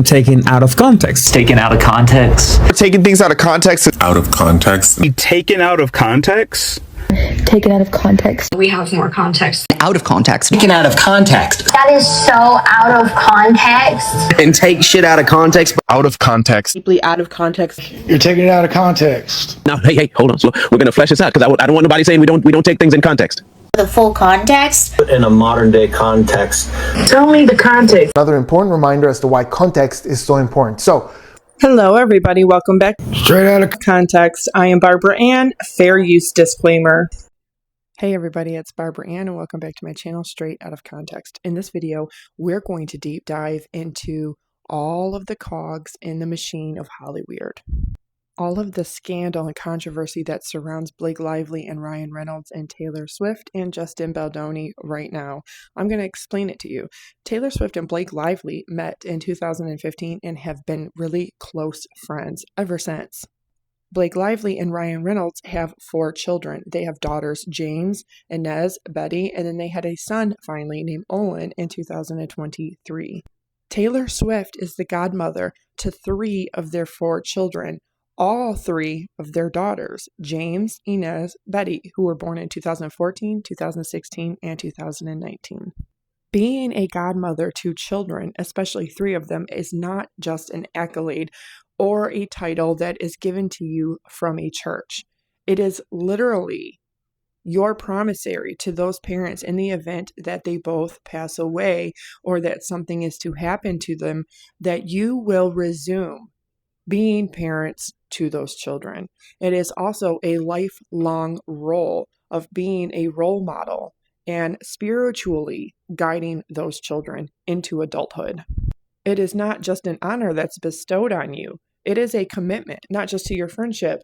Taken out of context. Taken out of context. Taking things out of context. Out of context. Be taken out of context. Taken out of context. We have more context. Out of context. Taken out of context. That is so out of context. And take shit out of context. Out of context. Deeply out of context. You're taking it out of context. Now, hey, hold on. So we're gonna flesh this out because I don't want nobody saying we don't take things in context. The full context. In a modern day context. Tell me the context. Another important reminder as to why context is so important. So, hello everybody, welcome back. Straight out of context. I am Barbara Ann, fair use disclaimer. Hey everybody, it's Barbara Ann and welcome back to my channel, Straight Out of Context. In this video, we're going to deep dive into all of the cogs in the machine of Hollyweird. All of the scandal and controversy that surrounds Blake Lively and Ryan Reynolds and Taylor Swift and Justin Baldoni right now. I'm going to explain it to you. Taylor Swift and Blake Lively met in 2015 and have been really close friends ever since. Blake Lively and Ryan Reynolds have 4 children. They have daughters James, Inez, Betty, and then they had a son finally named Owen in 2023. Taylor Swift is the godmother to 3 of their 4 children. All 3 of their daughters, James, Inez, Betty, who were born in 2014, 2016, and 2019. Being a godmother to children, especially 3 of them, is not just an accolade or a title that is given to you from a church. It is literally your promissory to those parents in the event that they both pass away or that something is to happen to them, that you will resume being parents to those children. It is also a lifelong role of being a role model and spiritually guiding those children into adulthood. It is not just an honor that's bestowed on you. It is a commitment, not just to your friendship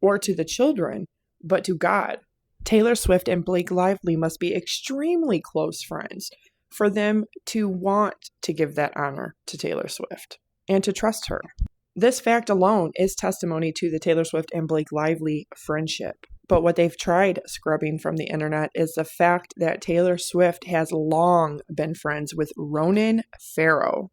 or to the children, but to God. Taylor Swift and Blake Lively must be extremely close friends for them to want to give that honor to Taylor Swift and to trust her. This fact alone is testimony to the Taylor Swift and Blake Lively friendship. But what they've tried scrubbing from the internet is the fact that Taylor Swift has long been friends with Ronan Farrow.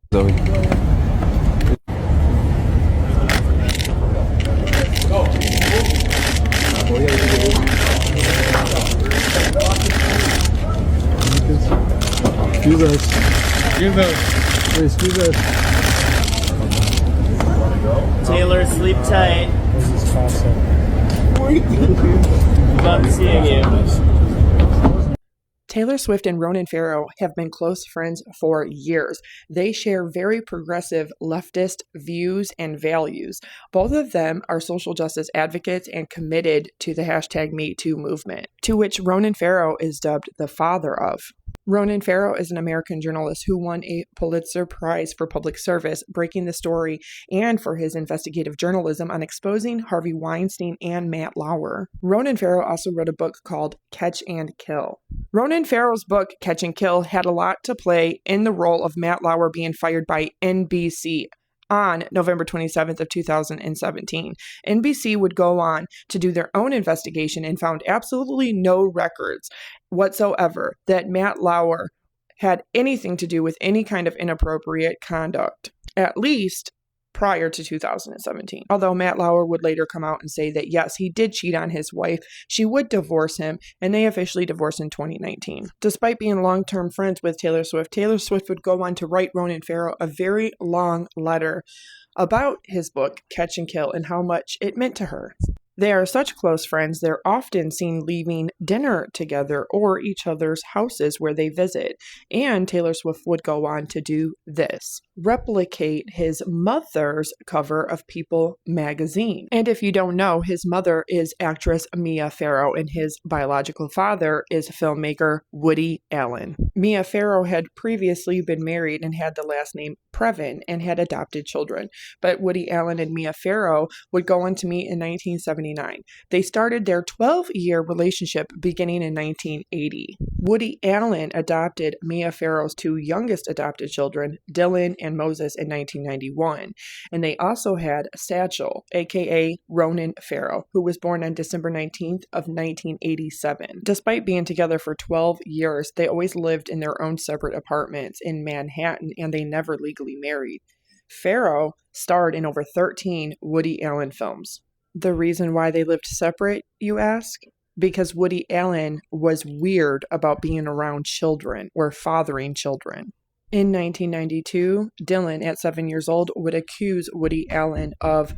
Excuse us. Taylor, sleep tight. This is awesome. Love seeing you. Taylor Swift and Ronan Farrow have been close friends for years. They share very progressive leftist views and values. Both of them are social justice advocates and committed to the hashtag #MeToo movement, to which Ronan Farrow is dubbed the father of. Ronan Farrow is an American journalist who won a Pulitzer Prize for public service, breaking the story, and for his investigative journalism on exposing Harvey Weinstein and Matt Lauer. Ronan Farrow also wrote a book called Catch and Kill. Ronan Farrow's book, Catch and Kill, had a lot to play in the role of Matt Lauer being fired by NBC on November 27th of 2017. NBC would go on to do their own investigation and found absolutely no records whatsoever that Matt Lauer had anything to do with any kind of inappropriate conduct, at least prior to 2017. Although Matt Lauer would later come out and say that yes, he did cheat on his wife, she would divorce him, and they officially divorced in 2019. Despite being long-term friends with Taylor Swift would go on to write Ronan Farrow a very long letter about his book, Catch and Kill, and how much it meant to her. They are such close friends, they're often seen leaving dinner together or each other's houses where they visit. And Taylor Swift would go on to do this: replicate his mother's cover of People magazine. And if you don't know, his mother is actress Mia Farrow, and his biological father is filmmaker Woody Allen. Mia Farrow had previously been married and had the last name Previn and had adopted children. But Woody Allen and Mia Farrow would go on to meet in 1979. They started their 12-year relationship beginning in 1980. Woody Allen adopted Mia Farrow's 2 youngest adopted children, Dylan and Moses, in 1991. And they also had Satchel, aka Ronan Farrow, who was born on December 19th of 1987. Despite being together for 12 years, they always lived in their own separate apartments in Manhattan, and they never legally married. Farrow starred in over 13 Woody Allen films. The reason why they lived separate, you ask? Because Woody Allen was weird about being around children or fathering children. In 1992, Dylan, at 7 years old, would accuse Woody Allen of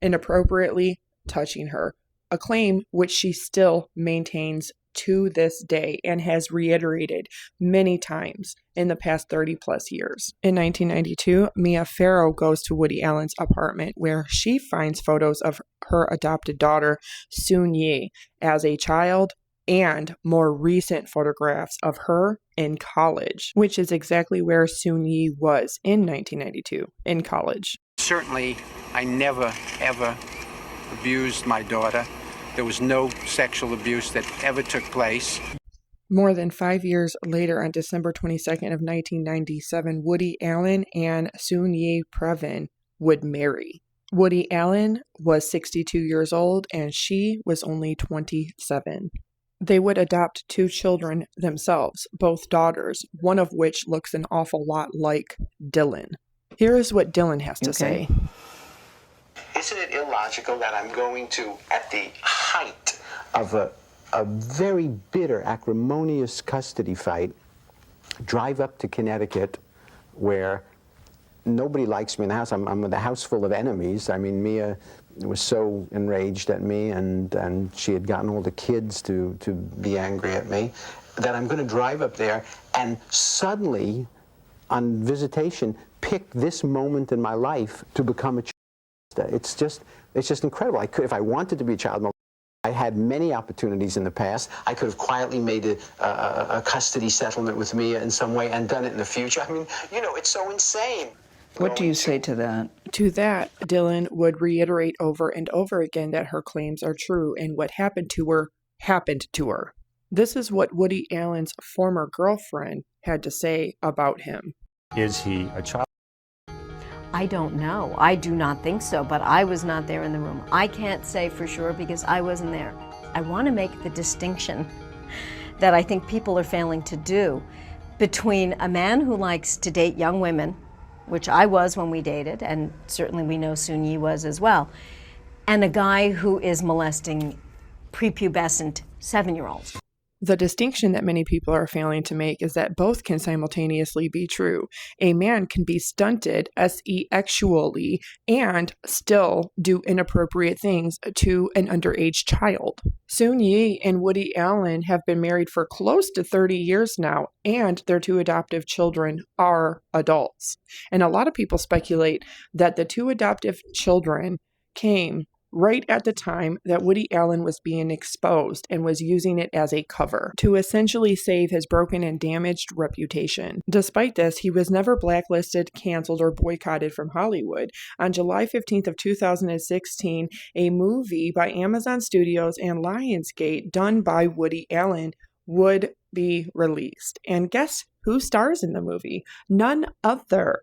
inappropriately touching her, a claim which she still maintains to this day and has reiterated many times in the past 30 plus years. In 1992, Mia Farrow goes to Woody Allen's apartment where she finds photos of her adopted daughter, Soon-Yi, as a child and more recent photographs of her in college, which is exactly where Soon-Yi was in 1992, in college. Certainly, I never, ever abused my daughter. There was no sexual abuse that ever took place. More than 5 years later, on December 22nd of 1997, Woody Allen and Soon-Yi Previn would marry. Woody Allen was 62 years old and she was only 27. They would adopt 2 children themselves, both daughters, one of which looks an awful lot like Dylan. Here is what Dylan has to say. Isn't it illogical that I'm going to, at the height of a very bitter, acrimonious custody fight, drive up to Connecticut where nobody likes me in the house. I'm with a house full of enemies. I mean, Mia was so enraged at me and she had gotten all the kids to be angry at me that I'm going to drive up there and suddenly, on visitation, pick this moment in my life to become a child. It's just incredible. I could, if I wanted to be a child molester, I had many opportunities in the past. I could have quietly made a custody settlement with Mia in some way and done it in the future. I mean, you know, it's so insane. What do you say to that? To that, Dylan would reiterate over and over again that her claims are true and what happened to her happened to her. This is what Woody Allen's former girlfriend had to say about him. Is he a child? I don't know. I do not think so, but I was not there in the room. I can't say for sure because I wasn't there. I want to make the distinction that I think people are failing to do between a man who likes to date young women, which I was when we dated, and certainly we know Soon-Yi was as well, and a guy who is molesting prepubescent 7-year-olds. The distinction that many people are failing to make is that both can simultaneously be true. A man can be stunted sexually and still do inappropriate things to an underage child. Soon-Yi and Woody Allen have been married for close to 30 years now, and their 2 adoptive children are adults. And a lot of people speculate that the 2 adoptive children came right at the time that Woody Allen was being exposed and was using it as a cover to essentially save his broken and damaged reputation. Despite this, he was never blacklisted, canceled, or boycotted from Hollywood. On July 15th of 2016, a movie by Amazon Studios and Lionsgate done by Woody Allen would be released. And guess who stars in the movie? None other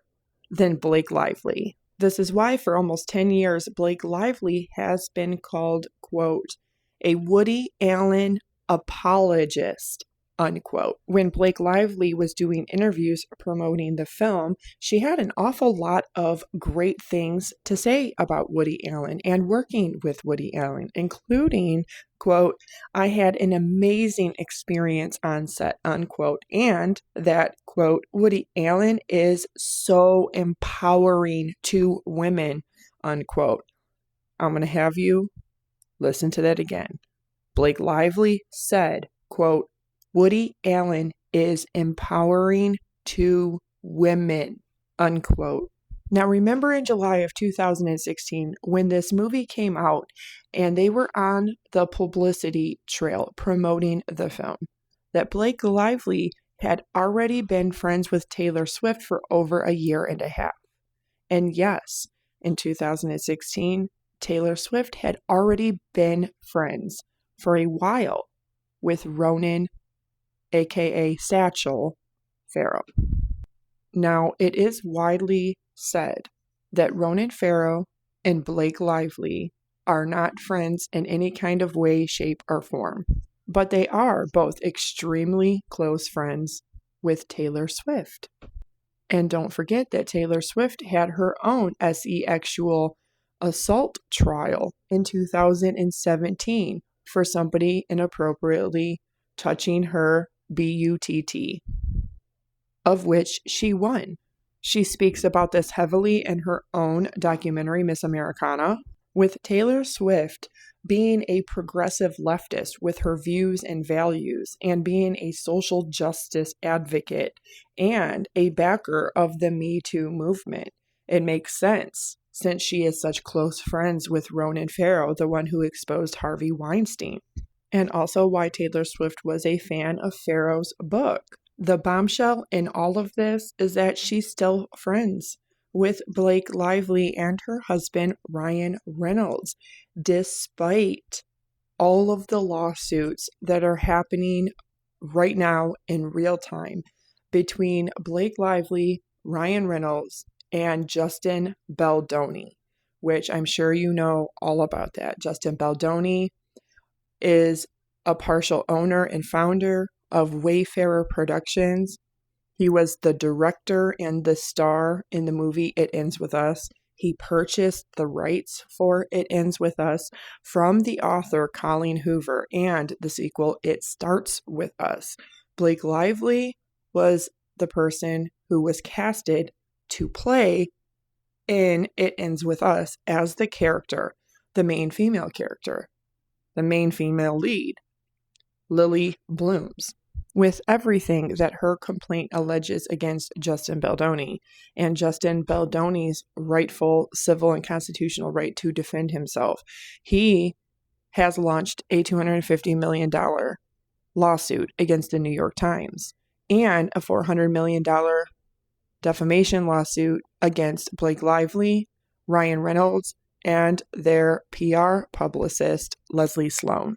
than Blake Lively. This is why for almost 10 years, Blake Lively has been called, quote, a Woody Allen apologist, unquote. When Blake Lively was doing interviews promoting the film, she had an awful lot of great things to say about Woody Allen and working with Woody Allen, including, quote, I had an amazing experience on set, unquote, and that, quote, Woody Allen is so empowering to women, unquote. I'm going to have you listen to that again. Blake Lively said, quote, Woody Allen is empowering to women, unquote. Now, remember in July of 2016, when this movie came out and they were on the publicity trail promoting the film, that Blake Lively had already been friends with Taylor Swift for over a year and a half. And yes, in 2016, Taylor Swift had already been friends for a while with Ronan, aka Satchel, Farrow. Now, it is widely said that Ronan Farrow and Blake Lively are not friends in any kind of way, shape, or form, but they are both extremely close friends with Taylor Swift. And don't forget that Taylor Swift had her own sexual assault trial in 2017 for somebody inappropriately touching her butt, of which she won. She speaks about this heavily in her own documentary, Miss Americana, with Taylor Swift being a progressive leftist with her views and values and being a social justice advocate and a backer of the Me Too movement. It makes sense since she is such close friends with Ronan Farrow, the one who exposed Harvey Weinstein, and also why Taylor Swift was a fan of Farrow's book. The bombshell in all of this is that she's still friends with Blake Lively and her husband, Ryan Reynolds, despite all of the lawsuits that are happening right now in real time between Blake Lively, Ryan Reynolds, and Justin Baldoni, which I'm sure you know all about that. Justin Baldoni is a partial owner and founder of Wayfarer Productions. He was the director and the star in the movie It Ends With Us. He purchased the rights for It Ends With Us from the author Colleen Hoover and the sequel It Starts With Us. Blake Lively was the person who was casted to play in It Ends With Us as the character, the main female character, the main female lead, Lily Blooms, with everything that her complaint alleges against Justin Baldoni and Justin Baldoni's rightful civil and constitutional right to defend himself. He has launched a $250 million lawsuit against the New York Times and a $400 million defamation lawsuit against Blake Lively, Ryan Reynolds, and their PR publicist, Leslie Sloan.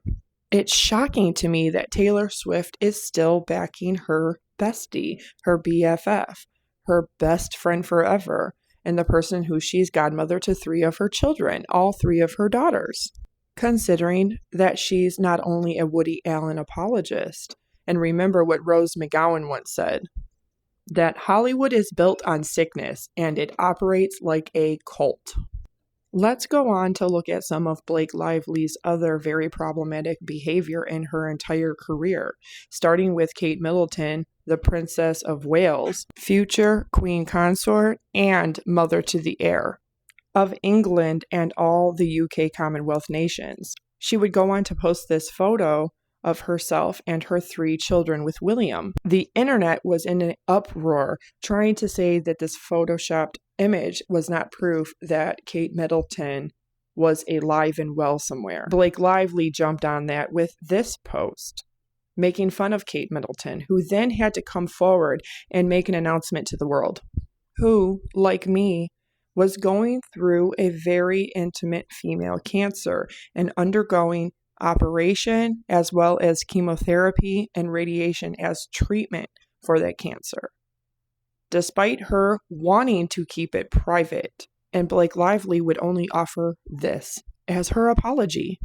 It's shocking to me that Taylor Swift is still backing her bestie, her BFF, her best friend forever, and the person who she's godmother to 3 of her children, all 3 of her daughters, considering that she's not only a Woody Allen apologist. And remember what Rose McGowan once said, that Hollywood is built on sickness and it operates like a cult. Let's go on to look at some of Blake Lively's other very problematic behavior in her entire career, starting with Kate Middleton, the Princess of Wales, future Queen Consort, and Mother to the Heir of England and all the UK Commonwealth nations. She would go on to post this photo of herself and her 3 children with William. The internet was in an uproar trying to say that this photoshopped image was not proof that Kate Middleton was alive and well somewhere. Blake Lively jumped on that with this post, making fun of Kate Middleton, who then had to come forward and make an announcement to the world, who, like me, was going through a very intimate female cancer and undergoing operation as well as chemotherapy and radiation as treatment for that cancer, despite her wanting to keep it private. And Blake Lively would only offer this as her apology.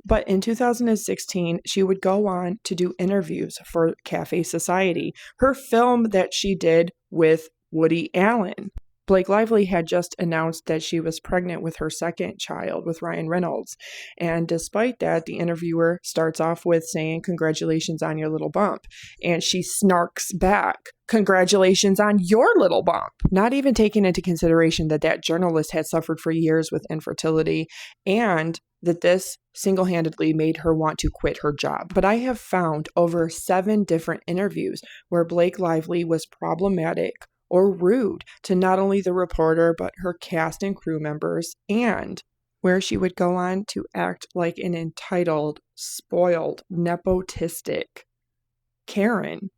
But in 2016, she would go on to do interviews for Cafe Society, her film that she did with Woody Allen. Blake Lively had just announced that she was pregnant with her second child with Ryan Reynolds. And despite that, the interviewer starts off with saying, "Congratulations on your little bump." And she snarks back, "Congratulations on your little bump." Not even taking into consideration that that journalist had suffered for years with infertility and that this single-handedly made her want to quit her job. But I have found over 7 different interviews where Blake Lively was problematic or rude to not only the reporter, but her cast and crew members, and where she would go on to act like an entitled, spoiled, nepotistic Karen,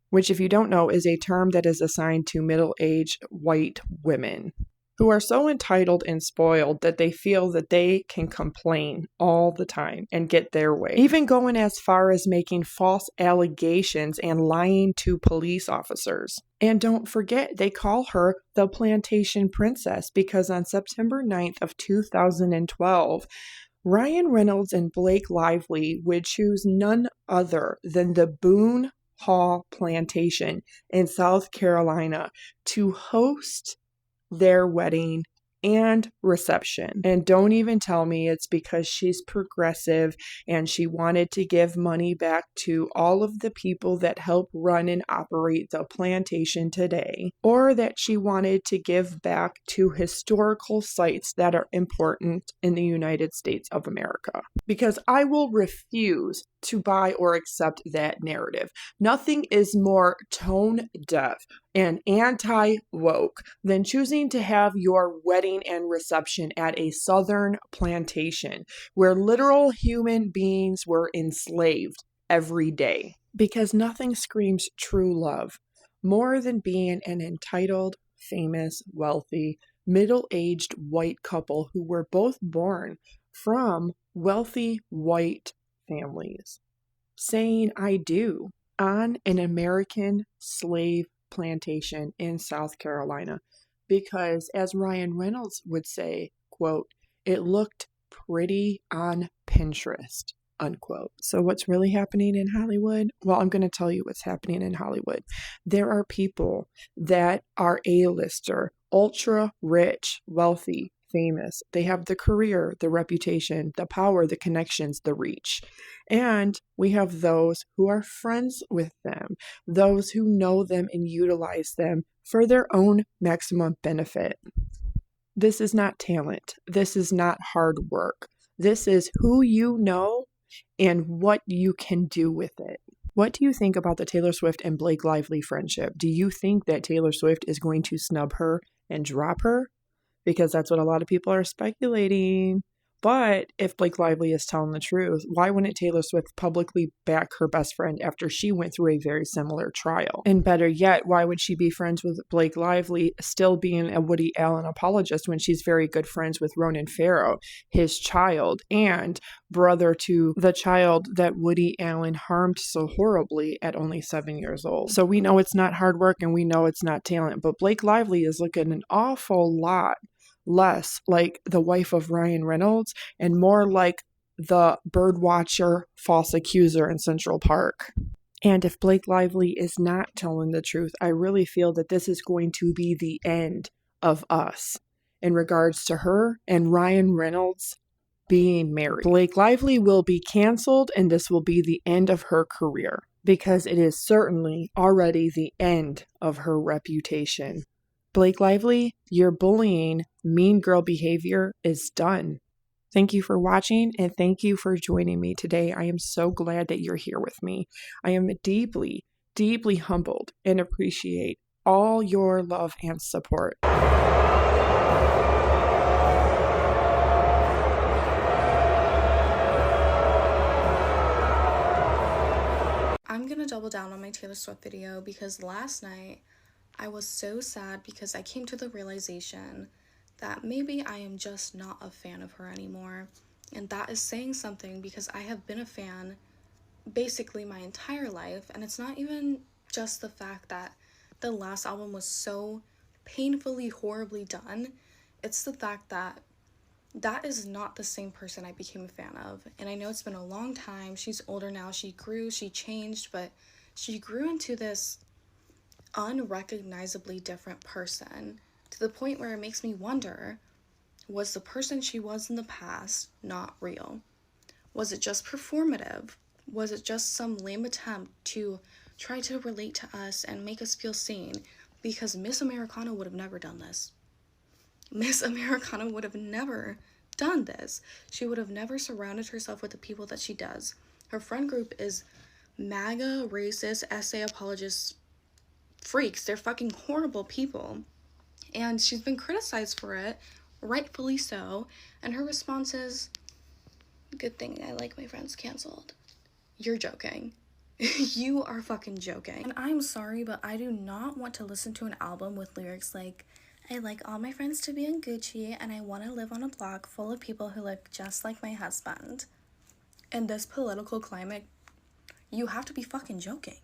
which, if you don't know, is a term that is assigned to middle-aged white women who are so entitled and spoiled that they feel that they can complain all the time and get their way, even going as far as making false allegations and lying to police officers. And don't forget, they call her the Plantation Princess because on September 9th of 2012, Ryan Reynolds and Blake Lively would choose none other than the boon Hall Plantation in South Carolina to host their wedding and reception. And don't even tell me it's because she's progressive and she wanted to give money back to all of the people that help run and operate the plantation today, or that she wanted to give back to historical sites that are important in the United States of America. Because I will refuse to buy or accept that narrative. Nothing is more tone deaf and anti-woke than choosing to have your wedding and reception at a southern plantation where literal human beings were enslaved every day. Because nothing screams true love more than being an entitled, famous, wealthy, middle-aged white couple who were both born from wealthy white families saying I do on an American slave plantation in South Carolina, because as Ryan Reynolds would say, quote, it looked pretty on Pinterest, unquote. So what's really happening in Hollywood? Well, I'm going to tell you what's happening in Hollywood. There are people that are A-lister, ultra rich, wealthy, famous. They have the career, the reputation, the power, the connections, the reach. And we have those who are friends with them, those who know them and utilize them for their own maximum benefit. This is not talent. This is not hard work. This is who you know and what you can do with it. What do you think about the Taylor Swift and Blake Lively friendship? Do you think that Taylor Swift is going to snub her and drop her? Because that's what a lot of people are speculating. But if Blake Lively is telling the truth, why wouldn't Taylor Swift publicly back her best friend after she went through a very similar trial? And better yet, why would she be friends with Blake Lively, still being a Woody Allen apologist, when she's very good friends with Ronan Farrow, his child, and brother to the child that Woody Allen harmed so horribly at only 7 years old? So we know it's not hard work and we know it's not talent, but Blake Lively is looking an awful lot less like the wife of Ryan Reynolds and more like the birdwatcher false accuser in Central Park. And if Blake Lively is not telling the truth, I really feel that this is going to be the end of us in regards to her and Ryan Reynolds being married. Blake Lively will be canceled, and this will be the end of her career, because it is certainly already the end of her reputation. Blake Lively, your bullying, mean girl behavior is done. Thank you for watching, and thank you for joining me today. I am so glad that you're here with me. I am deeply, deeply humbled and appreciate all your love and support. I'm gonna double down on my Taylor Swift video because last night I was so sad because I came to the realization that maybe I am just not a fan of her anymore. And that is saying something, because I have been a fan basically my entire life, and it's not even just the fact that the last album was so painfully, horribly done. It's the fact that that is not the same person I became a fan of. And I know it's been a long time. She's older now. She grew, she changed, but she grew into this unrecognizably different person, to the point where it makes me wonder, was the person she was in the past not real? Was it just performative? Was it just some lame attempt to try to relate to us and make us feel seen? Because Miss Americana would have never done this. Miss Americana would have never done this. She would have never surrounded herself with the people that she does. Her friend group is MAGA, racist, essay apologists, freaks. They're fucking horrible people. And she's been criticized for it, rightfully so. And her response is, good thing I like my friends canceled. You're joking. You are fucking joking. And I'm sorry, but I do not want to listen to an album with lyrics like, I like all my friends to be in Gucci and I want to live on a block full of people who look just like my husband. In this political climate, you have to be fucking joking.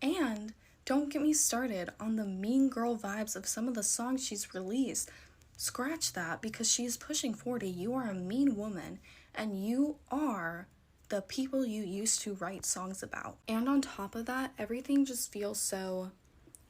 And don't get me started on the mean girl vibes of some of the songs she's released. Scratch that, because she's pushing 40. You are a mean woman, and you are the people you used to write songs about. And on top of that, everything just feels so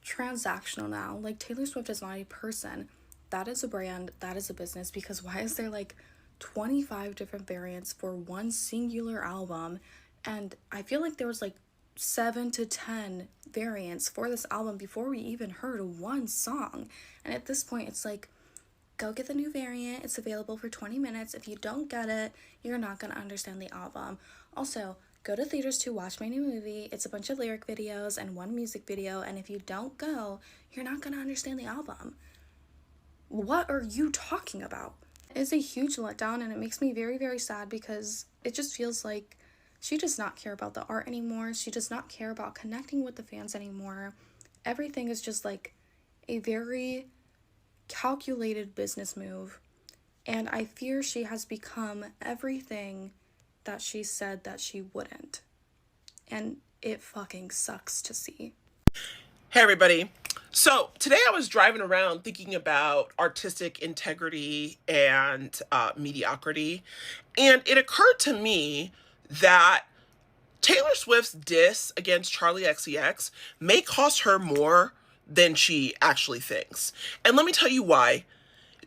transactional now. Like, Taylor Swift is not a person. That is a brand, that is a business, because why is there like 25 different variants for one singular album? And I feel like there was like 7 to 10 variants for this album before we even heard one song. And at this point, it's like, go get the new variant. It's available for 20 minutes. If you don't get it, you're not going to understand the album. Also, go to theaters to watch my new movie. It's a bunch of lyric videos and one music video. And if you don't go, you're not going to understand the album. What are you talking about? It's a huge letdown, and it makes me very, very sad because it just feels like she does not care about the art anymore. She does not care about connecting with the fans anymore. Everything is just like a very calculated business move, and I fear she has become everything that she said that she wouldn't, and it fucking sucks to see. Hey everybody. So today I was driving around thinking about artistic integrity and mediocrity, and it occurred to me that Taylor Swift's diss against Charlie XCX may cost her more than she actually thinks. And let me tell you why.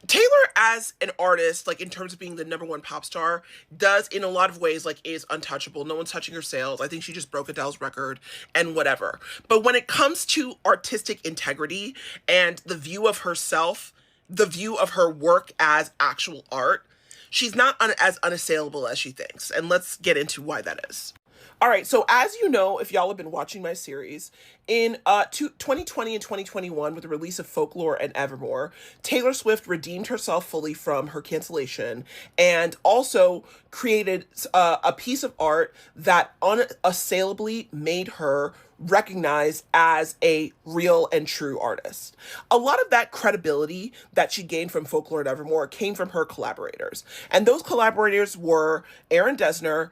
Taylor, as an artist, like in terms of being the #1 pop star, does in a lot of ways, like, is untouchable. No one's touching her sales. I think she just broke Adele's record and whatever. But when it comes to artistic integrity and the view of herself, the view of her work as actual art, she's not as unassailable as she thinks. And let's get into why that is. All right, so as you know, if y'all have been watching my series, in 2020 and 2021, with the release of Folklore and Evermore, Taylor Swift redeemed herself fully from her cancellation and also created a piece of art that unassailably made her recognized as a real and true artist. A lot of that credibility that she gained from Folklore and Evermore came from her collaborators. And those collaborators were Aaron Dessner,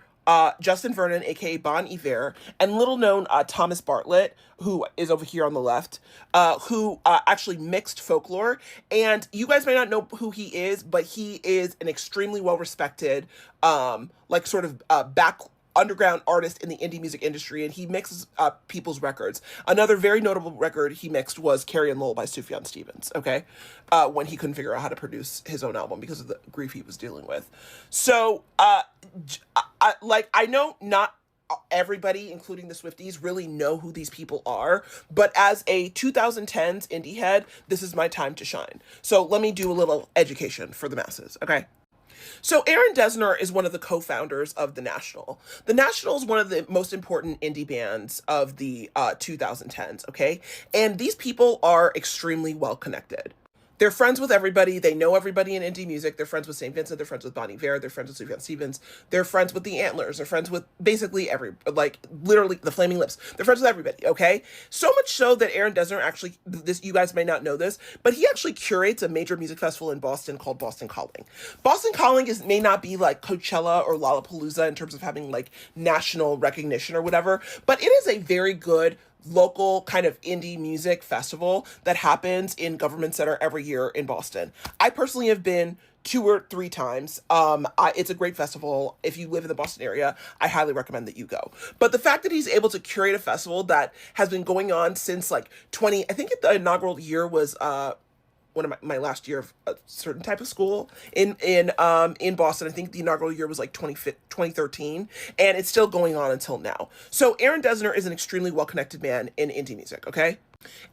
Justin Vernon, aka Bon Iver, and little known Thomas Bartlett, who is over here on the left, who actually mixed Folklore. And you guys may not know who he is, but he is an extremely well-respected, like sort of back underground artist in the indie music industry, and he mixes people's records. Another very notable record he mixed was Carrie and Lowell by Sufjan Stevens, okay? When he couldn't figure out how to produce his own album because of the grief he was dealing with. So, I know not everybody, including the Swifties, really know who these people are, but as a 2010s indie head, this is my time to shine. So let me do a little education for the masses, okay? So Aaron Dessner is one of the co-founders of The National. The National is one of the most important indie bands of the 2010s, okay? And these people are extremely well connected. They're friends with everybody. They know everybody in indie music. They're friends with St. Vincent. They're friends with Bon Iver. They're friends with Sufjan Stevens. They're friends with the Antlers. They're friends with basically literally the Flaming Lips. They're friends with everybody, okay? So much so that Aaron Dessner actually, you guys may not know this, but he actually curates a major music festival in Boston called Boston Calling. Boston Calling may not be like Coachella or Lollapalooza in terms of having like national recognition or whatever, but it is a very good local kind of indie music festival that happens in Government Center every year in Boston. I personally have been 2 or 3 times. It's a great festival. If you live in the Boston area, I highly recommend that you go. But the fact that he's able to curate a festival that has been going on since like I think the inaugural year was one of my last year of a certain type of school in Boston. I think the inaugural year was like 2013, and it's still going on until now. So Aaron Dessner is an extremely well-connected man in indie music, okay?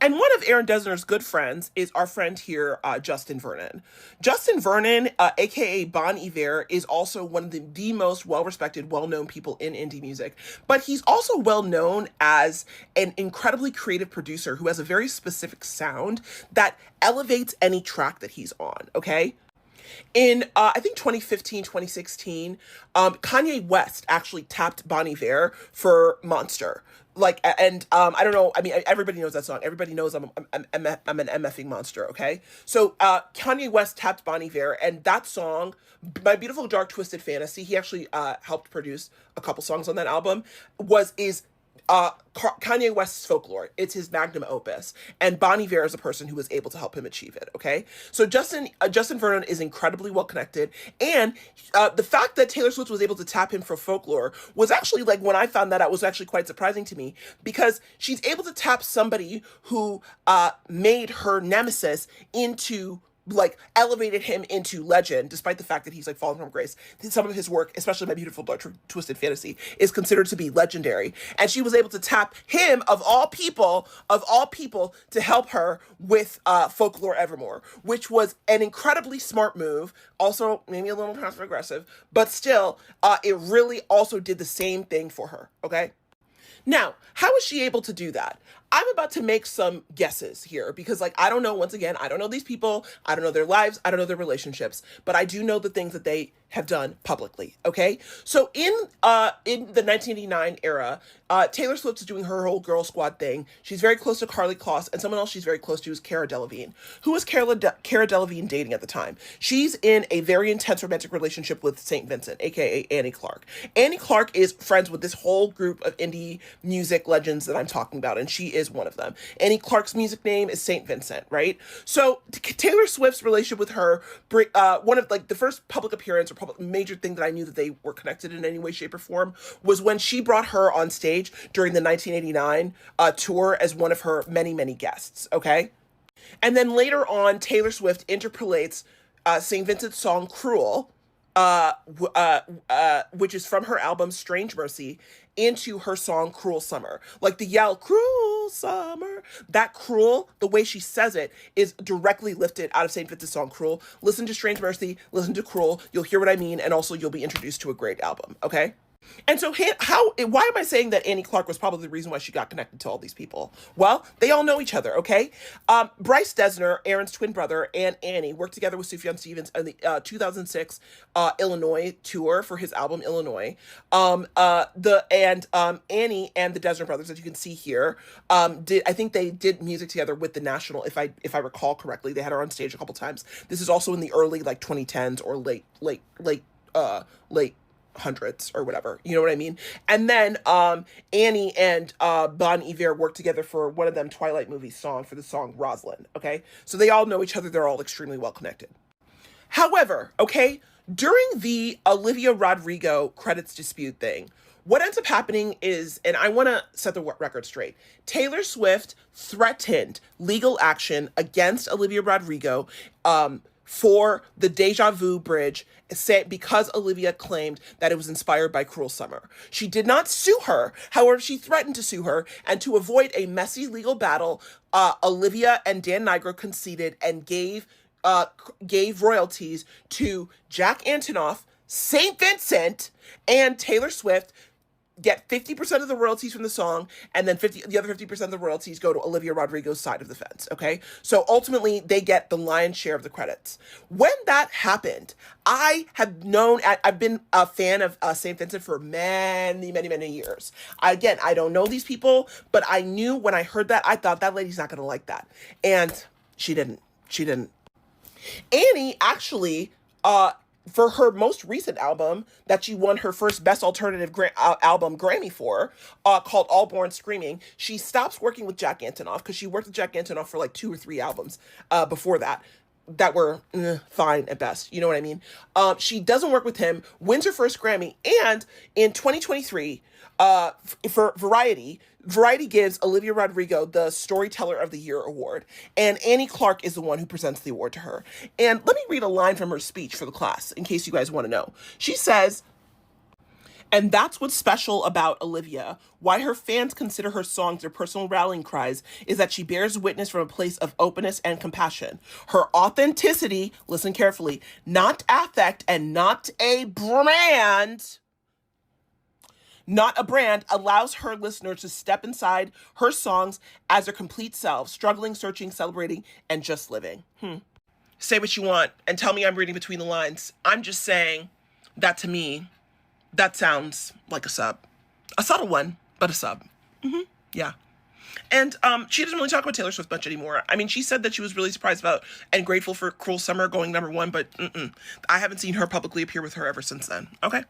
And one of Aaron Dessner's good friends is our friend here, Justin Vernon. Justin Vernon, aka Bon Iver, is also one of the most well-respected, well-known people in indie music. But he's also well-known as an incredibly creative producer who has a very specific sound that elevates any track that he's on, okay? In, I think 2015, 2016, Kanye West actually tapped Bon Iver for Monster. I don't know, I mean, everybody knows that song. Everybody knows I'm an MFing monster, okay? So, Kanye West tapped Bon Iver, and that song, My Beautiful Dark Twisted Fantasy, he actually helped produce a couple songs on that album, is Kanye West's Folklore. It's his magnum opus, and Bon Iver is a person who was able to help him achieve it. Okay, so Justin Vernon is incredibly well connected, and the fact that Taylor Swift was able to tap him for Folklore was actually, like, when I found that out, was actually quite surprising to me, because she's able to tap somebody who made her nemesis into, like, elevated him into legend, despite the fact that he's, like, fallen from grace. Some of his work, especially My Beautiful Dark Twisted Fantasy, is considered to be legendary. And she was able to tap him, of all people, to help her with Folklore Evermore, which was an incredibly smart move. Also, maybe a little passive aggressive, but still, it really also did the same thing for her, okay? Now, how was she able to do that? I'm about to make some guesses here because, like, I don't know, once again, I don't know these people, I don't know their lives, I don't know their relationships, but I do know the things that they have done publicly, okay? So in the 1989 era, Taylor Swift is doing her whole girl squad thing. She's very close to Karlie Kloss, and someone else she's very close to is Cara Delevingne. Who was Cara Delevingne dating at the time? She's in a very intense romantic relationship with St. Vincent, aka Annie Clark. Annie Clark is friends with this whole group of indie music legends that I'm talking about, and she is one of them. Annie Clark's music name is St. Vincent, right? So Taylor Swift's relationship with her, one of, like, the first public appearance or public major thing that I knew that they were connected in any way, shape, or form was when she brought her on stage during the 1989 tour as one of her many, many guests, okay? And then later on, Taylor Swift interpolates St. Vincent's song Cruel, which is from her album Strange Mercy, into her song Cruel Summer. Like, the yell, Cruel Summer, that cruel, the way she says it, is directly lifted out of St. Vincent's song Cruel. Listen to Strange Mercy, listen to Cruel, you'll hear what I mean, and also you'll be introduced to a great album, okay? And so why am I saying that Annie Clark was probably the reason why she got connected to all these people? Well, they all know each other, okay? Bryce Dessner, Aaron's twin brother, and Annie worked together with Sufjan Stevens in the 2006 Illinois tour for his album Illinois. Annie and the Dessner brothers, as you can see here, I think they did music together with The National, if I recall correctly. They had her on stage a couple times. This is also in the early, like, 2010s or late hundreds or whatever, you know what I mean? And then Annie and Bon Iver worked together for one of them Twilight movies song for the song Rosalind, okay? So they all know each other, they're all extremely well connected. However, okay, during the Olivia Rodrigo credits dispute thing, what ends up happening is, and I want to set the record straight, Taylor Swift threatened legal action against Olivia Rodrigo for the Deja Vu bridge, because Olivia claimed that it was inspired by Cruel Summer. She did not sue her. However, she threatened to sue her, and to avoid a messy legal battle, Olivia and Dan Nigro conceded and gave royalties to Jack Antonoff, St. Vincent, and Taylor Swift, get 50% of the royalties from the song, and then the other 50% of the royalties go to Olivia Rodrigo's side of the fence, okay? So ultimately, they get the lion's share of the credits. When that happened, I've been a fan of St. Vincent for many, many, many years. Again, I don't know these people, but I knew when I heard that, I thought that lady's not going to like that. And she didn't. Annie actually, for her most recent album that she won her first Best Alternative Album Grammy for, called All Born Screaming, she stops working with Jack Antonoff because she worked with Jack Antonoff for like 2 or 3 albums before that were fine at best. You know what I mean? She doesn't work with him, wins her first Grammy, and in 2023, for Variety gives Olivia Rodrigo the Storyteller of the Year award, and Annie Clark is the one who presents the award to her. And let me read a line from her speech for the class, in case you guys want to know. She says, "And that's what's special about Olivia. Why her fans consider her songs their personal rallying cries is that she bears witness from a place of openness and compassion. Her authenticity, listen carefully, not affect and not a brand, allows her listeners to step inside her songs as their complete selves, struggling, searching, celebrating, and just living." Say what you want and tell me I'm reading between the lines. I'm just saying that, to me, that sounds like a sub. A subtle one, but a sub. Yeah. And she doesn't really talk about Taylor Swift much anymore. I mean, she said that she was really surprised about and grateful for Cruel Summer going #1, but I haven't seen her publicly appear with her ever since then. Okay.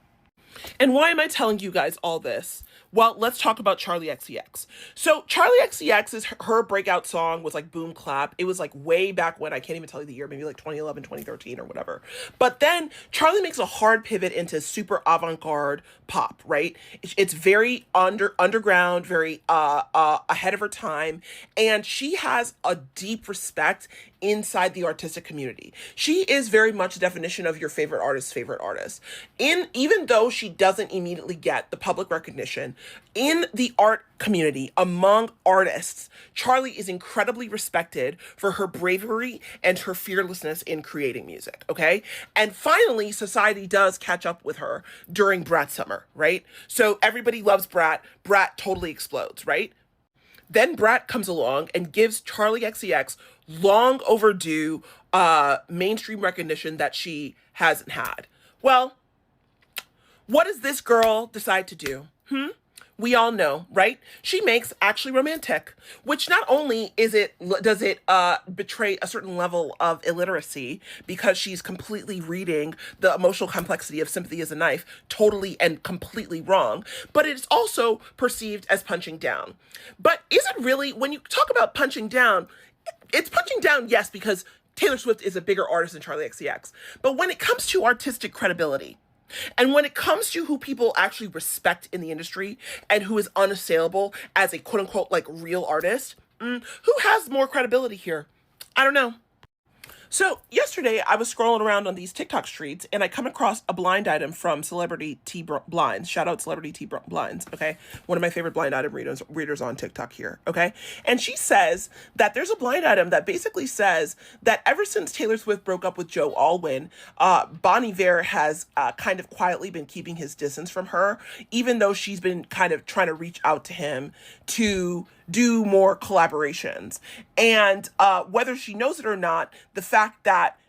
And why am I telling you guys all this? Well, let's talk about Charli XCX. So Charli XCX's her breakout song was like Boom Clap. It was like way back when, I can't even tell you the year, maybe like 2011, 2013 or whatever. But then Charli makes a hard pivot into super avant-garde pop, right? It's very underground, very ahead of her time, and she has a deep respect inside the artistic community. She is very much the definition of your favorite artist's favorite artist. Even though she doesn't immediately get the public recognition in the art community among artists, Charli is incredibly respected for her bravery and her fearlessness in creating music, okay? And finally, society does catch up with her during Brat Summer, right? So everybody loves Brat. Brat totally explodes, right? Then Brat comes along and gives Charli XCX long overdue mainstream recognition that she hasn't had. Well, what does this girl decide to do? We all know, right? She makes Actually Romantic, which not only does it betray a certain level of illiteracy because she's completely reading the emotional complexity of Sympathy is a Knife totally and completely wrong, but it's also perceived as punching down. But is it really, when you talk about punching down, it's punching down, yes, because Taylor Swift is a bigger artist than Charli XCX. But when it comes to artistic credibility, and when it comes to who people actually respect in the industry and who is unassailable as a quote unquote like real artist, who has more credibility here? I don't know. So yesterday I was scrolling around on these TikTok streets and I come across a blind item from Celebrity T Blinds. Shout out Celebrity T Blinds, okay? One of my favorite blind item readers on TikTok here, okay? And she says that there's a blind item that basically says that ever since Taylor Swift broke up with Joe Alwyn, Bon Iver has kind of quietly been keeping his distance from her, even though she's been kind of trying to reach out to him to do more collaborations. And whether she knows it or not, the fact that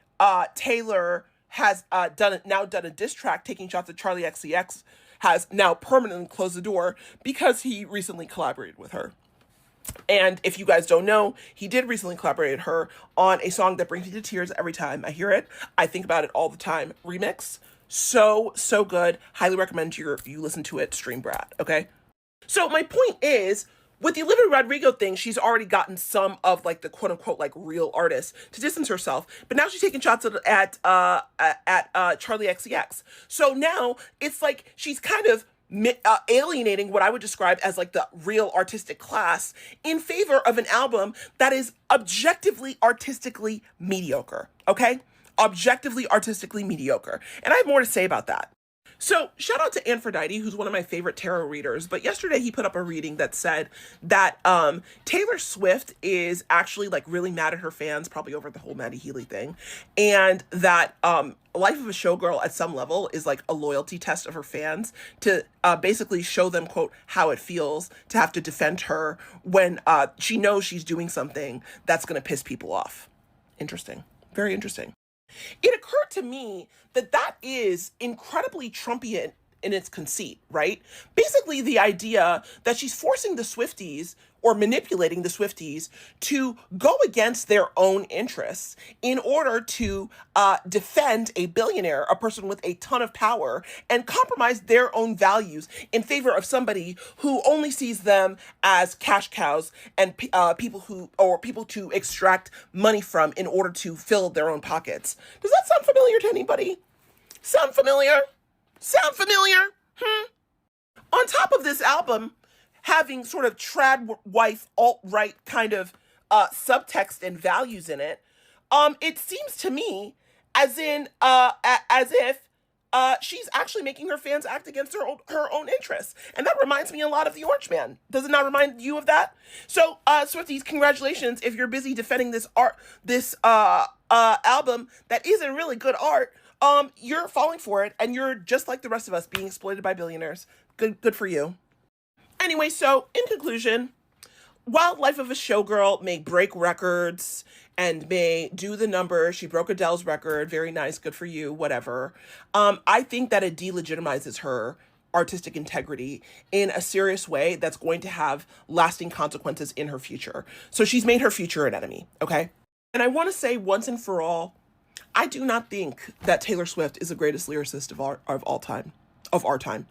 Taylor has done a diss track taking shots at Charli XCX has now permanently closed the door because he recently collaborated with her. And if you guys don't know, he did recently collaborate with her on a song that brings me to tears every time I hear it. I think about it all the time. Remix. So good. Highly recommend you listen to it. Stream Brat. Okay. So my point is, with the Olivia Rodrigo thing, she's already gotten some of like the quote unquote like real artists to distance herself, but now she's taking shots at Charli XCX. So now it's like she's kind of alienating what I would describe as like the real artistic class in favor of an album that is objectively artistically mediocre. Okay, objectively artistically mediocre, and I have more to say about that. So shout out to Aphrodite, who's one of my favorite tarot readers. But yesterday he put up a reading that said that Taylor Swift is actually like really mad at her fans, probably over the whole Maddie Healy thing. And that Life of a Showgirl at some level is like a loyalty test of her fans to basically show them, quote, how it feels to have to defend her when she knows she's doing something that's going to piss people off. Interesting. Very interesting. It occurred to me that is incredibly Trumpian in its conceit, right? Basically the idea that she's forcing the Swifties or manipulating the Swifties to go against their own interests in order to defend a billionaire, a person with a ton of power, and compromise their own values in favor of somebody who only sees them as cash cows and people to extract money from in order to fill their own pockets. Does that sound familiar to anybody? Sound familiar? Sound familiar? On top of this album having sort of trad wife alt-right kind of subtext and values in it, it seems to me as if she's actually making her fans act against her own interests. And that reminds me a lot of The Orange Man. Does it not remind you of that? So, Swifties, congratulations if you're busy defending this album that isn't really good art. You're falling for it, and you're just like the rest of us, being exploited by billionaires. Good for you. Anyway, so in conclusion, while Life of a Showgirl may break records and may do the numbers, she broke Adele's record, very nice, good for you, whatever. I think that it delegitimizes her artistic integrity in a serious way that's going to have lasting consequences in her future. So she's made her future an enemy, okay? And I want to say once and for all, I do not think that Taylor Swift is the greatest lyricist of all time. of our time.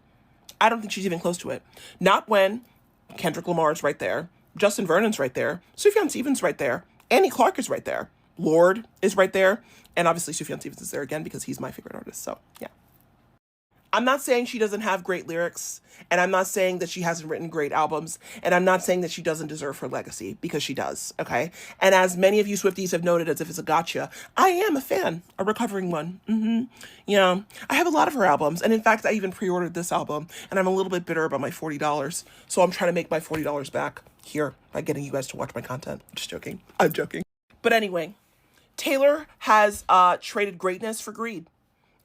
I don't think she's even close to it. Not when Kendrick Lamar's right there, Justin Vernon's right there, Sufjan Stevens right there, Annie Clark is right there, Lorde is right there, and obviously Sufjan Stevens is there again because he's my favorite artist, so yeah. I'm not saying she doesn't have great lyrics, and I'm not saying that she hasn't written great albums, and I'm not saying that she doesn't deserve her legacy, because she does, okay? And as many of you Swifties have noted, as if it's a gotcha, I am a fan, a recovering one. You know, I have a lot of her albums, and in fact, I even pre-ordered this album, and I'm a little bit bitter about my $40, so I'm trying to make my $40 back here by getting you guys to watch my content. I'm just joking. I'm joking. But anyway, Taylor has traded greatness for greed,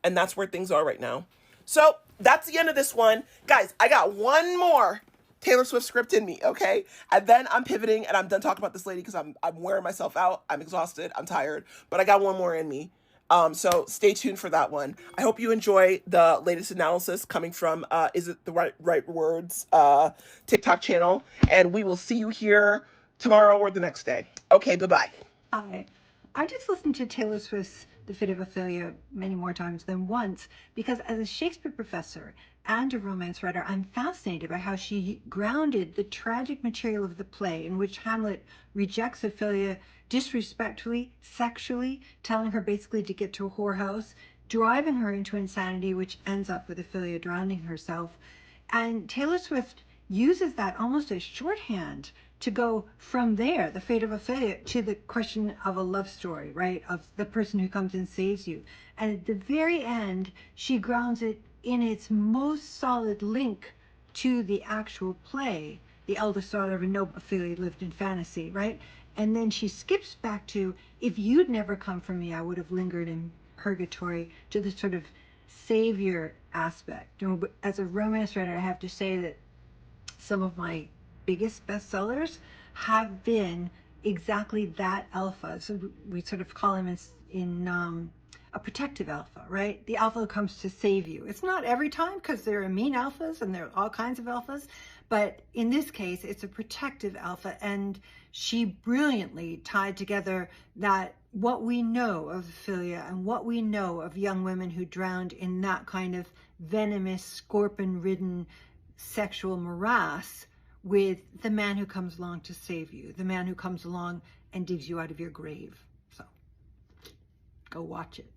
and that's where things are right now. So that's the end of this one. Guys, I got one more Taylor Swift script in me, okay? And then I'm pivoting and I'm done talking about this lady because I'm wearing myself out. I'm exhausted. I'm tired. But I got one more in me. So stay tuned for that one. I hope you enjoy the latest analysis coming from Is It the Right Words TikTok channel. And we will see you here tomorrow or the next day. Okay, bye-bye. Hi. I just listened to Taylor Swift's The Fit of Ophelia many more times than once because as a Shakespeare professor and a romance writer, I'm fascinated by how she grounded the tragic material of the play in which Hamlet rejects Ophelia disrespectfully, sexually, telling her basically to get to a whorehouse, driving her into insanity, which ends up with Ophelia drowning herself. And Taylor Swift uses that almost as shorthand to go from there, the fate of Ophelia, to the question of a love story, right? Of the person who comes and saves you. And at the very end, she grounds it in its most solid link to the actual play. The eldest daughter of a noble Ophelia lived in fantasy, right? And then she skips back to, if you'd never come for me, I would have lingered in purgatory, to the sort of savior aspect. As a romance writer, I have to say that some of my biggest bestsellers have been exactly that alpha. So we sort of call him in a protective alpha, right? The alpha comes to save you. It's not every time because there are mean alphas and there are all kinds of alphas, but in this case, it's a protective alpha, and she brilliantly tied together that what we know of Ophelia and what we know of young women who drowned in that kind of venomous, scorpion-ridden sexual morass with the man who comes along to save you, the man who comes along and digs you out of your grave. So go watch it,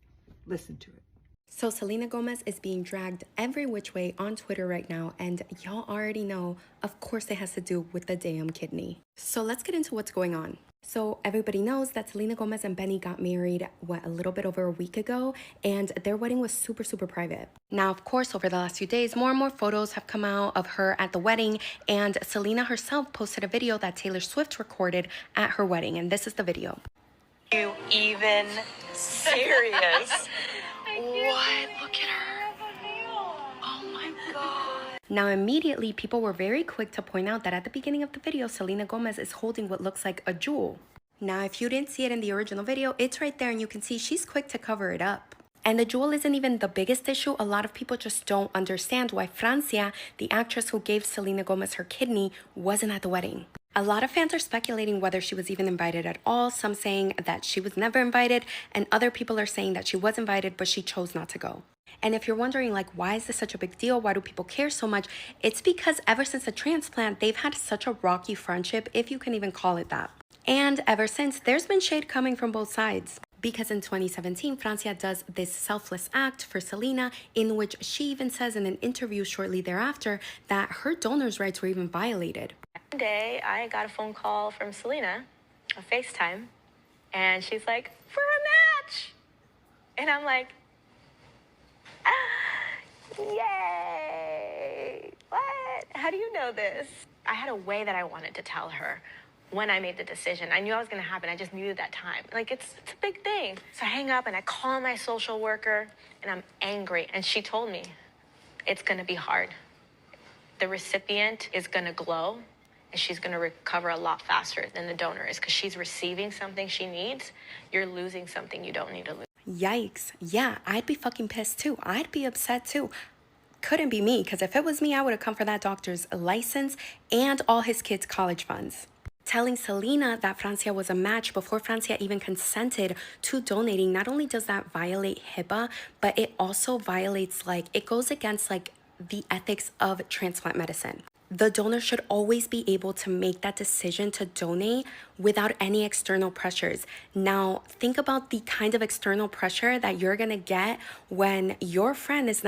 listen to it. So Selena Gomez is being dragged every which way on Twitter right now, and y'all already know, of course it has to do with the damn kidney. So let's get into what's going on. So everybody knows that Selena Gomez and Benny got married, a little bit over a week ago, and their wedding was super, super private. Now, of course, over the last few days, more and more photos have come out of her at the wedding, and Selena herself posted a video that Taylor Swift recorded at her wedding, and this is the video. You even serious? What? Look at her. Oh my God. Now, immediately, people were very quick to point out that at the beginning of the video, Selena Gomez is holding what looks like a jewel. Now, if you didn't see it in the original video, it's right there, and you can see she's quick to cover it up. And the jewel isn't even the biggest issue. A lot of people just don't understand why Francia, the actress who gave Selena Gomez her kidney, wasn't at the wedding. A lot of fans are speculating whether she was even invited at all, some saying that she was never invited, and other people are saying that she was invited, but she chose not to go. And if you're wondering, like, why is this such a big deal? Why do people care so much? It's because ever since the transplant, they've had such a rocky friendship, if you can even call it that. And ever since, there's been shade coming from both sides. Because in 2017, Francia does this selfless act for Selena, in which she even says in an interview shortly thereafter that her donor's rights were even violated. One day, I got a phone call from Selena, a FaceTime, and she's like, for a match! And I'm like, yay! What? How do you know this? I had a way that I wanted to tell her when I made the decision. I knew it was going to happen. I just knew at that time. Like, it's a big thing. So I hang up and I call my social worker, and I'm angry. And she told me, it's going to be hard. The recipient is going to glow, and she's going to recover a lot faster than the donor is because she's receiving something she needs. You're losing something you don't need to lose. Yikes. Yeah, I'd be fucking pissed too. I'd be upset too. Couldn't be me, because if it was me, I would have come for that doctor's license and all his kids' college funds. Telling Selena that Francia was a match before Francia even consented to donating, not only does that violate HIPAA, but it also violates, it goes against, the ethics of transplant medicine. The donor should always be able to make that decision to donate without any external pressures. Now, think about the kind of external pressure that you're gonna get when your best friend is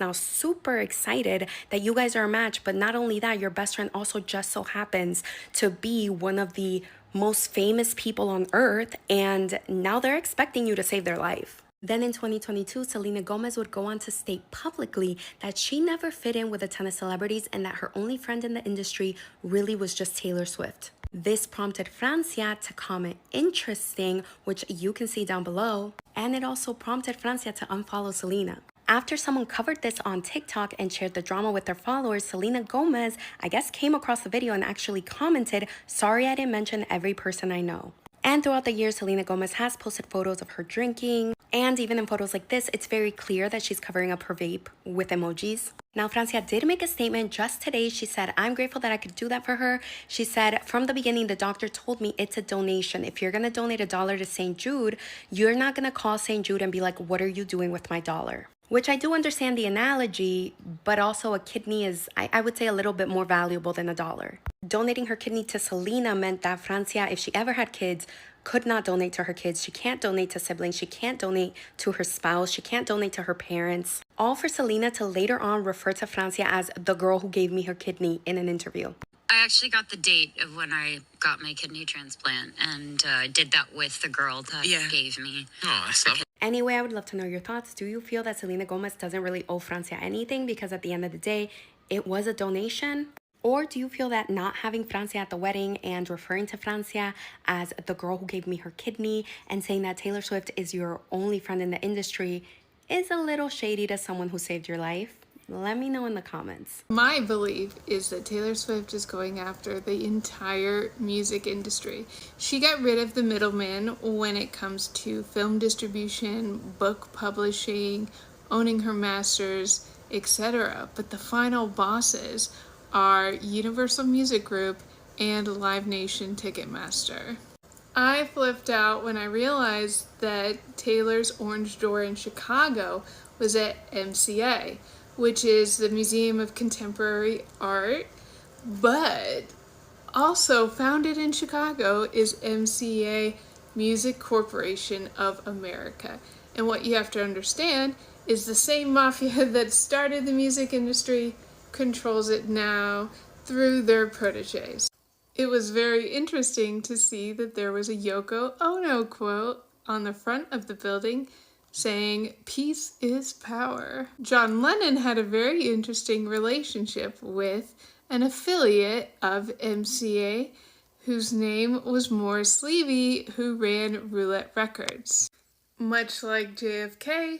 now super excited that you guys are a match, but not only that, your best friend also just so happens to be one of the most famous people on earth, and now they're expecting you to save their life. Then in 2022, Selena Gomez would go on to state publicly that she never fit in with a ton of celebrities and that her only friend in the industry really was just Taylor Swift. This prompted Francia to comment interesting, which you can see down below, and it also prompted Francia to unfollow Selena. After someone covered this on TikTok and shared the drama with their followers, Selena Gomez, I guess, came across the video and actually commented, "Sorry I didn't mention every person I know." And throughout the years, Selena Gomez has posted photos of her drinking. And even in photos like this, it's very clear that she's covering up her vape with emojis. Now, Francia did make a statement just today. She said, "I'm grateful that I could do that for her." She said, "From the beginning, the doctor told me it's a donation. If you're going to donate $1 to St. Jude, you're not going to call St. Jude and be like, 'What are you doing with my dollar?'" Which I do understand the analogy, but also a kidney is, I would say, a little bit more valuable than $1. Donating her kidney to Selena meant that Francia, if she ever had kids, could not donate to her kids. She can't donate to siblings. She can't donate to her spouse. She can't donate to her parents. All for Selena to later on refer to Francia as the girl who gave me her kidney in an interview. I actually got the date of when I got my kidney transplant and did that with the girl that gave me. Oh, that's lovely. Anyway, I would love to know your thoughts. Do you feel that Selena Gomez doesn't really owe Francia anything because at the end of the day, it was a donation? Or do you feel that not having Francia at the wedding and referring to Francia as the girl who gave me her kidney and saying that Taylor Swift is your only friend in the industry is a little shady to someone who saved your life? Let me know in the comments. My belief is that Taylor Swift is going after the entire music industry. She got rid of the middleman when it comes to film distribution, book publishing, owning her masters, etc. But the final bosses are Universal Music Group and Live Nation Ticketmaster. I flipped out when I realized that Taylor's Orange Door in Chicago was at MCA, which is the Museum of Contemporary Art, but also founded in Chicago is MCA, Music Corporation of America. And what you have to understand is the same mafia that started the music industry controls it now through their proteges. It was very interesting to see that there was a Yoko Ono quote on the front of the building saying, "Peace is power." John Lennon had a very interesting relationship with an affiliate of MCA whose name was Morris Levy, who ran Roulette Records. Much like JFK,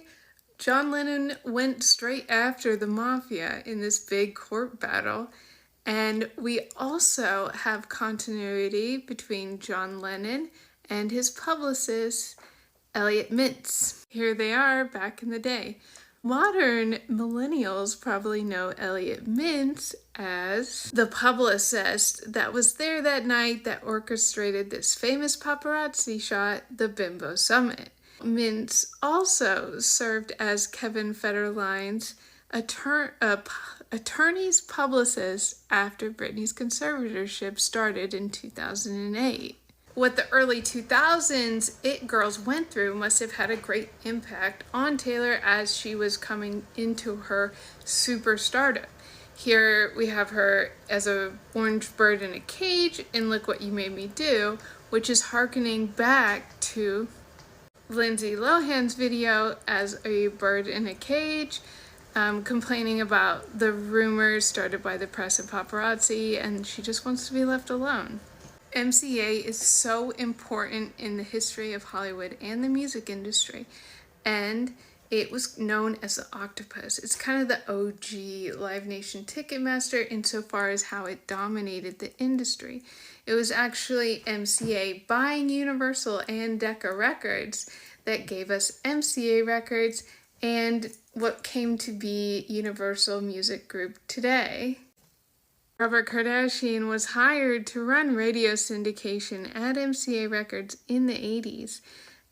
John Lennon went straight after the mafia in this big court battle, and we also have continuity between John Lennon and his publicist, Elliot Mintz. Here they are back in the day. Modern millennials probably know Elliot Mintz as the publicist that was there that night that orchestrated this famous paparazzi shot, the Bimbo Summit. Mintz also served as Kevin Federline's attorney's publicist after Britney's conservatorship started in 2008. What the early 2000s it girls went through must have had a great impact on Taylor as she was coming into her superstardom. Here we have her as a orange bird in a cage in Look What You Made Me Do, which is hearkening back to Lindsay Lohan's video as a bird in a cage, complaining about the rumors started by the press and paparazzi, and she just wants to be left alone. MCA is so important in the history of Hollywood and the music industry, and it was known as the Octopus. It's kind of the OG Live Nation Ticketmaster insofar as how it dominated the industry. It was actually MCA buying Universal and Decca Records that gave us MCA Records and what came to be Universal Music Group today. Robert Kardashian was hired to run radio syndication at MCA Records in the 80s,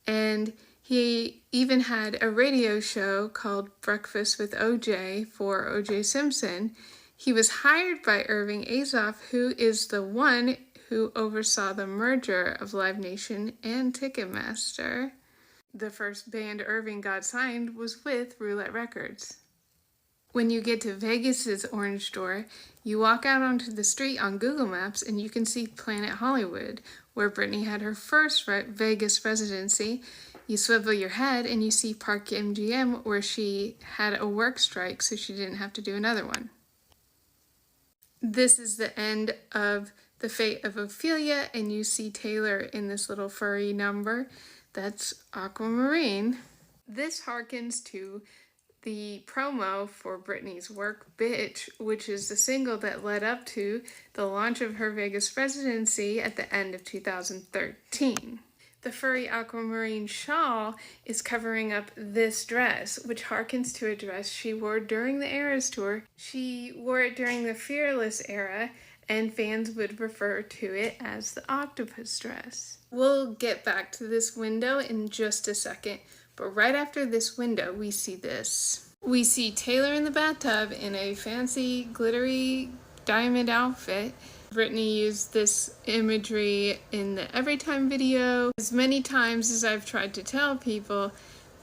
and He even had a radio show called Breakfast with OJ for O.J. Simpson. He was hired by Irving Azoff, who is the one who oversaw the merger of Live Nation and Ticketmaster. The first band Irving got signed was with Roulette Records. When you get to Vegas's Orange Door, you walk out onto the street on Google Maps and you can see Planet Hollywood, where Britney had her first Vegas residency. You swivel your head and you see Park MGM, where she had a work strike so she didn't have to do another one. This is the end of The Fate of Ophelia, and you see Taylor in this little furry number. That's Aquamarine. This harkens to the promo for Britney's Work Bitch, which is the single that led up to the launch of her Vegas residency at the end of 2013. The furry aquamarine shawl is covering up this dress, which harkens to a dress she wore during the Eras tour. She wore it during the Fearless era, and fans would refer to it as the octopus dress. We'll get back to this window in just a second, but right after this window, we see this. We see Taylor in the bathtub in a fancy, glittery diamond outfit. Britney used this imagery in the Everytime video. As many times as I've tried to tell people,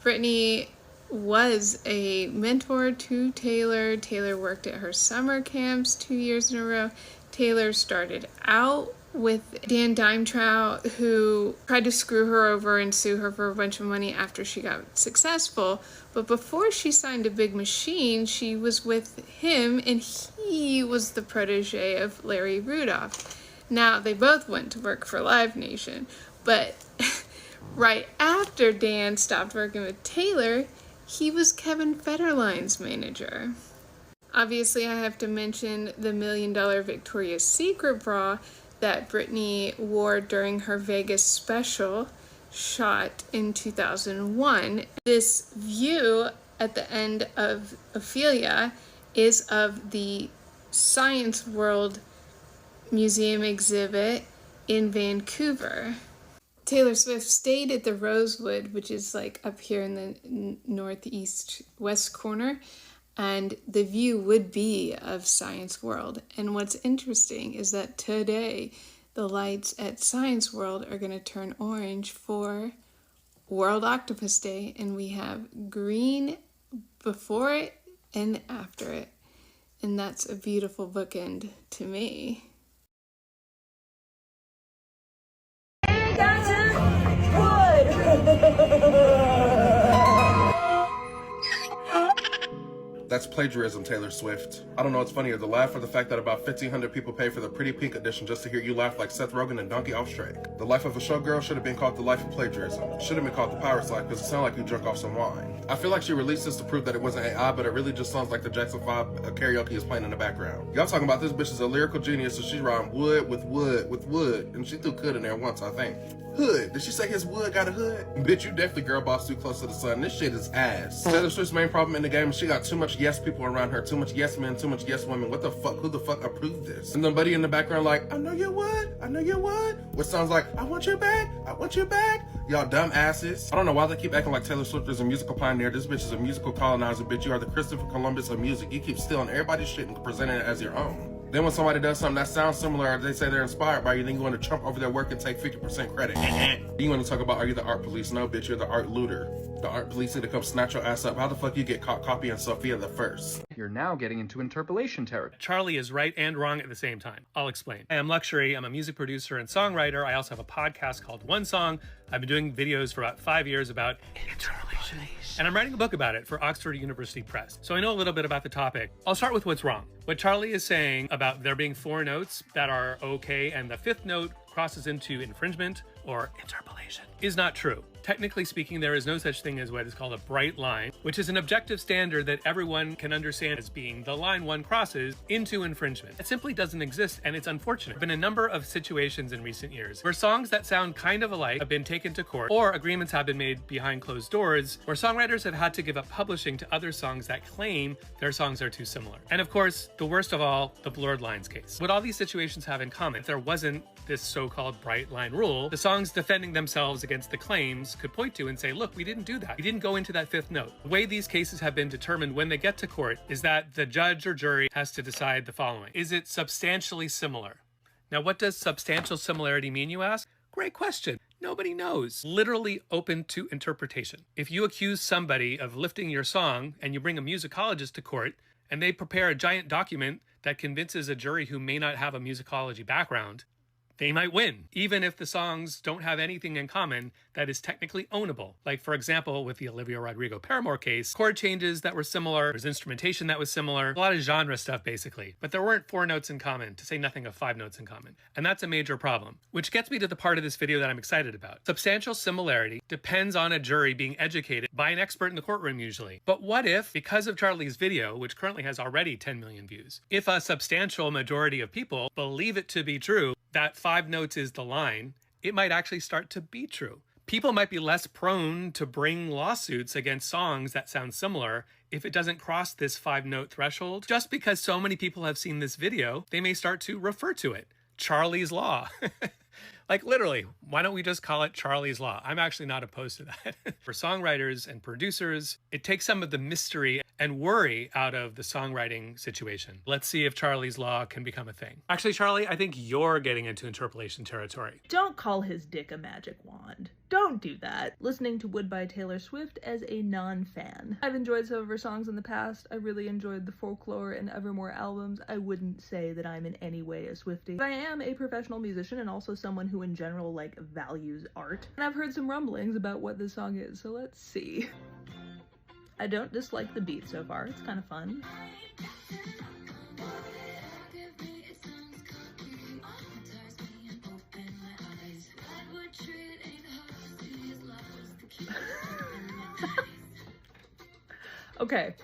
Britney was a mentor to Taylor. Taylor worked at her summer camps 2 years in a row. Taylor started out with Dan Dimetrow, who tried to screw her over and sue her for a bunch of money after she got successful. But before she signed to Big Machine, she was with him, and he was the protege of Larry Rudolph. Now, they both went to work for Live Nation, but right after Dan stopped working with Taylor, he was Kevin Federline's manager. Obviously, I have to mention the $1 million Victoria's Secret bra that Britney wore during her Vegas special shot in 2001. This view at the end of Ophelia is of the Science World Museum exhibit in Vancouver. Taylor Swift stayed at the Rosewood, which is like up here in the northeast west corner, and the view would be of Science World. And what's interesting is that today the lights at Science World are going to turn orange for World Octopus Day, and we have green before it and after it. And that's a beautiful bookend to me. That's plagiarism, Taylor Swift. I don't know what's funnier, the laugh or the fact that about 1,500 people pay for the Pretty Pink edition just to hear you laugh like Seth Rogen and Donkey off Shrek. The life of a showgirl should have been called The Life of Plagiarism. It should have been called The Pirate's Life because it sounded like you drunk off some wine. I feel like she released this to prove that it wasn't AI, but it really just sounds like the Jackson 5 karaoke is playing in the background. Y'all talking about this bitch is a lyrical genius, so she rhymed wood with wood with wood, and she threw could in there once, I think. Hood. Did she say his wood got a hood? Bitch, you definitely girl boss too close to the sun. This shit is ass. Taylor Swift's main problem in the game is she got too much yes people around her, too much yes men, too much yes women. What the fuck? Who the fuck approved this? And somebody in the background like, I know you would, I know you would. What sounds like, I want you back, I want you back. Y'all dumb asses. I don't know why they keep acting like Taylor Swift is a musical pioneer. This bitch is a musical colonizer, bitch. You are the Christopher Columbus of music. You keep stealing everybody's shit and presenting it as your own. Then when somebody does something that sounds similar, or they say they're inspired by you, then you want to trump over their work and take 50% credit. You want to talk about, are you the art police? No, bitch, you're the art looter. The art police need to come snatch your ass up. How the fuck you get caught copying Sophia the First? You're now getting into interpolation territory. Charlie is right and wrong at the same time. I'll explain. I am Luxury. I'm a music producer and songwriter. I also have a podcast called One Song. I've been doing videos for about 5 years about interpolation. And I'm writing a book about it for Oxford University Press. So I know a little bit about the topic. I'll start with what's wrong. What Charlie is saying about there being 4 notes that are okay and the 5th note crosses into infringement or interpolation is not true. Technically speaking, there is no such thing as what is called a bright line, which is an objective standard that everyone can understand as being the line one crosses into infringement. It simply doesn't exist, and it's unfortunate. There have been a number of situations in recent years where songs that sound kind of alike have been taken to court, or agreements have been made behind closed doors, where songwriters have had to give up publishing to other songs that claim their songs are too similar. And of course, the worst of all, the blurred lines case. What all these situations have in common, if there wasn't this so-called bright line rule, the songs defending themselves against the claims could point to and say, look, we didn't do that. We didn't go into that fifth note. The way these cases have been determined when they get to court is that the judge or jury has to decide the following. Is it substantially similar? Now, what does substantial similarity mean, you ask? Great question. Nobody knows. Literally open to interpretation. If you accuse somebody of lifting your song and you bring a musicologist to court and they prepare a giant document that convinces a jury who may not have a musicology background, they might win, even if the songs don't have anything in common that is technically ownable. Like, for example, with the Olivia Rodrigo Paramore case, chord changes that were similar, there's instrumentation that was similar, a lot of genre stuff, basically. But there weren't 4 notes in common, to say nothing of 5 notes in common. And that's a major problem, which gets me to the part of this video that I'm excited about. Substantial similarity depends on a jury being educated by an expert in the courtroom, usually. But what if, because of Charlie's video, which currently has already 10 million views, if a substantial majority of people believe it to be true, that 5 notes is the line, it might actually start to be true. People might be less prone to bring lawsuits against songs that sound similar if it doesn't cross this 5-note threshold. Just because so many people have seen this video, they may start to refer to it. Charlie's Law. Like, literally, why don't we just call it Charlie's Law? I'm actually not opposed to that. For songwriters and producers, it takes some of the mystery and worry out of the songwriting situation. Let's see if Charlie's Law can become a thing. Actually, Charlie, I think you're getting into interpolation territory. Don't call his dick a magic wand. Don't do that. Listening to Wood by Taylor Swift as a non-fan. I've enjoyed some of her songs in the past. I really enjoyed the Folklore and Evermore albums. I wouldn't say that I'm in any way a Swiftie. But I am a professional musician and also someone who in general values art. And I've heard some rumblings about what this song is, so let's see. I don't dislike the beat so far. It's kind of fun. Okay,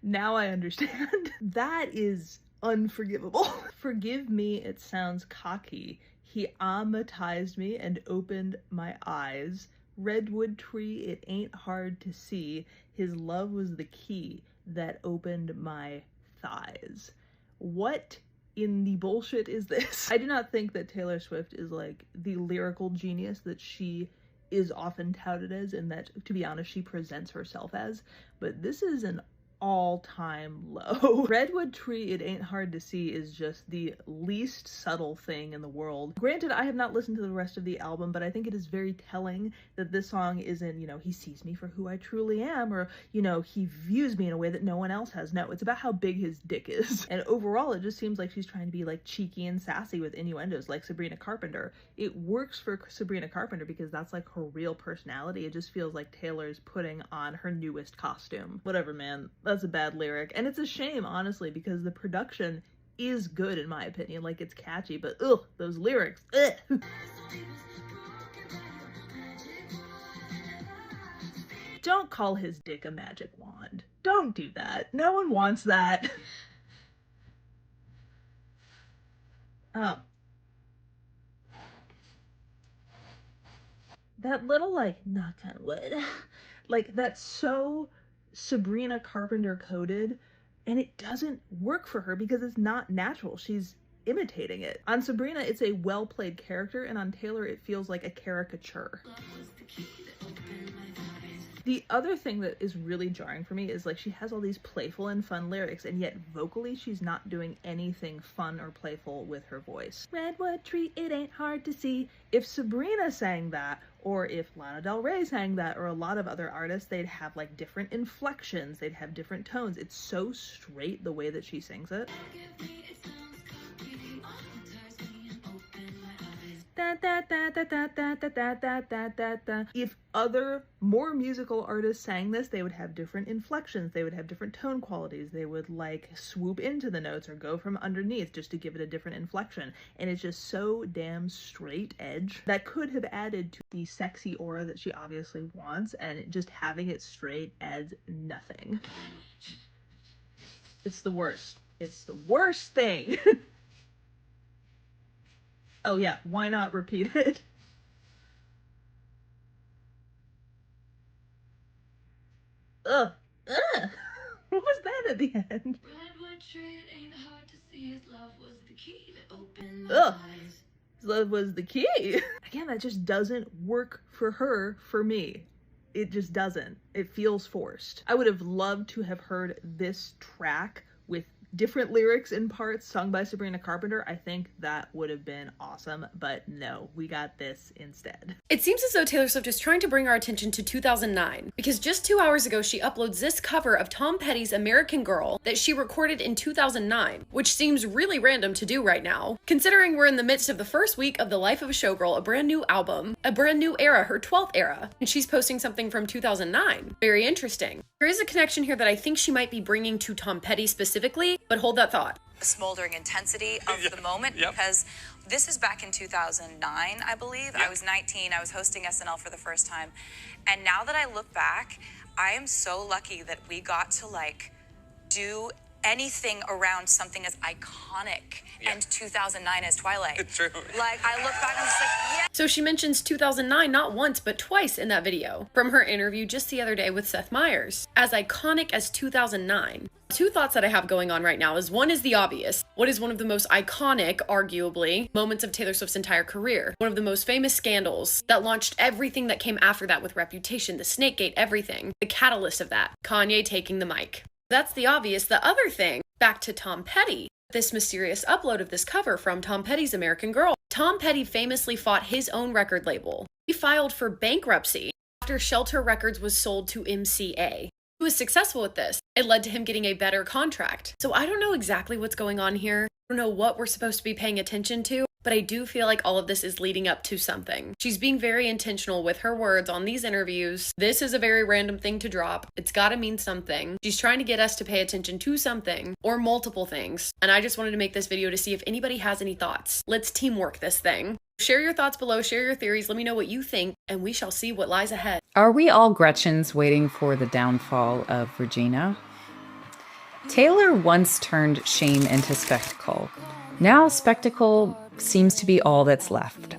now I understand. That is unforgivable. Forgive me, it sounds cocky. He amatized me and opened my eyes. Redwood tree, it ain't hard to see. His love was the key that opened my thighs. What in the bullshit is this? I do not think that Taylor Swift is like the lyrical genius that she is often touted as, and that, to be honest, she presents herself as, but this is an all-time low. Redwood tree, it ain't hard to see is just the least subtle thing in the world. Granted, I have not listened to the rest of the album, but I think it is very telling that this song isn't, you know, he sees me for who I truly am, or, you know, he views me in a way that no one else has. No, it's about how big his dick is. And overall, it just seems like she's trying to be like cheeky and sassy with innuendos like Sabrina Carpenter. It works for Sabrina Carpenter because that's like her real personality. It just feels like Taylor's putting on her newest costume. Whatever, man. That's a bad lyric, and it's a shame, honestly, because the production is good in my opinion. Like, it's catchy, but ugh, those lyrics, ugh. Don't call his dick a magic wand. Don't do that. No one wants that. Oh. That little, like, knock on wood, like, that's so Sabrina Carpenter coded, and it doesn't work for her because it's not natural. She's imitating it. On Sabrina, it's a well-played character, and on Taylor, it feels like a caricature. The other thing that is really jarring for me is, like, she has all these playful and fun lyrics, and yet vocally she's not doing anything fun or playful with her voice. Redwood tree, it ain't hard to see. If Sabrina sang that, or if Lana Del Rey sang that, or a lot of other artists, they'd have like different inflections, they'd have different tones. It's so straight the way that she sings it. If other more musical artists sang this, they would have different inflections, they would have different tone qualities, they would like swoop into the notes or go from underneath just to give it a different inflection, and it's just so damn straight edge. That could have added to the sexy aura that she obviously wants, and just having it straight adds nothing. It's the worst. It's the worst thing. Oh yeah, why not repeat it? Ugh. Ugh. What was that at the end? Redwood tree, it ain't hard to see. His love was the key to open my eyes. was the key. Again, that just doesn't work for her, for me. It just doesn't. It feels forced. I would have loved to have heard this track with different lyrics in parts sung by Sabrina Carpenter. I think that would have been awesome, but no, we got this instead. It seems as though Taylor Swift is trying to bring our attention to 2009, because just 2 hours ago she uploads this cover of Tom Petty's American Girl that she recorded in 2009, which seems really random to do right now, considering we're in the midst of the first week of The Life of a Showgirl, a brand new album, a brand new era, her 12th era, and she's posting something from 2009. Very interesting. There is a connection here that I think she might be bringing to Tom Petty specifically, but hold that thought. The smoldering intensity of the moment, because this is back in 2009, I believe. I was 19, I was hosting SNL for the first time. And now that I look back, I am so lucky that we got to do anything around something as iconic and 2009 as Twilight. It's true. I look back and I'm just yeah. So she mentions 2009 not once but twice in that video from her interview just the other day with Seth Meyers. As iconic as 2009. Two thoughts that I have going on right now is one is the obvious. What is one of the most iconic, arguably, moments of Taylor Swift's entire career? One of the most famous scandals that launched everything that came after that with Reputation, the Snakegate, everything. The catalyst of that, Kanye taking the mic. That's the obvious. The other thing, back to Tom Petty, this mysterious upload of this cover from Tom Petty's American Girl. Tom Petty famously fought his own record label. He filed for bankruptcy after Shelter Records was sold to MCA. He was successful with this. It led to him getting a better contract. So I don't know exactly what's going on here. I don't know what we're supposed to be paying attention to, but I do feel like all of this is leading up to something. She's being very intentional with her words on these interviews. This is a very random thing to drop. It's gotta mean something. She's trying to get us to pay attention to something or multiple things. And I just wanted to make this video to see if anybody has any thoughts. Let's teamwork this thing. Share your thoughts below, share your theories, let me know what you think, and we shall see what lies ahead. Are we all Gretchens waiting for the downfall of Regina? Taylor once turned shame into spectacle. Now spectacle seems to be all that's left.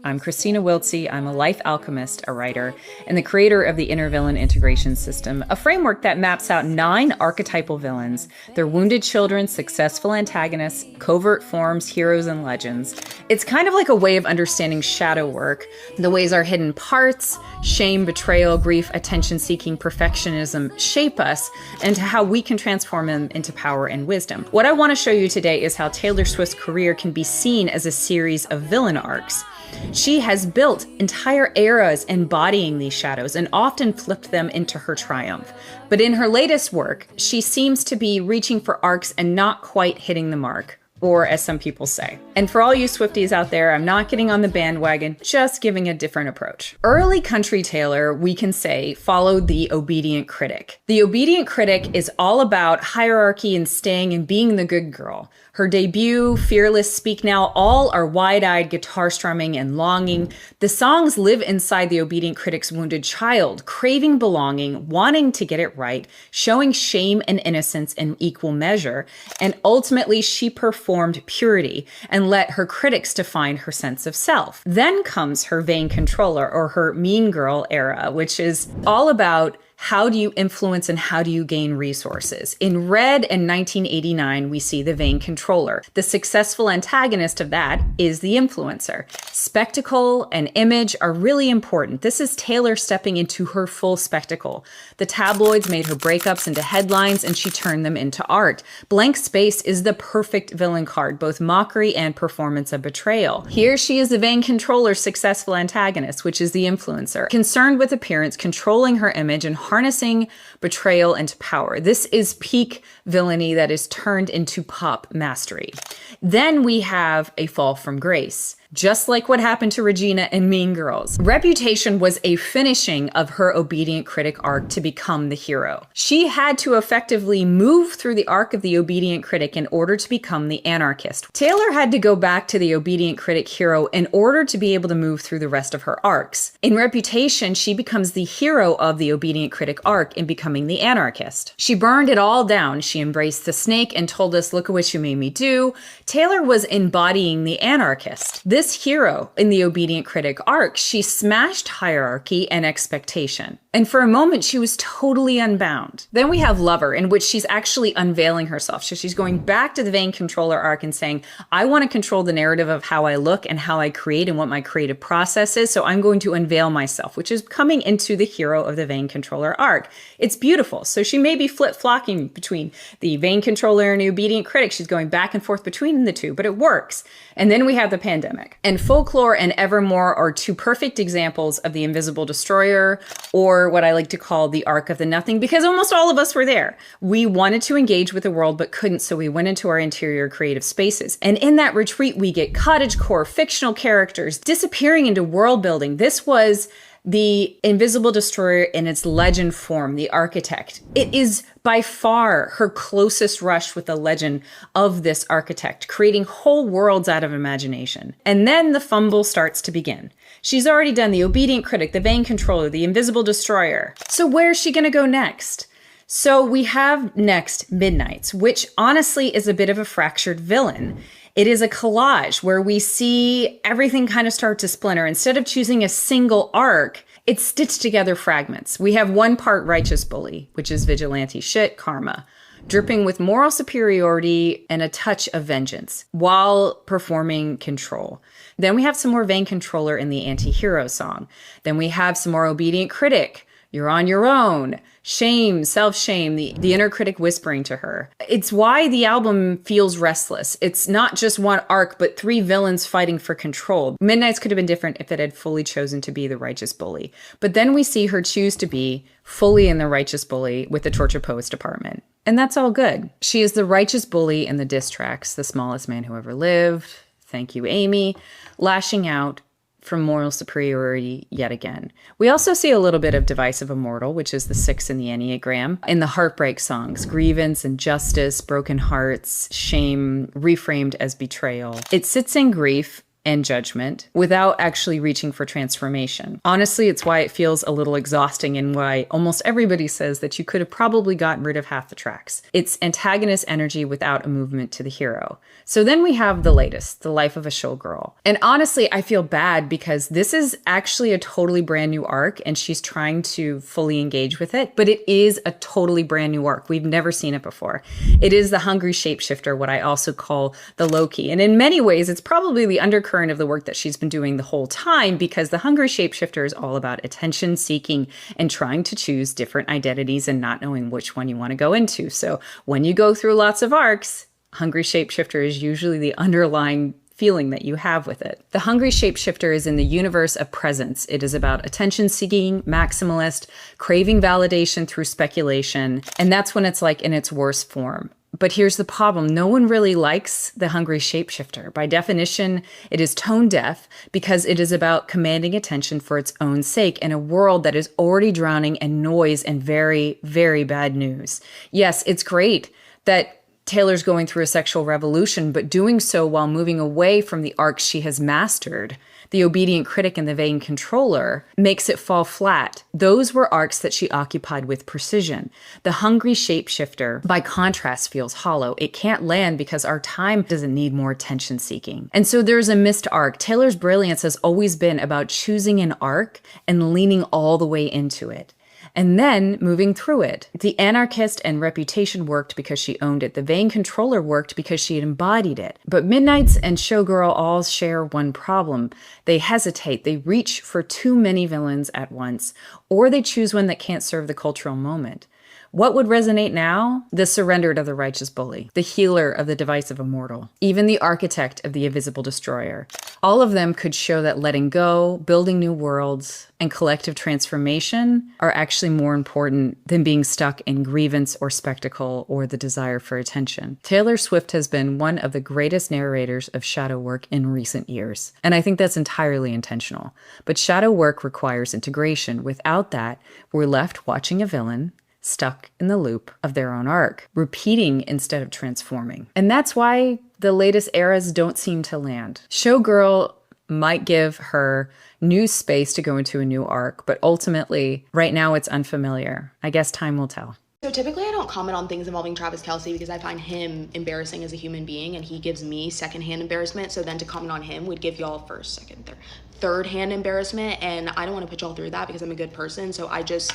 I'm Christina Wiltsey. I'm a life alchemist, a writer, and the creator of the Inner Villain Integration System, a framework that maps out 9 archetypal villains, their wounded children, successful antagonists, covert forms, heroes, and legends. It's kind of like a way of understanding shadow work, the ways our hidden parts, shame, betrayal, grief, attention-seeking, perfectionism shape us, and how we can transform them into power and wisdom. What I want to show you today is how Taylor Swift's career can be seen as a series of villain arcs. She has built entire eras embodying these shadows and often flipped them into her triumph. But in her latest work, she seems to be reaching for arcs and not quite hitting the mark. Or as some people say. And for all you Swifties out there, I'm not getting on the bandwagon, just giving a different approach. Early country Taylor, we can say, followed the obedient critic. The obedient critic is all about hierarchy and staying and being the good girl. Her debut, Fearless, Speak Now, all are wide-eyed guitar strumming and longing. The songs live inside the obedient critic's wounded child, craving belonging, wanting to get it right, showing shame and innocence in equal measure, and ultimately she performed purity and let her critics define her sense of self. Then comes her vain controller, or her mean girl era, which is all about how do you influence and how do you gain resources? In Red in 1989, we see the vain controller. The successful antagonist of that is the influencer. Spectacle and image are really important. This is Taylor stepping into her full spectacle. The tabloids made her breakups into headlines and she turned them into art. Blank Space is the perfect villain card, both mockery and performance of betrayal. Here she is the vain controller's successful antagonist, which is the influencer, concerned with appearance, controlling her image, and harnessing betrayal into power. This is peak villainy that is turned into pop mastery. Then we have a fall from grace. Just like what happened to Regina in Mean Girls. Reputation was a finishing of her obedient critic arc to become the hero. She had to effectively move through the arc of the obedient critic in order to become the anarchist. Taylor had to go back to the obedient critic hero in order to be able to move through the rest of her arcs. In Reputation, she becomes the hero of the obedient critic arc in becoming the anarchist. She burned it all down. She embraced the snake and told us, look at what you made me do. Taylor was embodying the anarchist. this hero in the obedient critic arc, she smashed hierarchy and expectation. And for a moment, she was totally unbound. Then we have Lover, in which she's actually unveiling herself. So she's going back to the vain controller arc and saying, I want to control the narrative of how I look and how I create and what my creative process is. So I'm going to unveil myself, which is coming into the hero of the vain controller arc. It's beautiful. So she may be flip-flocking between the vain controller and the obedient critic. She's going back and forth between the two, but it works. And then we have the pandemic. And Folklore and Evermore are two perfect examples of the invisible destroyer, or what I like to call the arc of the nothing, because almost all of us were there. We wanted to engage with the world, but couldn't, so we went into our interior creative spaces. And in that retreat, we get cottagecore, fictional characters disappearing into world building. This was the invisible destroyer in its legend form, the architect. It is by far her closest rush with the legend of this architect, creating whole worlds out of imagination. And then the fumble starts to begin. She's already done the obedient critic, the vain controller, the invisible destroyer. So where's she gonna go next? So we have next Midnights, which honestly is a bit of a fractured villain. It is a collage where we see everything kind of start to splinter. Instead of choosing a single arc, it's stitched together fragments. We have one part righteous bully, which is vigilante shit, karma, dripping with moral superiority and a touch of vengeance while performing control. Then we have some more vain controller in the anti-hero song. Then we have some more obedient critic, you're on your own, shame, self-shame, the inner critic whispering to her. It's why the album feels restless. It's not just one arc, but three villains fighting for control. Midnights could have been different if it had fully chosen to be the righteous bully. But then we see her choose to be fully in the righteous bully with the torture poets department. And that's all good. She is the righteous bully in the diss tracks, The Smallest Man Who Ever Lived, Thank You, Amy, lashing out from moral superiority yet again. We also see a little bit of Divisive Immortal, which is the 6 in the Enneagram, in the heartbreak songs, grievance and justice, broken hearts, shame, reframed as betrayal. It sits in grief and judgment without actually reaching for transformation. Honestly, it's why it feels a little exhausting and why almost everybody says that you could have probably gotten rid of half the tracks. It's antagonist energy without a movement to the hero. So then we have the latest, The Life of a Showgirl. And honestly, I feel bad because this is actually a totally brand new arc and she's trying to fully engage with it, but it is a totally brand new arc. We've never seen it before. It is the hungry shapeshifter, what I also call the Loki. And in many ways, it's probably the undercurrent of the work that she's been doing the whole time, because the hungry shapeshifter is all about attention seeking and trying to choose different identities and not knowing which one you want to go into. So when you go through lots of arcs, hungry shapeshifter is usually the underlying feeling that you have with it. The hungry shapeshifter is in the universe of presence. It is about attention seeking, maximalist, craving validation through speculation, and that's when it's like in its worst form. But here's the problem. No one really likes the hungry shapeshifter. By definition, it is tone deaf because it is about commanding attention for its own sake in a world that is already drowning in noise and very, very bad news. Yes, it's great that Taylor's going through a sexual revolution, but doing so while moving away from the arcs she has mastered. The obedient critic and the vain controller makes it fall flat. Those were arcs that she occupied with precision. The hungry shapeshifter, by contrast, feels hollow. It can't land because our time doesn't need more attention seeking. And so there's a missed arc. Taylor's brilliance has always been about choosing an arc and leaning all the way into it, and then moving through it. The anarchist and reputation worked because she owned it. The vain controller worked because she had embodied it. But Midnights and Showgirl all share one problem. They hesitate. They reach for too many villains at once, or they choose one that can't serve the cultural moment. What would resonate now? The surrender to the righteous bully, the healer of the divisive immortal, even the architect of the invisible destroyer. All of them could show that letting go, building new worlds, and collective transformation are actually more important than being stuck in grievance or spectacle or the desire for attention. Taylor Swift has been one of the greatest narrators of shadow work in recent years, and I think that's entirely intentional. But shadow work requires integration. Without that, we're left watching a villain stuck in the loop of their own arc, repeating instead of transforming. And that's why the latest eras don't seem to land. Showgirl might give her new space to go into a new arc, but ultimately, right now it's unfamiliar. I guess time will tell. So typically I don't comment on things involving Travis Kelce because I find him embarrassing as a human being and he gives me secondhand embarrassment. So then to comment on him would give y'all first, second, third hand embarrassment. And I don't want to put y'all through that because I'm a good person. So I just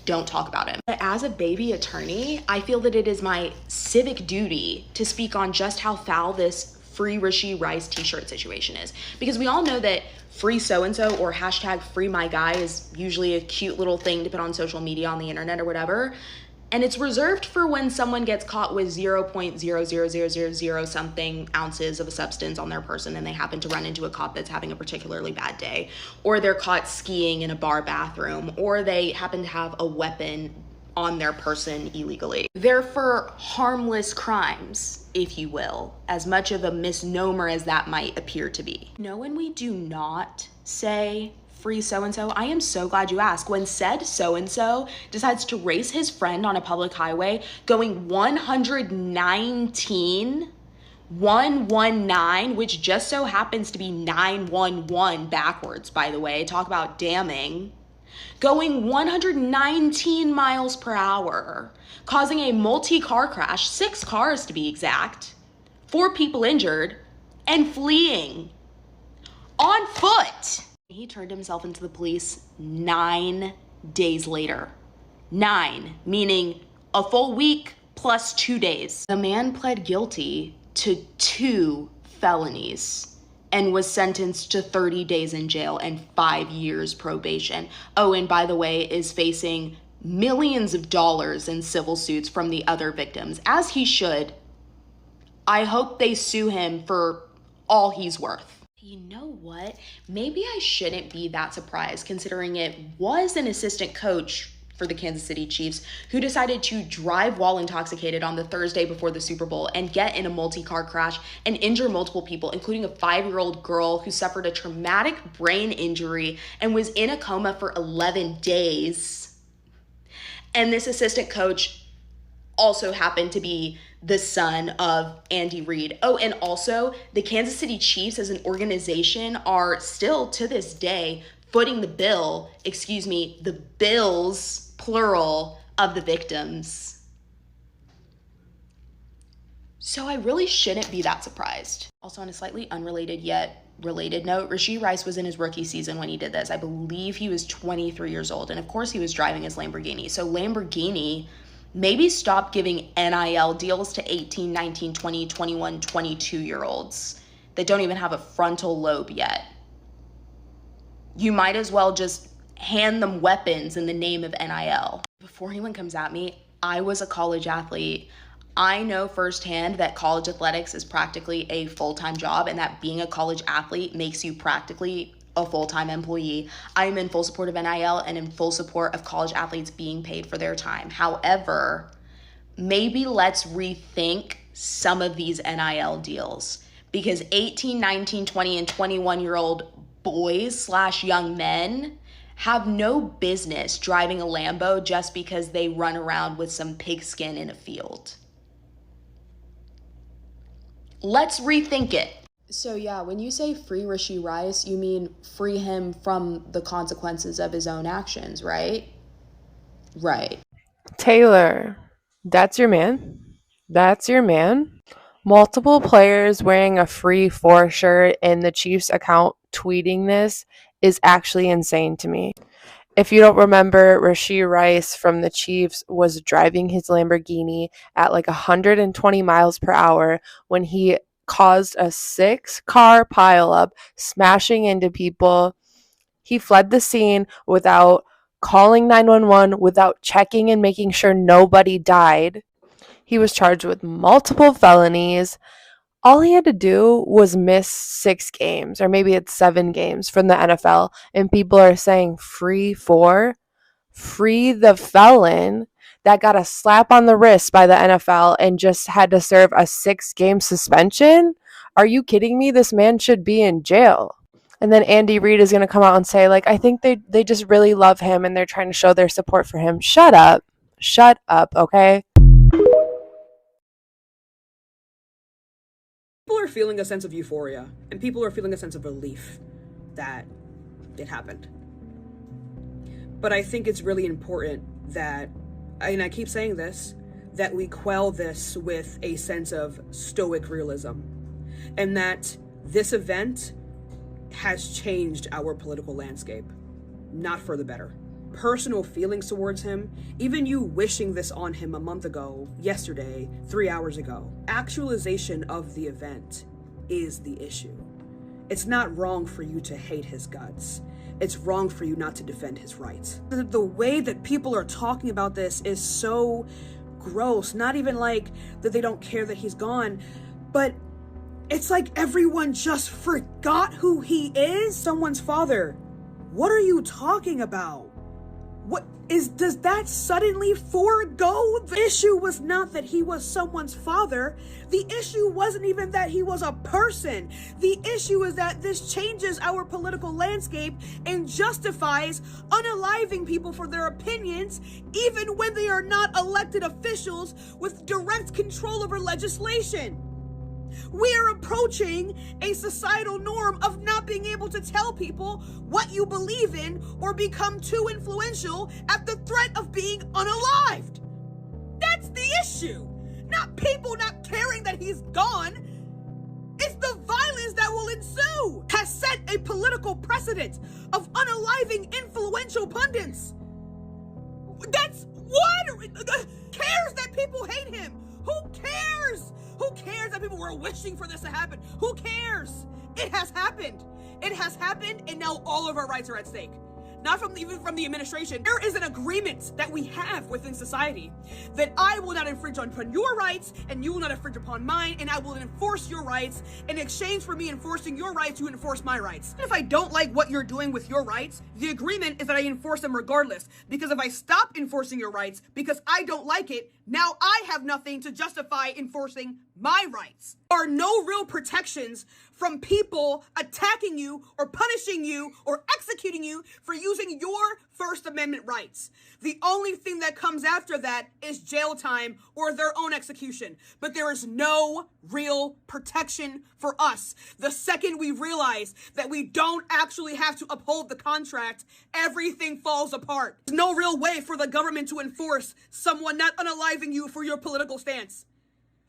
don't talk about him. But as a baby attorney, I feel that it is my civic duty to speak on just how foul this Free Rashee Rice t-shirt situation is. Because we all know that free so-and-so or hashtag free my guy is usually a cute little thing to put on social media, on the internet or whatever. And it's reserved for when someone gets caught with 0.00000 something ounces of a substance on their person and they happen to run into a cop that's having a particularly bad day, or they're caught skiing in a bar bathroom, or they happen to have a weapon on their person illegally. They're for harmless crimes, if you will, as much of a misnomer as that might appear to be. No, when we do not say free so-and-so, I am so glad you asked. When said so-and-so decides to race his friend on a public highway going 119, which just so happens to be 911 backwards, by the way, talk about damning, going 119 miles per hour, causing a multi-car crash, 6 cars to be exact, 4 people injured, and fleeing on foot. He turned himself into the police 9 days later. 9, meaning a full week plus 2 days. The man pled guilty to 2 felonies and was sentenced to 30 days in jail and 5 years probation. Oh, and by the way, is facing millions of dollars in civil suits from the other victims, as he should. I hope they sue him for all he's worth. You know what? Maybe I shouldn't be that surprised considering it was an assistant coach for the Kansas City Chiefs who decided to drive while intoxicated on the Thursday before the Super Bowl and get in a multi-car crash and injure multiple people, including a 5-year-old girl who suffered a traumatic brain injury and was in a coma for 11 days. And this assistant coach also happened to be the son of Andy Reid. Oh, and also the Kansas City Chiefs as an organization are still to this day footing the bills, plural, of the victims. So I really shouldn't be that surprised. Also, on a slightly unrelated yet related note, Rashee Rice was in his rookie season when he did this. I believe he was 23 years old, and of course he was driving his Lamborghini. So Lamborghini maybe stop giving NIL deals to 18, 19, 20, 21, 22-year-olds that don't even have a frontal lobe yet. You might as well just hand them weapons in the name of NIL. Before anyone comes at me, I was a college athlete. I know firsthand that college athletics is practically a full-time job and that being a college athlete makes you practically a full-time employee. I am in full support of NIL and in full support of college athletes being paid for their time. However, maybe let's rethink some of these NIL deals because 18, 19, 20, and 21-year-old boys/young men have no business driving a Lambo just because they run around with some pigskin in a field. Let's rethink it. So yeah, when you say free Rashee Rice, you mean free him from the consequences of his own actions, right? Right. Taylor, that's your man? That's your man? Multiple players wearing a free 4 shirt in the Chiefs account tweeting this is actually insane to me. If you don't remember, Rashee Rice from the Chiefs was driving his Lamborghini at like 120 miles per hour when he caused a 6-car pileup, smashing into people. He fled the scene without calling 911, without checking and making sure nobody died. He was charged with multiple felonies. All he had to do was miss 6 games, or maybe it's 7 games from the NFL, and people are saying free the felon that got a slap on the wrist by the NFL and just had to serve a 6-game suspension? Are you kidding me? This man should be in jail. And then Andy Reid is going to come out and say, like, I think they just really love him and they're trying to show their support for him. Shut up, okay? People are feeling a sense of euphoria, and people are feeling a sense of relief that it happened. But I think it's really important that and I keep saying this, that we quell this with a sense of stoic realism, and that this event has changed our political landscape, not for the better. Personal feelings towards him, even you wishing this on him a month ago, yesterday, 3 hours ago. Actualization of the event is the issue. It's not wrong for you to hate his guts. It's wrong for you not to defend his rights. The way that people are talking about this is so gross. Not even like that they don't care that he's gone, but it's like everyone just forgot who he is. Someone's father. What are you talking about? Does that suddenly forego? The issue was not that he was someone's father. The issue wasn't even that he was a person. The issue is that this changes our political landscape and justifies unaliving people for their opinions, even when they are not elected officials with direct control over legislation. We are approaching a societal norm of not being able to tell people what you believe in or become too influential at the threat of being unalived. That's the issue. Not people not caring that he's gone. It's the violence that will ensue. Has set a political precedent of unaliving influential pundits. That's what cares that people hate him. Who cares? Who cares that people were wishing for this to happen? Who cares? It has happened. It has happened, and now all of our rights are at stake. Not even from the administration. There is an agreement that we have within society that I will not infringe upon your rights, and you will not infringe upon mine, and I will enforce your rights in exchange for me enforcing your rights, you enforce my rights. If I don't like what you're doing with your rights, the agreement is that I enforce them regardless. Because if I stop enforcing your rights because I don't like it, now I have nothing to justify enforcing my rights. There are no real protections from people attacking you or punishing you or executing you for using your First Amendment rights. The only thing that comes after that is jail time or their own execution. But there is no real protection for us. The second we realize that we don't actually have to uphold the contract, everything falls apart. There's no real way for the government to enforce someone not unaliving you for your political stance.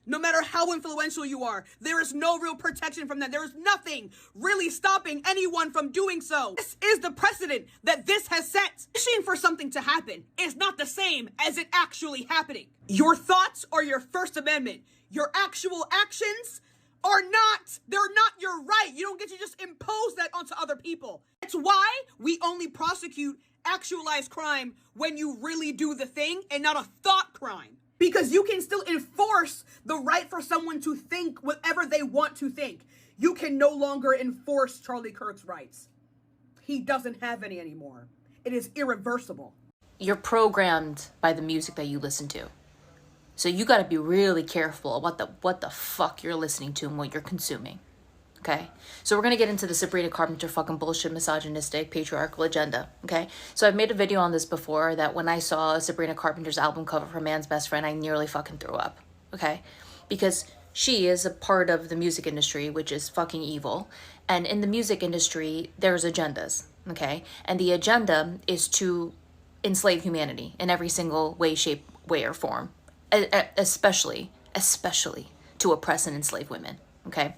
No matter how influential you are, there is no real protection from that. There is nothing really stopping anyone from doing so. This is the precedent that this has set. Wishing for something to happen is not the same as it actually happening. Your thoughts are your First Amendment. Your actual actions are not. They're not your right. You don't get to just impose that onto other people. That's why we only prosecute actualized crime when you really do the thing and not a thought crime. Because you can still enforce the right for someone to think whatever they want to think. You can no longer enforce Charlie Kirk's rights. He doesn't have any anymore. It is irreversible. You're programmed by the music that you listen to. So you gotta be really careful what the fuck you're listening to and what you're consuming. Okay? So we're gonna get into the Sabrina Carpenter fucking bullshit misogynistic patriarchal agenda. Okay? So I've made a video on this before that when I saw Sabrina Carpenter's album cover for Man's Best Friend, I nearly fucking threw up. Okay? Because she is a part of the music industry, which is fucking evil. And in the music industry, there's agendas. Okay? And the agenda is to enslave humanity in every single way, shape, way, or form. Especially to oppress and enslave women. Okay?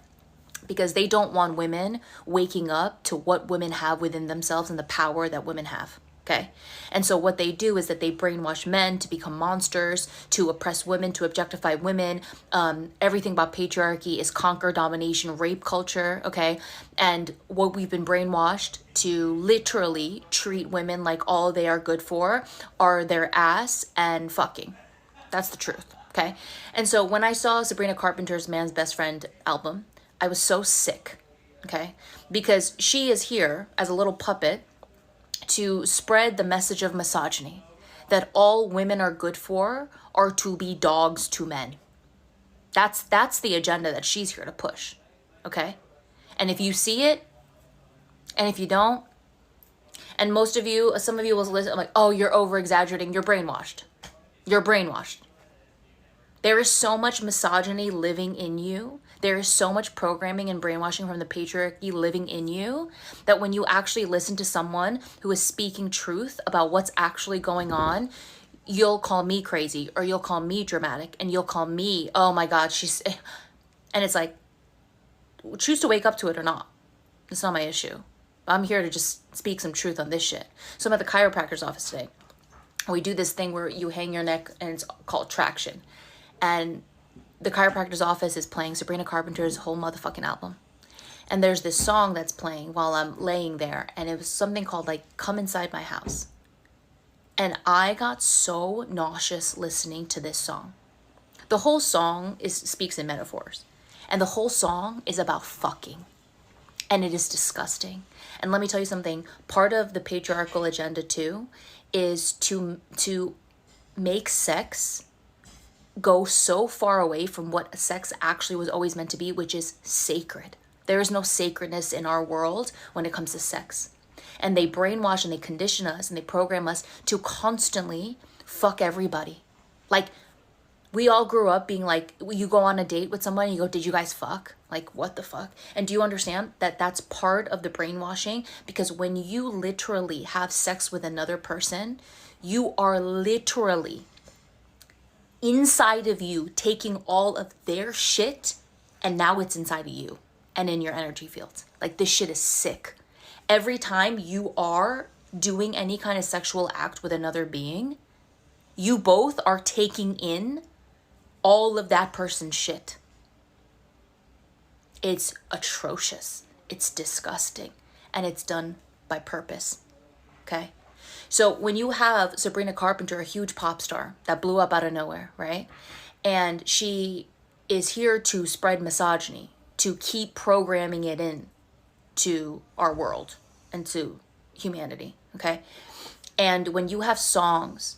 Because they don't want women waking up to what women have within themselves and the power that women have, okay? And so what they do is that they brainwash men to become monsters, to oppress women, to objectify women. Everything about patriarchy is conquer, domination, rape culture, okay? And what we've been brainwashed to literally treat women like all they are good for are their ass and fucking. That's the truth, okay? And so when I saw Sabrina Carpenter's Man's Best Friend album, I was so sick, okay? Because she is here as a little puppet to spread the message of misogyny, that all women are good for are to be dogs to men. That's the agenda that she's here to push, okay? And if you see it, and if you don't, and most of you, some of you will listen, like, oh, you're over-exaggerating, you're brainwashed. You're brainwashed. There is so much misogyny living in you. There is so much programming and brainwashing from the patriarchy living in you that when you actually listen to someone who is speaking truth about what's actually going on, you'll call me crazy, or you'll call me dramatic, and you'll call me, oh my God, and it's like, choose to wake up to it or not. It's not my issue. I'm here to just speak some truth on this shit. So I'm at the chiropractor's office today. We do this thing where you hang your neck, and it's called traction. And the chiropractor's office is playing Sabrina Carpenter's whole motherfucking album. And there's this song that's playing while I'm laying there, and it was something called like Come Inside My House. And I got so nauseous listening to this song. The whole song speaks in metaphors. And the whole song is about fucking. And it is disgusting. And let me tell you something. Part of the patriarchal agenda too is to make sex go so far away from what sex actually was always meant to be, which is sacred. There is no sacredness in our world when it comes to sex. And they brainwash and they condition us and they program us to constantly fuck everybody. Like, we all grew up being like, you go on a date with someone and you go, did you guys fuck? Like, what the fuck? And do you understand that that's part of the brainwashing? Because when you literally have sex with another person, you are literally inside of you taking all of their shit, and now it's inside of you and in your energy fields. Like, this shit is sick. Every time you are doing any kind of sexual act with another being, you both are taking in all of that person's shit. It's atrocious. It's disgusting. And it's done by purpose. Okay? So when you have Sabrina Carpenter, a huge pop star that blew up out of nowhere, right? And she is here to spread misogyny, to keep programming it in to our world and to humanity, okay? And when you have songs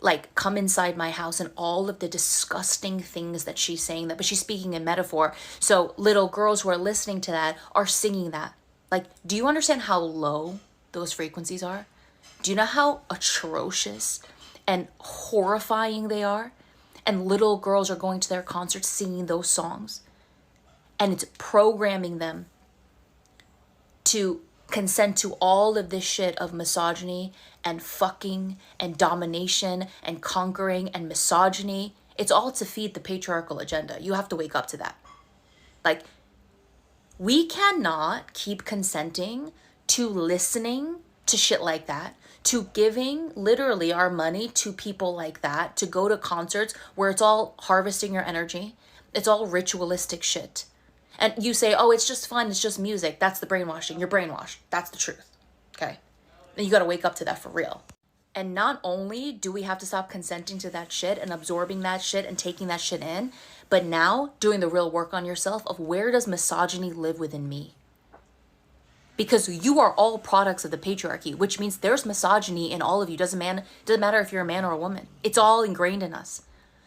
like Come Inside My House and all of the disgusting things that she's saying, that, but she's speaking in metaphor. So little girls who are listening to that are singing that. Like, do you understand how low those frequencies are? Do you know how atrocious and horrifying they are? And little girls are going to their concerts singing those songs. And it's programming them to consent to all of this shit of misogyny and fucking and domination and conquering and misogyny. It's all to feed the patriarchal agenda. You have to wake up to that. Like, we cannot keep consenting to listening to shit like that, to giving literally our money to people like that, to go to concerts where it's all harvesting your energy. It's all ritualistic shit. And you say, oh, it's just fun, it's just music. That's the brainwashing. You're brainwashed. That's the truth. Okay? And you got to wake up to that for real. And not only do we have to stop consenting to that shit and absorbing that shit and taking that shit in, but now doing the real work on yourself of where does misogyny live within me? Because you are all products of the patriarchy, which means there's misogyny in all of you. Doesn't matter if you're a man or a woman. It's all ingrained in us.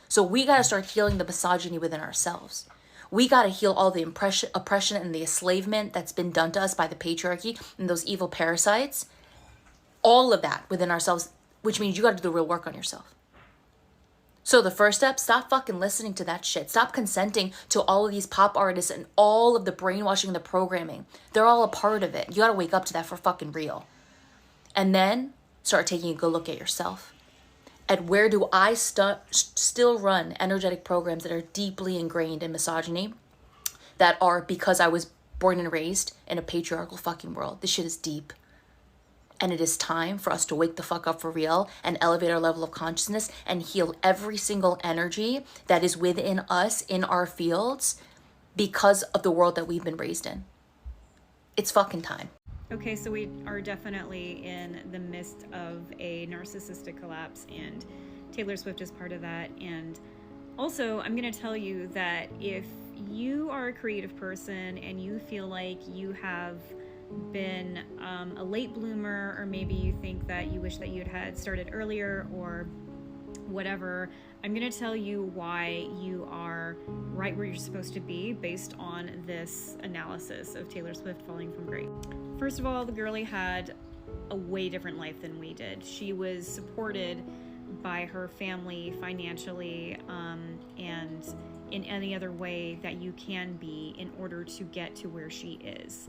So we got to start healing the misogyny within ourselves. We got to heal all the oppression and the enslavement that's been done to us by the patriarchy and those evil parasites. All of that within ourselves, which means you got to do the real work on yourself. So the first step, stop fucking listening to that shit. Stop consenting to all of these pop artists and all of the brainwashing and the programming. They're all a part of it. You got to wake up to that for fucking real. And then start taking a good look at yourself. At where do I still run energetic programs that are deeply ingrained in misogyny, that are because I was born and raised in a patriarchal fucking world. This shit is deep. And it is time for us to wake the fuck up for real and elevate our level of consciousness and heal every single energy that is within us in our fields because of the world that we've been raised in. It's fucking time. Okay, so we are definitely in the midst of a narcissistic collapse, and Taylor Swift is part of that. And also, I'm going to tell you that if you are a creative person and you feel like you have been a late bloomer, or maybe you think that you wish that you'd had started earlier or whatever, I'm going to tell you why you are right where you're supposed to be based on this analysis of Taylor Swift falling from grace. First of all, the girlie had a way different life than we did. She was supported by her family financially, and in any other way that you can be in order to get to where she is.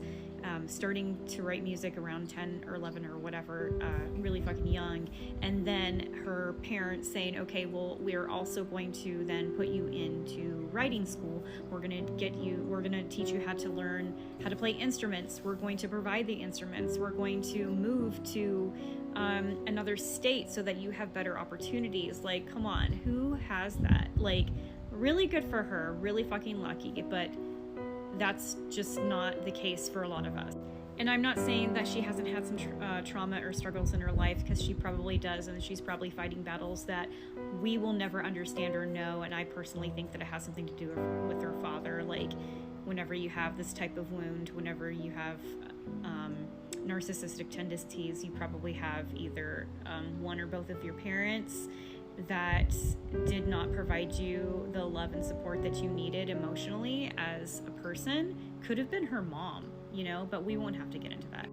Starting to write music around 10 or 11 or whatever, really fucking young, and then her parents saying, okay, well, we're also going to then put you into writing school. We're gonna teach you how to learn how to play instruments. We're going to provide the instruments. We're going to move to another state so that you have better opportunities. Like, come on, who has that? Like, really good for her, really fucking lucky, but that's just not the case for a lot of us. And I'm not saying that she hasn't had some trauma or struggles in her life, because she probably does, and she's probably fighting battles that we will never understand or know. And I personally think that it has something to do with her father. Like, whenever you have this type of wound, whenever you have narcissistic tendencies, you probably have either one or both of your parents that did not provide you the love and support that you needed emotionally as a person. Could have been her mom, you know, but we won't have to get into that.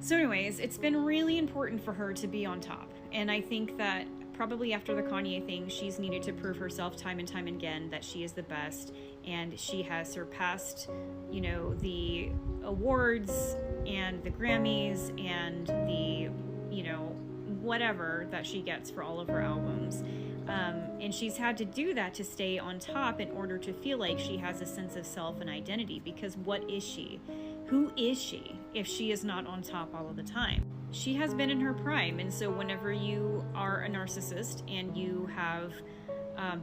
So anyways, it's been really important for her to be on top. And I think that probably after the Kanye thing, she's needed to prove herself time and time again that she is the best, and she has surpassed, you know, the awards and the Grammys and the, you know, whatever that she gets for all of her albums. And she's had to do that to stay on top in order to feel like she has a sense of self and identity, because what is she? Who is she if she is not on top all of the time? She has been in her prime, and so whenever you are a narcissist and you have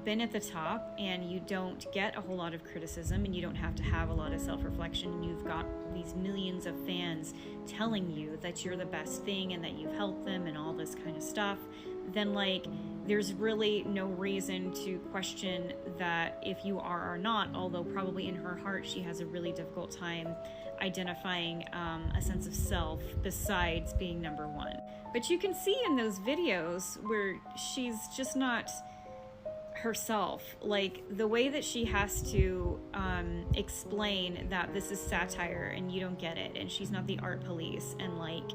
been at the top and you don't get a whole lot of criticism and you don't have to have a lot of self-reflection, and you've got these millions of fans telling you that you're the best thing and that you've helped them and all this kind of stuff, then like there's really no reason to question that if you are or not, although probably in her heart she has a really difficult time identifying a sense of self besides being number one. But you can see in those videos where she's just not herself, like the way that she has to explain that this is satire and you don't get it, and she's not the art police, and like,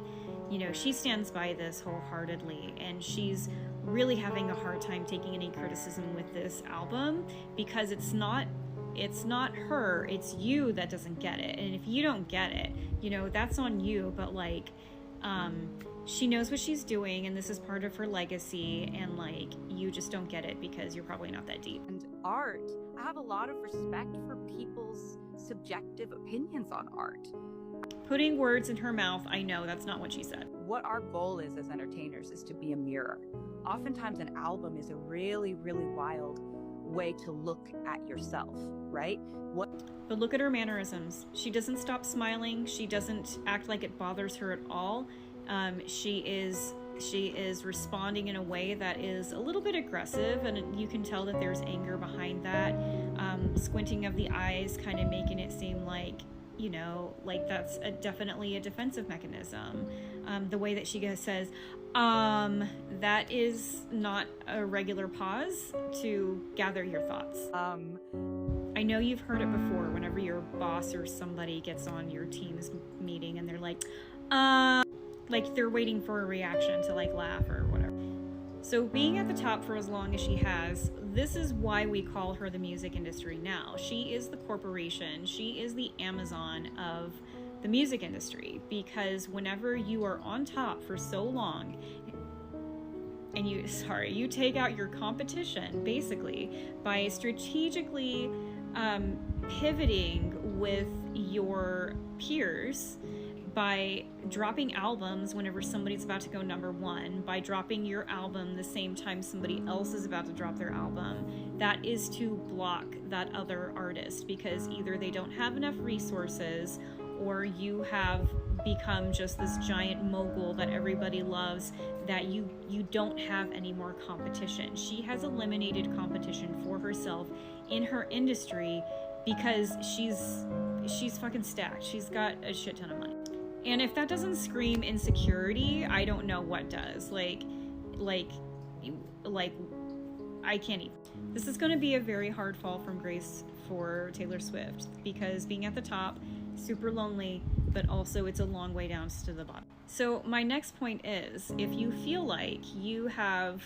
you know, she stands by this wholeheartedly, and she's really having a hard time taking any criticism with this album, because it's not her, it's you that doesn't get it. And if you don't get it, you know, that's on you, but like she knows what she's doing, and this is part of her legacy, and like you just don't get it because you're probably not that deep. And art, I have a lot of respect for people's subjective opinions on art. Putting words in her mouth, I know that's not what she said. What our goal is as entertainers is to be a mirror. Oftentimes an album is a really, really wild way to look at yourself, right? But look at her mannerisms. She doesn't stop smiling. She doesn't act like it bothers her at all. She is responding in a way that is a little bit aggressive, and you can tell that there's anger behind that. Squinting of the eyes, kind of making it seem like, you know, like that's definitely a defensive mechanism. The way that she says, that is not a regular pause to gather your thoughts. I know you've heard it before whenever your boss or somebody gets on your team's meeting and they're like they're waiting for a reaction to like laugh or whatever. So being at the top for as long as she has, this is why we call her the music industry now. She is the corporation. She is the Amazon of the music industry, because whenever you are on top for so long and you take out your competition basically by strategically pivoting with your peers, by dropping albums whenever somebody's about to go number one, by dropping your album the same time somebody else is about to drop their album, that is to block that other artist, because either they don't have enough resources, or you have become just this giant mogul that everybody loves, that you don't have any more competition. She has eliminated competition for herself in her industry because she's fucking stacked. She's got a shit ton of money. And if that doesn't scream insecurity, I don't know what does. Like I can't even. This is going to be a very hard fall from grace for Taylor Swift, because being at the top, super lonely, but also it's a long way down to the bottom. So my next point is, if you feel like you have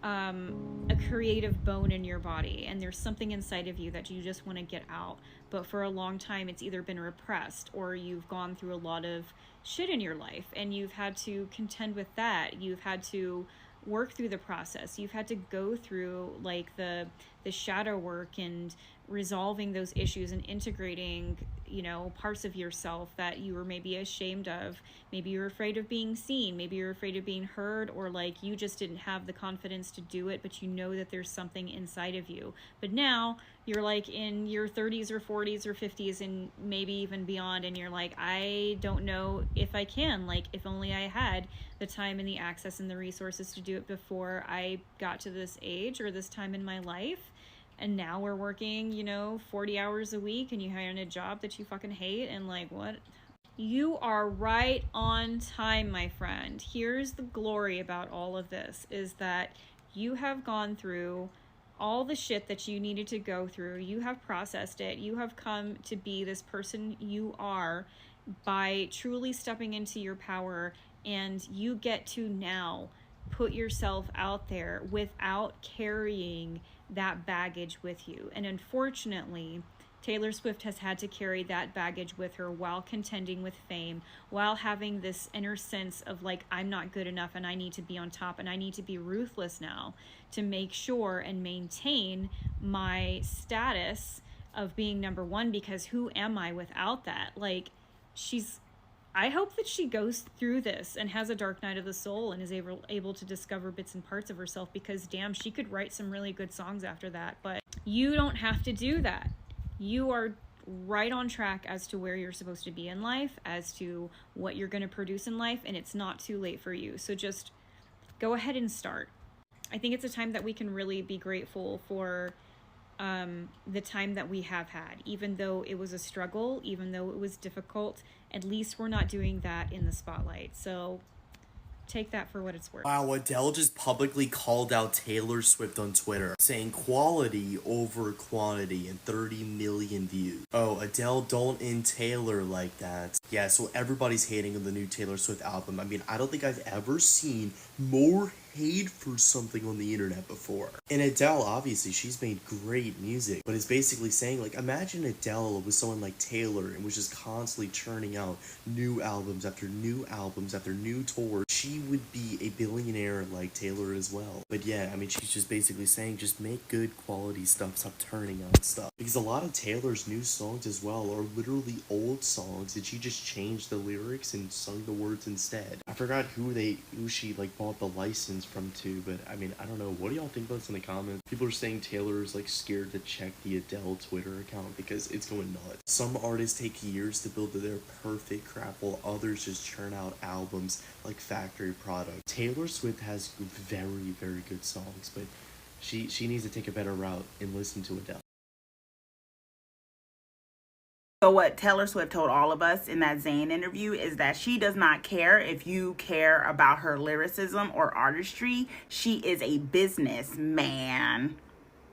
a creative bone in your body, and there's something inside of you that you just want to get out, but for a long time it's either been repressed or you've gone through a lot of shit in your life and you've had to contend with that. You've had to work through the process. You've had to go through like the shadow work and resolving those issues and integrating, you know, parts of yourself that you were maybe ashamed of. Maybe you're afraid of being seen. Maybe you're afraid of being heard, or like you just didn't have the confidence to do it, but you know that there's something inside of you. But now you're like in your 30s or 40s or 50s and maybe even beyond, and you're like, I don't know if I can. Like, if only I had the time and the access and the resources to do it before I got to this age or this time in my life. And now we're working, you know, 40 hours a week, and you hire in a job that you fucking hate, and like, what? You are right on time, my friend. Here's the glory about all of this, is that you have gone through all the shit that you needed to go through. You have processed it. You have come to be this person you are by truly stepping into your power, and you get to now put yourself out there without carrying that baggage with you. And unfortunately, Taylor Swift has had to carry that baggage with her while contending with fame, while having this inner sense of like, I'm not good enough and I need to be on top and I need to be ruthless now to make sure and maintain my status of being number one, because who am I without that? Like, I hope that she goes through this and has a dark night of the soul and is able to discover bits and parts of herself, because damn, she could write some really good songs after that. But you don't have to do that. You are right on track as to where you're supposed to be in life, as to what you're going to produce in life, and it's not too late for you. So just go ahead and start. I think it's a time that we can really be grateful for the time that we have had. Even though it was a struggle, even though it was difficult, at least we're not doing that in the spotlight. So take that for what it's worth. Wow, Adele just publicly called out Taylor Swift on Twitter, saying quality over quantity and 30 million views. Oh, Adele, don't end Taylor like that. Yeah, so everybody's hating on the new Taylor Swift album. I mean, I don't think I've ever seen more hate for something on the internet before. And Adele, obviously, she's made great music, but it's basically saying, like, imagine Adele was someone like Taylor and was just constantly churning out new albums after new albums after new tours. She would be a billionaire like Taylor as well. But yeah, I mean, she's just basically saying, just make good quality stuff, stop turning out stuff. Because a lot of Taylor's new songs as well are literally old songs that she just changed the lyrics and sung the words instead. I forgot who she like bought the license from to, but I mean, I don't know. What do y'all think about this in the comments? People are saying Taylor is like scared to check the Adele Twitter account because it's going nuts. Some artists take years to build their perfect crap, while others just churn out albums like factory product. Taylor Swift has very, very good songs, but she needs to take a better route and listen to Adele. So what Taylor Swift told all of us in that Zayn interview is that she does not care if you care about her lyricism or artistry. She is a businessman.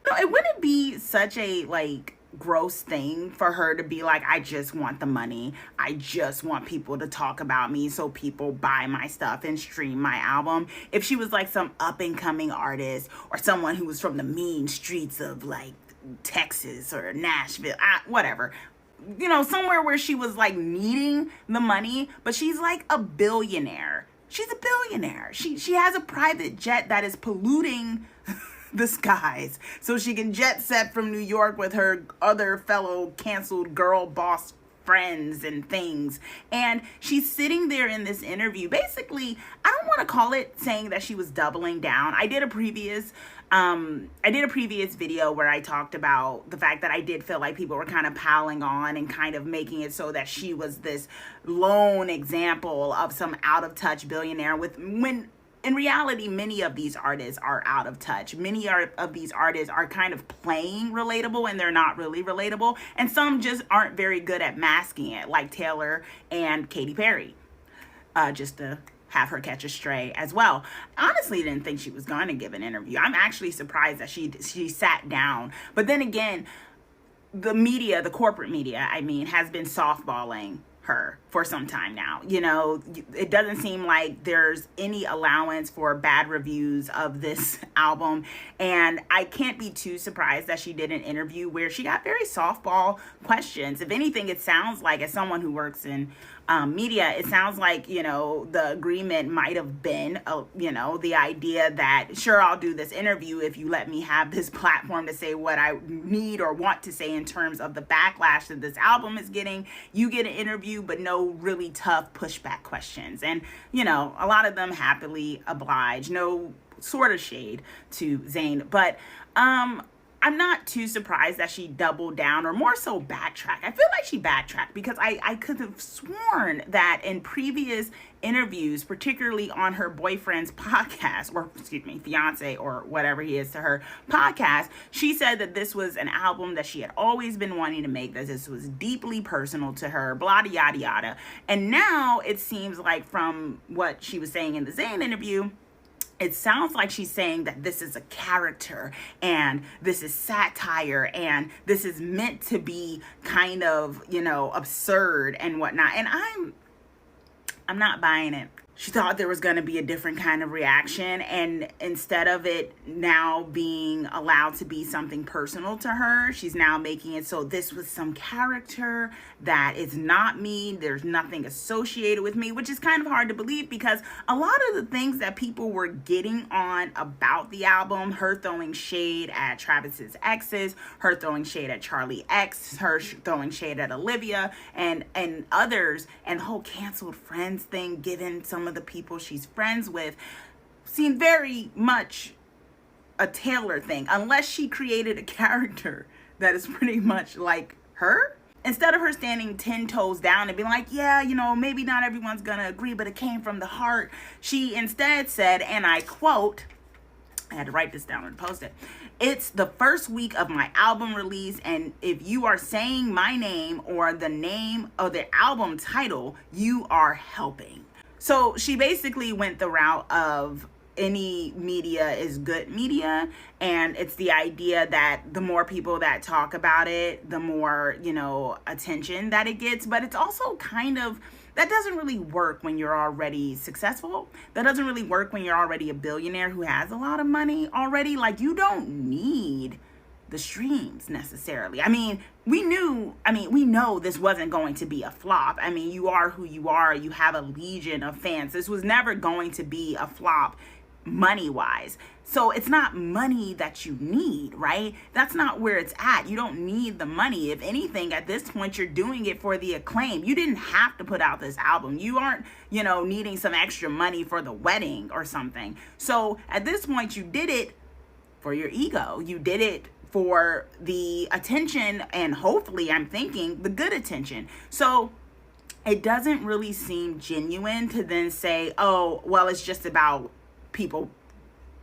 No, it wouldn't be such a like gross thing for her to be like, I just want the money. I just want people to talk about me so people buy my stuff and stream my album. If she was like some up and coming artist or someone who was from the mean streets of like Texas or Nashville, whatever. You know, somewhere where she was like needing the money, but she's like a billionaire. She's a billionaire. She has a private jet that is polluting the skies so she can jet set from New York with her other fellow canceled girl boss friends and things. And she's sitting there in this interview. Basically, I don't want to call it saying that she was doubling down. I did a previous video where I talked about the fact that I did feel like people were kind of piling on and kind of making it so that she was this lone example of some out of touch billionaire, when in reality, many of these artists are out of touch. Many of these artists are kind of playing relatable and they're not really relatable. And some just aren't very good at masking it, like Taylor and Katy Perry. Just to have her catch a stray as well. Honestly, didn't think she was going to give an interview. I'm actually surprised that she sat down. But then again, the media, the corporate media, I mean, has been softballing her for some time now. You know, it doesn't seem like there's any allowance for bad reviews of this album. And I can't be too surprised that she did an interview where she got very softball questions. If anything, it sounds like, as someone who works in media, it sounds like, you know, the agreement might have been, you know, the idea that, sure, I'll do this interview if you let me have this platform to say what I need or want to say in terms of the backlash that this album is getting. You get an interview, but no really tough pushback questions. And, you know, a lot of them happily oblige. No sort of shade to Zayn. But, I'm not too surprised that she doubled down, or more so backtracked. I feel like she backtracked because I could have sworn that in previous interviews, particularly on her boyfriend's podcast, or excuse me, fiance, or whatever he is to her podcast, she said that this was an album that she had always been wanting to make, that this was deeply personal to her, blah, yada, yada. And now it seems like from what she was saying in the Zayn interview, it sounds like she's saying that this is a character and this is satire and this is meant to be kind of, you know, absurd and whatnot. And I'm not buying it. She thought there was going to be a different kind of reaction, and instead of it now being allowed to be something personal to her, she's now making it so this was some character that is not me. There's nothing associated with me, which is kind of hard to believe because a lot of the things that people were getting on about the album, her throwing shade at Travis's exes, her throwing shade at Charlie X, her throwing shade at Olivia and others, and the whole canceled friends thing, given some of the people she's friends with, seem very much a Taylor thing, unless she created a character that is pretty much like her. Instead of her standing 10 toes down and being like, yeah, you know, maybe not everyone's gonna agree, but it came from the heart, she instead said, and I quote, I had to write this down and post it, "It's the first week of my album release, and if you are saying my name or the name of the album title, you are helping." So she basically went the route of any media is good media, and it's the idea that the more people that talk about it, the more, you know, attention that it gets. But it's also kind of, that doesn't really work when you're already successful. That doesn't really work when you're already a billionaire who has a lot of money already. Like, you don't need the streams necessarily. I mean, we know this wasn't going to be a flop. I mean, you are who you are. You have a legion of fans. This was never going to be a flop money-wise. So it's not money that you need, right? That's not where it's at. You don't need the money. If anything, at this point, you're doing it for the acclaim. You didn't have to put out this album. You aren't, you know, needing some extra money for the wedding or something. So at this point, you did it for your ego. You did it for the attention, and hopefully, I'm thinking, the good attention. So it doesn't really seem genuine to then say, oh, well, it's just about people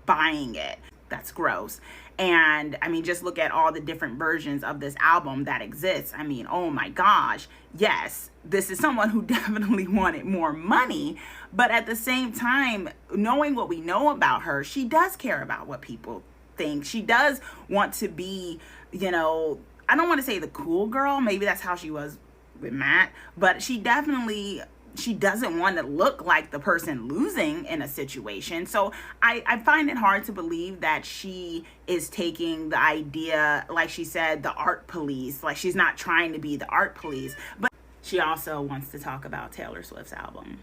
buying it. That's gross. And I mean, just look at all the different versions of this album that exists. I mean, oh my gosh, yes, this is someone who definitely wanted more money, but at the same time, knowing what we know about her, she does care about what people think. She does want to be, you know, I don't want to say the cool girl, maybe that's how she was with Matt, but she doesn't want to look like the person losing in a situation. So I find it hard to believe that she is taking the idea, like she said, the art police, like she's not trying to be the art police, but she also wants to talk about Taylor Swift's album.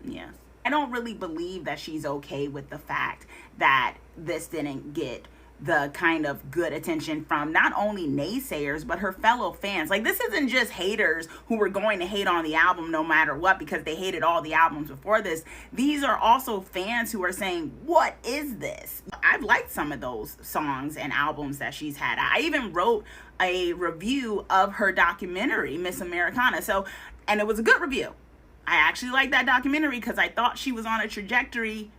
Yes. I don't really believe that she's okay with the fact that this didn't get the kind of good attention from not only naysayers, but her fellow fans. Like, this isn't just haters who were going to hate on the album no matter what because they hated all the albums before this. These are also fans who are saying, what is this? I've liked some of those songs and albums that she's had. I even wrote a review of her documentary, Miss Americana. And it was a good review. I actually liked that documentary because I thought she was on a trajectory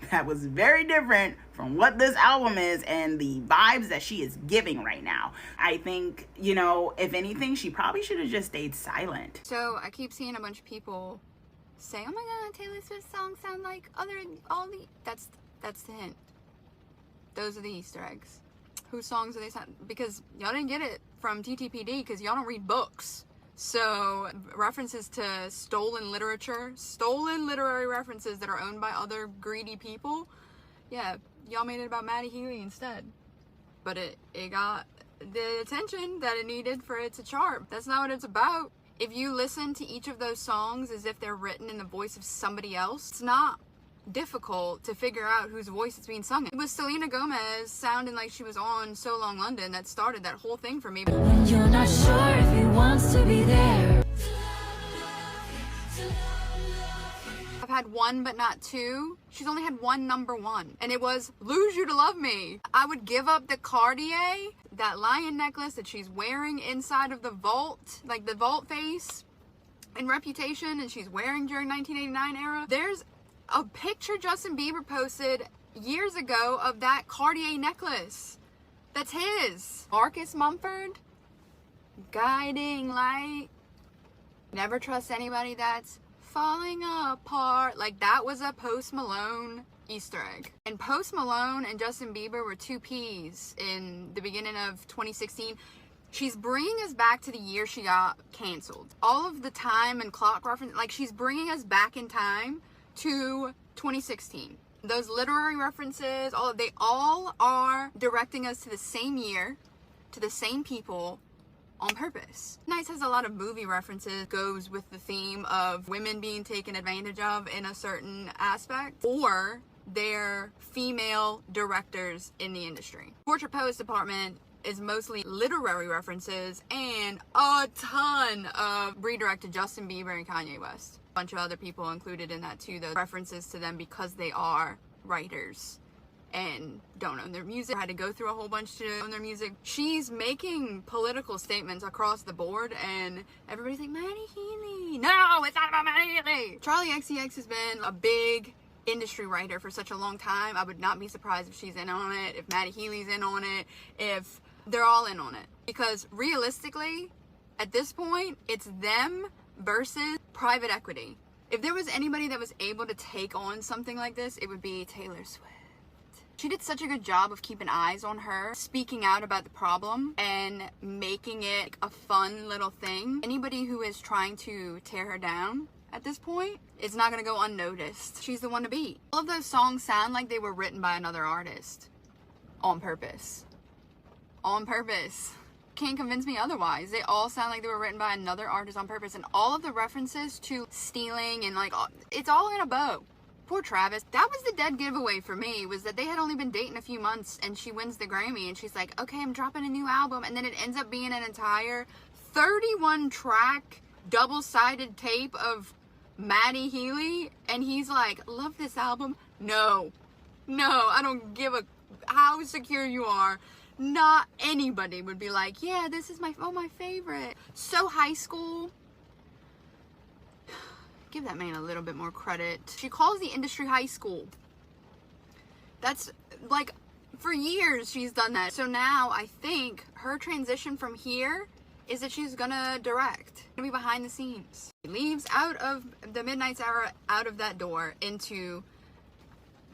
that was very different from what this album is and the vibes that she is giving right now. I think, you know, if anything, she probably should have just stayed silent. So I keep seeing a bunch of people say, oh my god, Taylor Swift songs sound like all the... That's the hint. Those are the Easter eggs. Whose songs are they sound... Because y'all didn't get it from TTPD because y'all don't read books. So references to stolen literature, stolen literary references that are owned by other greedy people. Yeah, y'all made it about Maddie Healy instead. But it got the attention that it needed for it to chart. That's not what it's about. If you listen to each of those songs as if they're written in the voice of somebody else, it's not difficult to figure out whose voice it's being sung in. It was Selena Gomez sounding like she was on So Long London that started that whole thing for me. When you're not sure if he wants to be there. I've had one but not two. She's only had one number one, and it was Lose You to Love Me. I would give up the Cartier, that lion necklace that she's wearing inside of the vault, like the vault face in Reputation, and she's wearing during 1989 era. There's a picture Justin Bieber posted years ago of that Cartier necklace. That's his. Marcus Mumford, Guiding Light. Never trust anybody that's falling apart. Like, that was a Post Malone Easter egg. And Post Malone and Justin Bieber were two peas in the beginning of 2016. She's bringing us back to the year she got canceled. All of the time and clock reference, like, she's bringing us back in time to 2016. Those literary references, they all are directing us to the same year, to the same people, on purpose. Nice has a lot of movie references, goes with the theme of women being taken advantage of in a certain aspect, or their female directors in the industry. Portrait Poets Department is mostly literary references and a ton of redirected Justin Bieber and Kanye West. A bunch of other people included in that too, though. References to them because they are writers and don't own their music. I had to go through a whole bunch to own their music. She's making political statements across the board, and everybody's like, Maddie Healy. No, it's not about Maddie Healy. Charlie XCX has been a big industry writer for such a long time. I would not be surprised if she's in on it, if Maddie Healy's in on it, if they're all in on it. Because realistically, at this point, it's them versus private equity. If there was anybody that was able to take on something like this, it would be Taylor Swift. She did such a good job of keeping eyes on her, speaking out about the problem, and making it a fun little thing. Anybody who is trying to tear her down at this point is not going to go unnoticed. She's the one to beat. All of those songs sound like they were written by another artist. On purpose. On purpose. Can't convince me otherwise. They all sound like they were written by another artist on purpose, and all of the references to stealing and like, it's all in a bow. Poor Travis. That was the dead giveaway for me, was that they had only been dating a few months and she wins the Grammy and she's like, okay, I'm dropping a new album, and then it ends up being an entire 31 track double-sided tape of Maddie Healy, and he's like, love this album. No, I don't give a how secure you are. Not anybody would be like, yeah, this is my favorite. So high school. Give that man a little bit more credit. She calls the industry high school. That's like, for years she's done that. So now I think her transition from here is that she's gonna direct. Gonna be behind the scenes. She leaves out of the Midnight's Hour, out of that door, into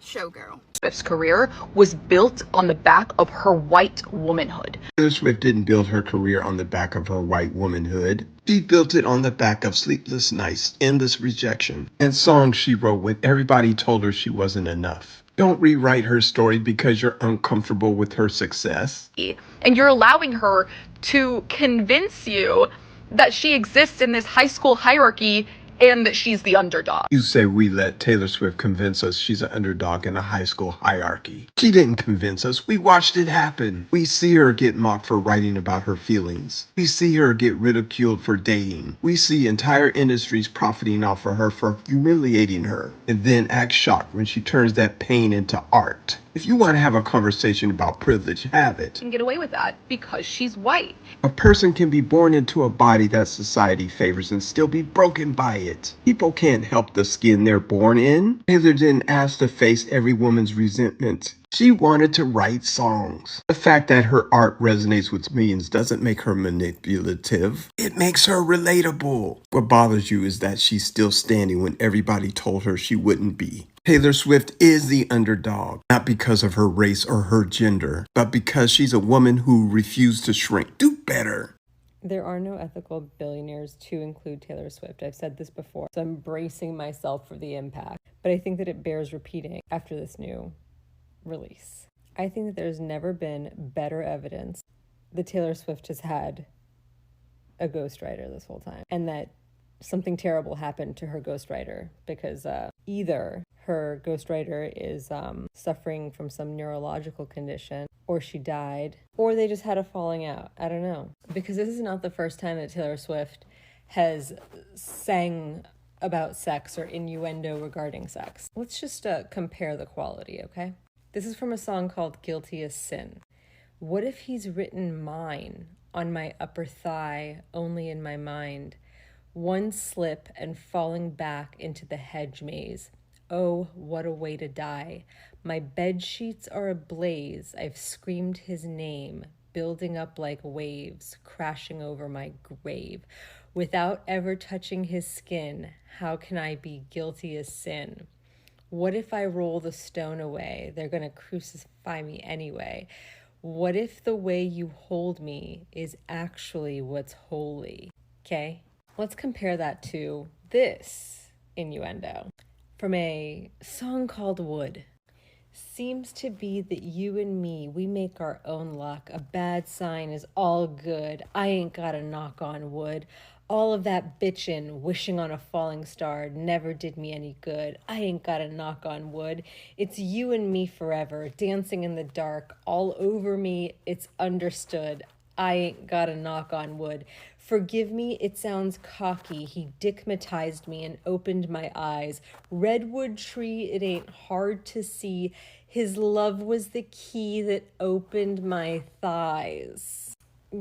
showgirl. Swift's career was built on the back of her white womanhood. Taylor Swift didn't build her career on the back of her white womanhood. She built it on the back of sleepless nights, endless rejection, and songs she wrote when everybody told her she wasn't enough. Don't rewrite her story because you're uncomfortable with her success. And you're allowing her to convince you that she exists in this high school hierarchy and that she's the underdog. You say we let Taylor Swift convince us she's an underdog in a high school hierarchy. She didn't convince us. We watched it happen. We see her get mocked for writing about her feelings. We see her get ridiculed for dating. We see entire industries profiting off of her for humiliating her, and then act shocked when she turns that pain into art. If you want to have a conversation about privilege, have it. And get away with that because she's white. A person can be born into a body that society favors and still be broken by it. People can't help the skin they're born in. Taylor didn't ask to face every woman's resentment. She wanted to write songs. The fact that her art resonates with millions doesn't make her manipulative. It makes her relatable. What bothers you is that she's still standing when everybody told her she wouldn't be. Taylor Swift is the underdog, not because of her race or her gender, but because she's a woman who refused to shrink. Do better. There are no ethical billionaires to include Taylor Swift. I've said this before, so I'm bracing myself for the impact. But I think that it bears repeating after this new release. I think that there's never been better evidence that Taylor Swift has had a ghostwriter this whole time, and that something terrible happened to her ghostwriter, because either her ghostwriter is suffering from some neurological condition, or she died, or they just had a falling out. I don't know. Because this is not the first time that Taylor Swift has sang about sex or innuendo regarding sex. Let's just compare the quality, okay? This is from a song called Guilty as Sin. What if he's written mine on my upper thigh, only in my mind? One slip and falling back into the hedge maze. Oh, what a way to die. My bed sheets are ablaze. I've screamed his name, building up like waves, crashing over my grave. Without ever touching his skin, how can I be guilty as sin? What if I roll the stone away? They're gonna crucify me anyway. What if the way you hold me is actually what's holy? Okay? Let's compare that to this innuendo from a song called Wood. Seems to be that you and me, we make our own luck. A bad sign is all good. I ain't got a knock on wood. All of that bitchin', wishing on a falling star, never did me any good. I ain't got a knock on wood. It's you and me forever, dancing in the dark. All over me, it's understood. I ain't got a knock on wood. Forgive me, it sounds cocky. He dickmatized me and opened my eyes. Redwood tree, it ain't hard to see. His love was the key that opened my thighs.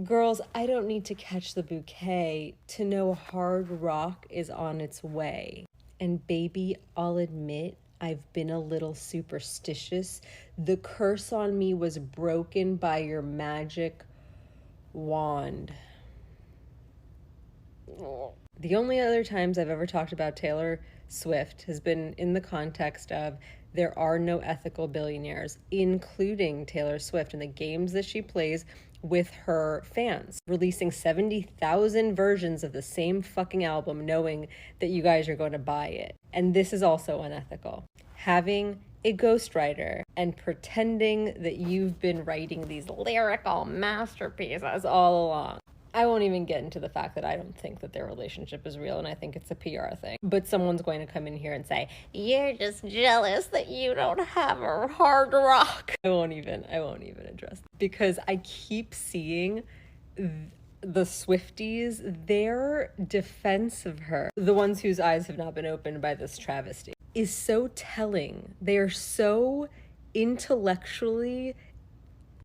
Girls, I don't need to catch the bouquet to know hard rock is on its way. And baby, I'll admit, I've been a little superstitious. The curse on me was broken by your magic wand. The only other times I've ever talked about Taylor Swift has been in the context of there are no ethical billionaires, including Taylor Swift, and the games that she plays with her fans, releasing 70,000 versions of the same fucking album, knowing that you guys are going to buy it. And this is also unethical. Having a ghostwriter and pretending that you've been writing these lyrical masterpieces all along. I won't even get into the fact that I don't think that their relationship is real, and I think it's a PR thing. But someone's going to come in here and say, you're just jealous that you don't have a hard rock. I won't even address that, because I keep seeing the Swifties, their defense of her, the ones whose eyes have not been opened by this travesty, is so telling. They are so intellectually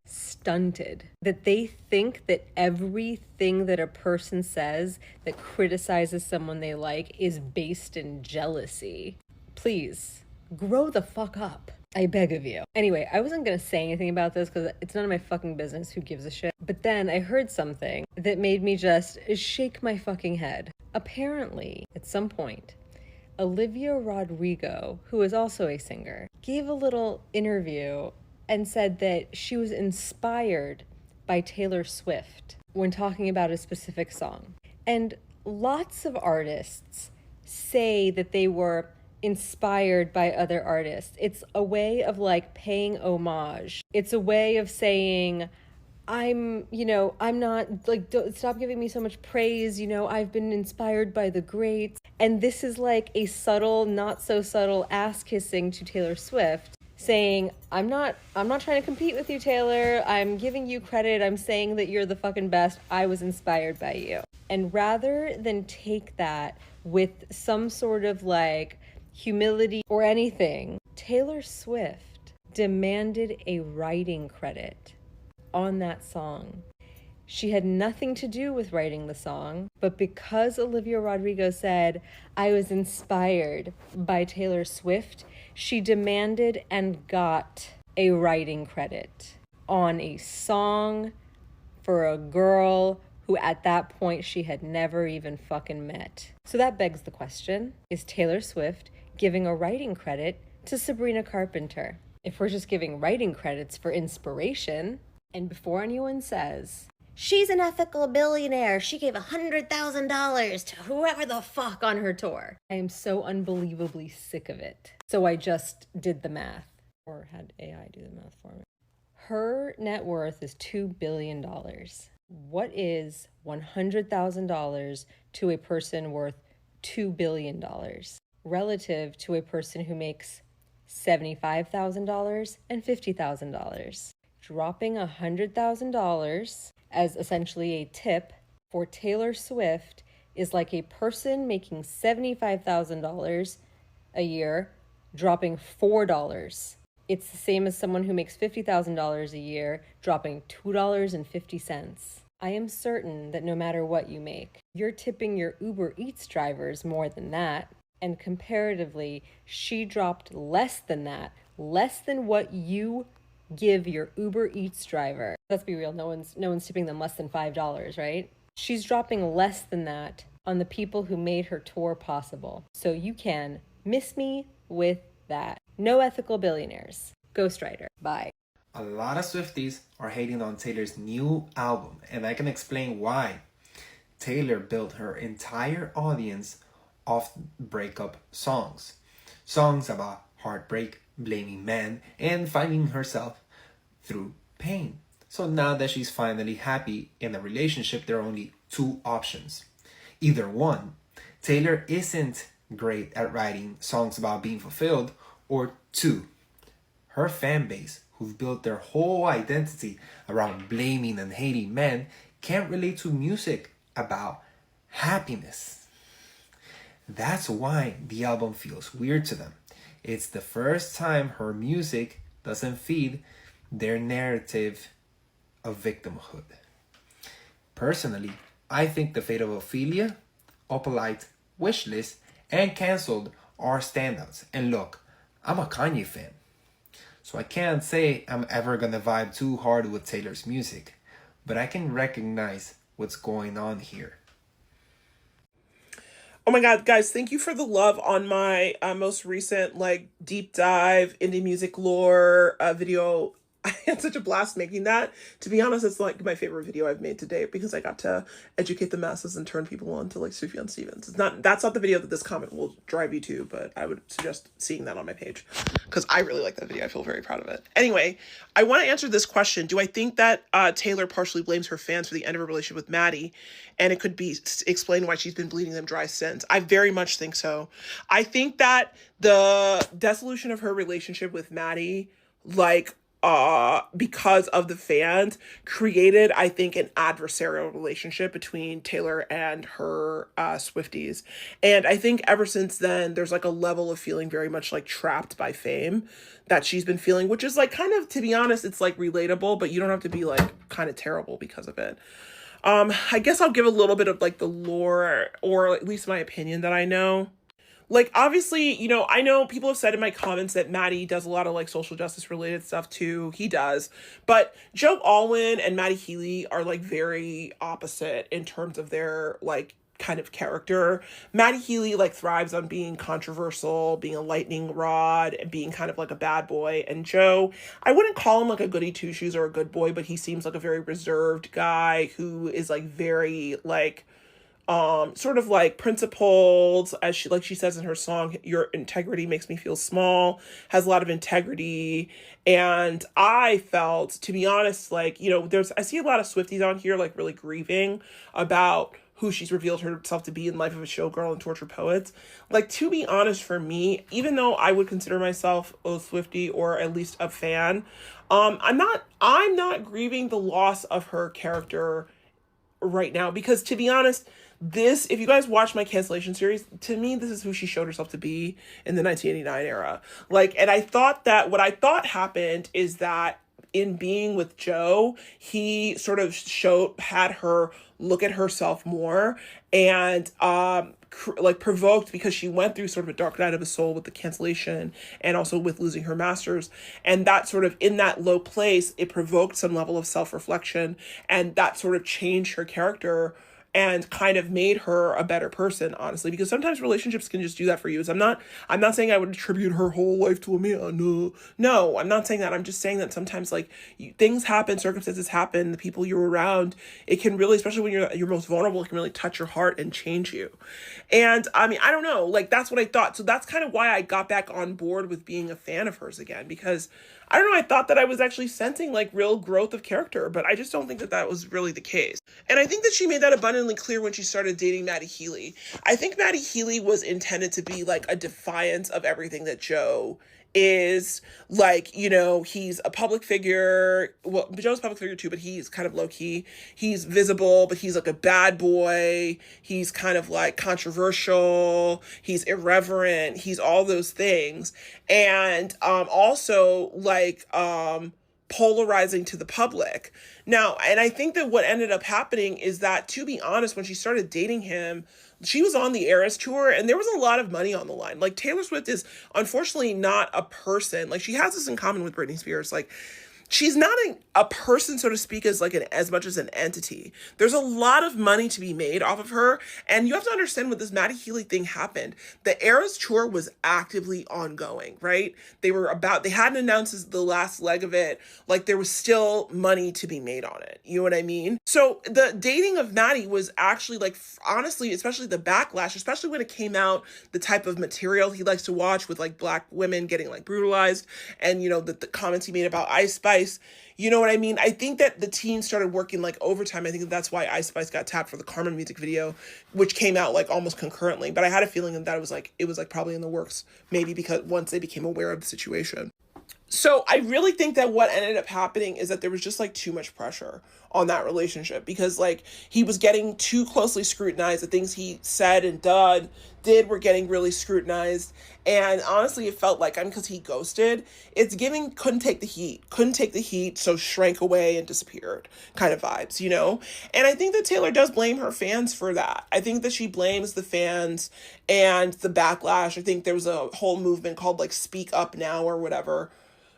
stunted that they think that everything that a person says that criticizes someone they like is based in jealousy. Please, grow the fuck up. I beg of you. Anyway, I wasn't gonna say anything about this because it's none of my fucking business. Who gives a shit? But then I heard something that made me just shake my fucking head. Apparently, at some point, Olivia Rodrigo, who is also a singer, gave a little interview and said that she was inspired by Taylor Swift when talking about a specific song. And lots of artists say that they were inspired by other artists. It's a way of like paying homage. It's a way of saying, I'm not like, don't stop giving me so much praise. I've been inspired by the greats. And this is like a subtle, not so subtle ass kissing to Taylor Swift, saying, I'm not trying to compete with you, Taylor. I'm giving you credit. I'm saying that you're the fucking best. I was inspired by you. And rather than take that with some sort of like humility or anything, Taylor Swift demanded a writing credit on that song. She had nothing to do with writing the song, but because Olivia Rodrigo said, I was inspired by Taylor Swift, she demanded and got a writing credit on a song for a girl who at that point she had never even fucking met. So that begs the question, is Taylor Swift giving a writing credit to Sabrina Carpenter? If we're just giving writing credits for inspiration, and before anyone says, She's an ethical billionaire. She gave $100,000 to whoever the fuck on her tour. I am so unbelievably sick of it. So I just did the math, or had AI do the math for me. Her net worth is $2 billion. What is $100,000 to a person worth $2 billion relative to a person who makes $75,000 and $50,000? Dropping $100,000 as essentially a tip for Taylor Swift is like a person making $75,000 a year dropping $4. It's the same as someone who makes $50,000 a year dropping $2.50. I am certain that no matter what you make, you're tipping your Uber Eats drivers more than that. And comparatively, she dropped less than that, less than what you give your Uber Eats driver. Let's be real, no one's tipping them less than $5, right? She's dropping less than that on the people who made her tour possible. So you can miss me with that. No ethical billionaires. Ghostwriter. Bye. A lot of Swifties are hating on Taylor's new album, and I can explain why. Taylor built her entire audience off breakup songs. Songs about heartbreak, blaming men, and finding herself through pain. So now that she's finally happy in a relationship, there are only two options. Either one, Taylor isn't great at writing songs about being fulfilled, or two, her fan base, who've built their whole identity around blaming and hating men, can't relate to music about happiness. That's why the album feels weird to them. It's the first time her music doesn't feed their narrative of victimhood. Personally, I think The Fate of Ophelia, Opalite, Wishlist, and Cancelled are standouts. And look, I'm a Kanye fan, so I can't say I'm ever gonna vibe too hard with Taylor's music, but I can recognize what's going on here. Oh my god, guys, thank you for the love on my most recent deep dive indie music lore video. I had such a blast making that. To be honest, it's my favorite video I've made to date because I got to educate the masses and turn people on to Sufjan Stevens. That's not the video that this comment will drive you to, but I would suggest seeing that on my page because I really like that video. I feel very proud of it. Anyway, I want to answer this question. Do I think that Taylor partially blames her fans for the end of her relationship with Maddie, and it could be explained why she's been bleeding them dry since? I very much think so. I think that the dissolution of her relationship with Maddie, because of the fans, created, I think, an adversarial relationship between Taylor and her Swifties. And I think ever since then, there's a level of feeling very much trapped by fame that she's been feeling, which is kind of, to be honest, it's relatable, but you don't have to be kind of terrible because of it. I guess I'll give a little bit of the lore, or at least my opinion that I know. Obviously, I know people have said in my comments that Maddie does a lot of social justice related stuff too. He does. But Joe Alwyn and Maddie Healy are very opposite in terms of their kind of character. Maddie Healy thrives on being controversial, being a lightning rod, and being kind of a bad boy. And Joe, I wouldn't call him a goody two shoes or a good boy, but he seems like a very reserved guy who is very sort of principled, as she says in her song, "Your integrity makes me feel small," has a lot of integrity. And I felt, to be honest, I see a lot of Swifties on here really grieving about who she's revealed herself to be in Life of a Showgirl and Tortured Poets. To be honest, for me, even though I would consider myself a Swiftie or at least a fan, I'm not grieving the loss of her character right now, because to be honest, if you guys watch my cancellation series, to me, this is who she showed herself to be in the 1989 era. And I thought that what I thought happened is that in being with Joe, he sort of had her look at herself more and provoked, because she went through sort of a dark night of the soul with the cancellation and also with losing her masters, and that sort of in that low place, it provoked some level of self-reflection, and that sort of changed her character and kind of made her a better person, honestly, because sometimes relationships can just do that for you. So I'm not saying I would attribute her whole life to a man. No, I'm not saying that. I'm just saying that sometimes like things happen, circumstances happen, the people you're around, it can really, especially when you're most vulnerable, it can really touch your heart and change you. And I mean, I don't know, like that's what I thought. So that's kind of why I got back on board with being a fan of hers again, because I don't know, I thought that I was actually sensing like real growth of character, but I just don't think that that was really the case. And I think that she made that abundantly clear when she started dating Matty Healy. I think Matty Healy was intended to be like a defiance of everything that Joe is. Like, you know, he's a public figure. Well, Joe's a public figure too, but he's kind of low key. He's visible, but he's like a bad boy. He's kind of like controversial. He's irreverent. He's all those things. And also like polarizing to the public. Now, and I think that what ended up happening is that, to be honest, when she started dating him, she was on the Eras tour and there was a lot of money on the line. Like Taylor Swift is unfortunately not a person. Like she has this in common with Britney Spears. Like she's not a person, so to speak, as like as much as an entity. There's a lot of money to be made off of her. And you have to understand when this Matty Healy thing happened, the Eras tour was actively ongoing, right? They hadn't announced the last leg of it. Like there was still money to be made on it. You know what I mean? So the dating of Matty was actually like, honestly, especially the backlash, especially when it came out, the type of material he likes to watch with like Black women getting like brutalized, and you know, the comments he made about Ice Spice. You know what I mean? I think that the teens started working like overtime. I think that's why Ice Spice got tapped for the Carmen music video, which came out like almost concurrently. But I had a feeling that it was like probably in the works, maybe because once they became aware of the situation. So I really think that what ended up happening is that there was just like too much pressure on that relationship, because like he was getting too closely scrutinized. The things he said and did were getting really scrutinized. And honestly, it felt like, because he ghosted, it's giving couldn't take the heat, so shrank away and disappeared kind of vibes, you know? And I think that Taylor does blame her fans for that. I think that she blames the fans and the backlash. I think there was a whole movement called like Speak Up Now or whatever,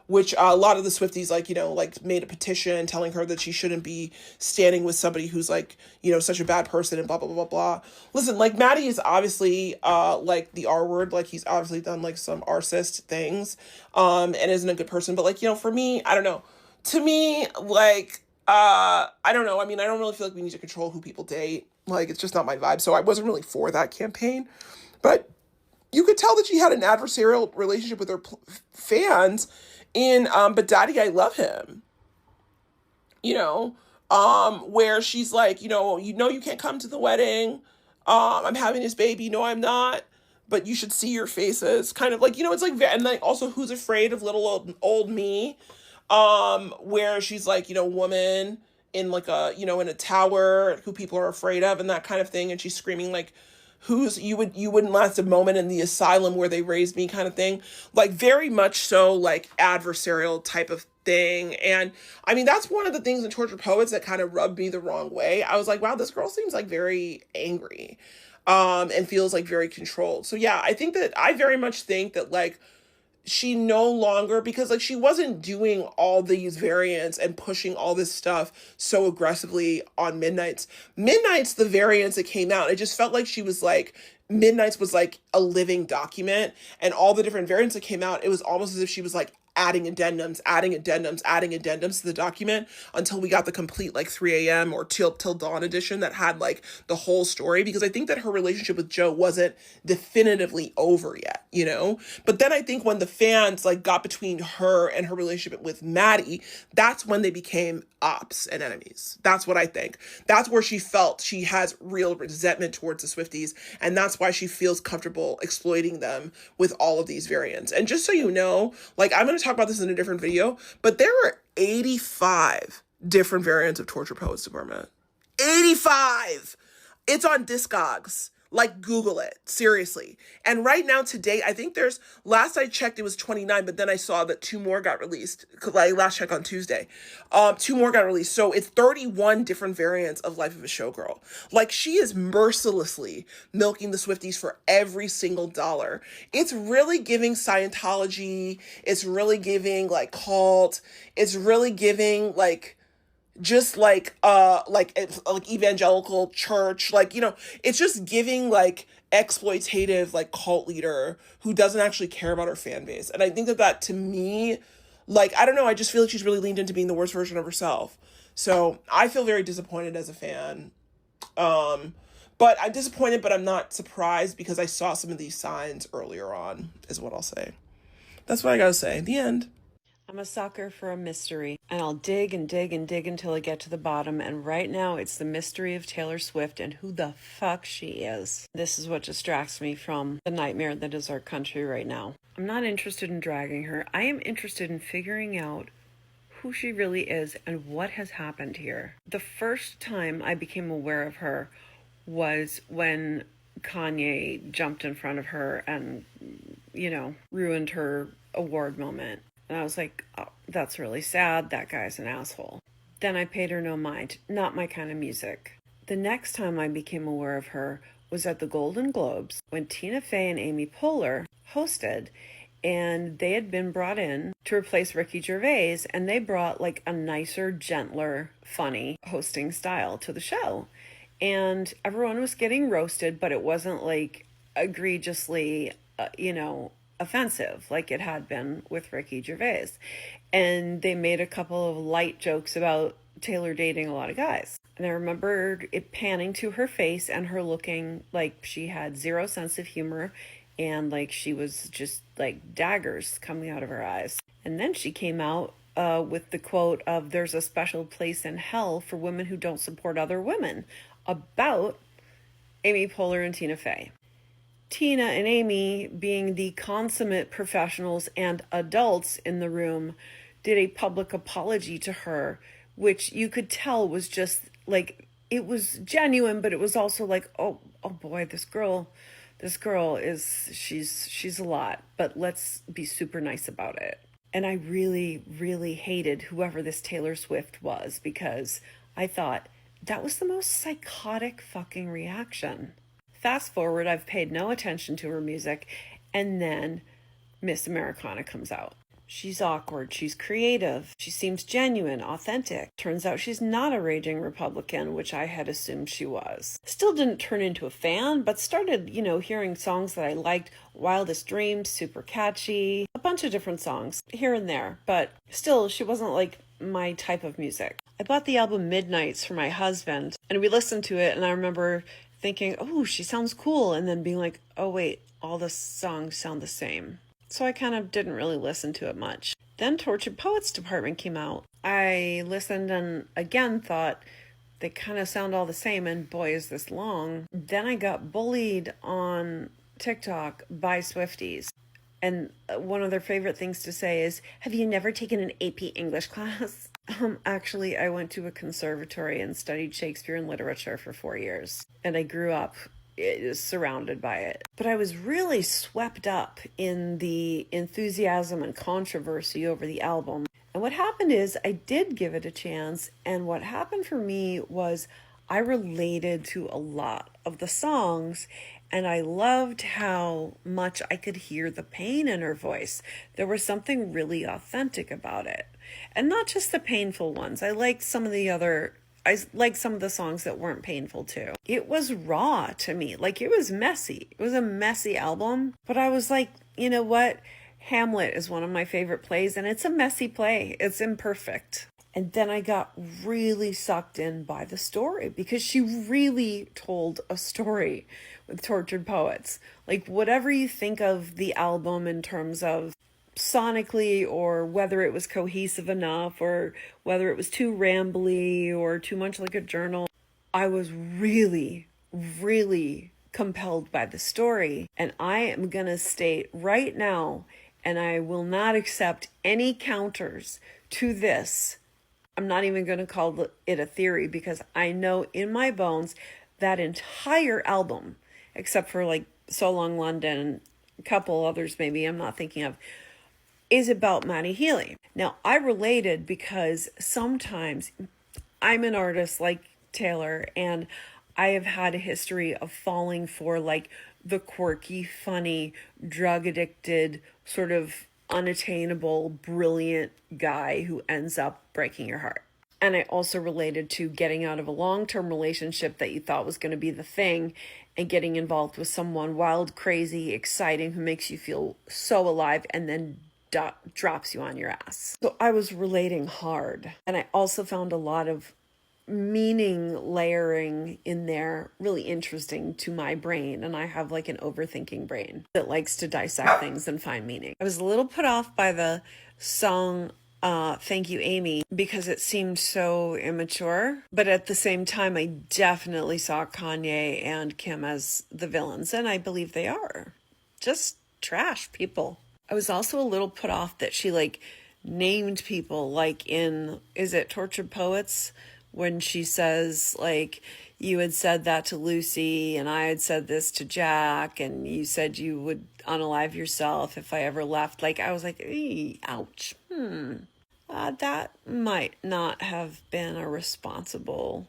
which a lot of the Swifties, like, you know, like made a petition telling her that she shouldn't be standing with somebody who's like, you know, such a bad person and blah, blah, blah, blah, blah. Listen, like Matty is obviously like the R word, like he's obviously done like some arsist things and isn't a good person. But like, you know, for me, I don't know. To me, like, I don't know. I mean, I don't really feel like we need to control who people date. Like, it's just not my vibe. So I wasn't really for that campaign. But you could tell that she had an adversarial relationship with her fans in But Daddy, I Love Him, you know, where she's like, you know you can't come to the wedding, I'm having his baby, no I'm not, but you should see your faces, kind of like, you know, it's like, and like also Who's Afraid of Little Old Me, where she's like, you know, woman in like a, you know, in a tower who people are afraid of and that kind of thing, and she's screaming like, you wouldn't last a moment in the asylum where they raised me kind of thing. Like very much so like adversarial type of thing. And I mean, that's one of the things in Tortured Poets that kind of rubbed me the wrong way. I was like, wow, this girl seems like very angry and feels like very controlled. So yeah, I very much think that like she no longer, because like she wasn't doing all these variants and pushing all this stuff so aggressively on Midnight's, the variants that came out, it just felt like she was like, Midnight's was like a living document, and all the different variants that came out, it was almost as if she was like adding addendums to the document until we got the complete like 3 a.m. or till dawn edition that had like the whole story, because I think that her relationship with Joe wasn't definitively over yet, you know? But then I think when the fans like got between her and her relationship with Matty, that's when they became ops and enemies. That's what I think. That's where she felt she has real resentment towards the Swifties, and that's why she feels comfortable exploiting them with all of these variants. And just so you know, like I'm going to talk about this in a different video, but there are 85 different variants of Torture Poets Department. 85! It's on Discogs. Like, Google it. Seriously. And right now, today, I think last I checked, it was 29, but then I saw that 2 more got released. Like, last check on Tuesday. 2 more got released. So it's 31 different variants of Life of a Showgirl. Like, she is mercilessly milking the Swifties for every single dollar. It's really giving Scientology. It's really giving, like, cult. It's really giving, like, just like evangelical church, like, you know, it's just giving like exploitative like cult leader who doesn't actually care about her fan base. And I think that to me, like, I don't know, I just feel like she's really leaned into being the worst version of herself. So I feel very disappointed as a fan. But I'm disappointed, but I'm not surprised because I saw some of these signs earlier on, is what I'll say. That's what I gotta say. The end. I'm a sucker for a mystery, and I'll dig and dig and dig until I get to the bottom, and right now it's the mystery of Taylor Swift and who the fuck she is. This is what distracts me from the nightmare that is our country right now. I'm not interested in dragging her. I am interested in figuring out who she really is and what has happened here. The first time I became aware of her was when Kanye jumped in front of her and, you know, ruined her award moment. And I was like, oh, that's really sad. That guy's an asshole. Then I paid her no mind. Not my kind of music. The next time I became aware of her was at the Golden Globes when Tina Fey and Amy Poehler hosted, and they had been brought in to replace Ricky Gervais, and they brought like a nicer, gentler, funny hosting style to the show. And everyone was getting roasted, but it wasn't like egregiously, offensive like it had been with Ricky Gervais. And they made a couple of light jokes about Taylor dating a lot of guys. And I remembered it panning to her face and her looking like she had zero sense of humor and like she was just like daggers coming out of her eyes. And then she came out with the quote of "there's a special place in hell for women who don't support other women," about Amy Poehler and Tina Fey. Tina and Amy, being the consummate professionals and adults in the room, did a public apology to her, which you could tell was just like, it was genuine, but it was also like, oh boy, this girl is, she's a lot, but let's be super nice about it. And I really, really hated whoever this Taylor Swift was, because I thought that was the most psychotic fucking reaction. Fast forward, I've paid no attention to her music, and then Miss Americana comes out. She's awkward, she's creative, she seems genuine, authentic. Turns out she's not a raging Republican, which I had assumed she was. Still didn't turn into a fan, but started, hearing songs that I liked. Wildest Dreams, super catchy, a bunch of different songs here and there, but still, she wasn't like my type of music. I bought the album Midnights for my husband, and we listened to it, and I remember thinking, oh, she sounds cool, and then being like, oh wait, all the songs sound the same. So I kind of didn't really listen to it much. Then Tortured Poets Department came out. I listened and again thought they kind of sound all the same, and boy is this long. Then I got bullied on TikTok by Swifties. And one of their favorite things to say is, have you never taken an AP English class? Actually, I went to a conservatory and studied Shakespeare and literature for 4 years. And I grew up surrounded by it. But I was really swept up in the enthusiasm and controversy over the album. And what happened is I did give it a chance. And what happened for me was I related to a lot of the songs, and I loved how much I could hear the pain in her voice. There was something really authentic about it. And not just the painful ones. I liked some of the songs that weren't painful too. It was raw to me. Like, it was messy. It was a messy album. But I was like, you know what? Hamlet is one of my favorite plays, and it's a messy play. It's imperfect. And then I got really sucked in by the story, because she really told a story with Tortured Poets. Like, whatever you think of the album in terms of sonically, or whether it was cohesive enough, or whether it was too rambly or too much like a journal, I was really, really compelled by the story. And I am going to state right now, and I will not accept any counters to this. I'm not even going to call it a theory, because I know in my bones that entire album, except for like So Long London and a couple others maybe I'm not thinking of, is about Matty Healy. Now, I related because sometimes I'm an artist like Taylor, and I have had a history of falling for like the quirky, funny, drug addicted, sort of unattainable, brilliant guy who ends up breaking your heart. And I also related to getting out of a long-term relationship that you thought was going to be the thing and getting involved with someone wild, crazy, exciting, who makes you feel so alive and then drops you on your ass. So I was relating hard. And I also found a lot of meaning layering in there really interesting to my brain. And I have like an overthinking brain that likes to dissect things and find meaning. I was a little put off by the song Thank You Amy, because it seemed so immature, but at the same time I definitely saw Kanye and Kim as the villains, and I believe they are just trash people. I was also a little put off that she like named people, like in, is it Tortured Poets, when she says like, you had said that to Lucy and I had said this to Jack and you said you would unalive yourself if I ever left. Like I was like, ouch. That might not have been a responsible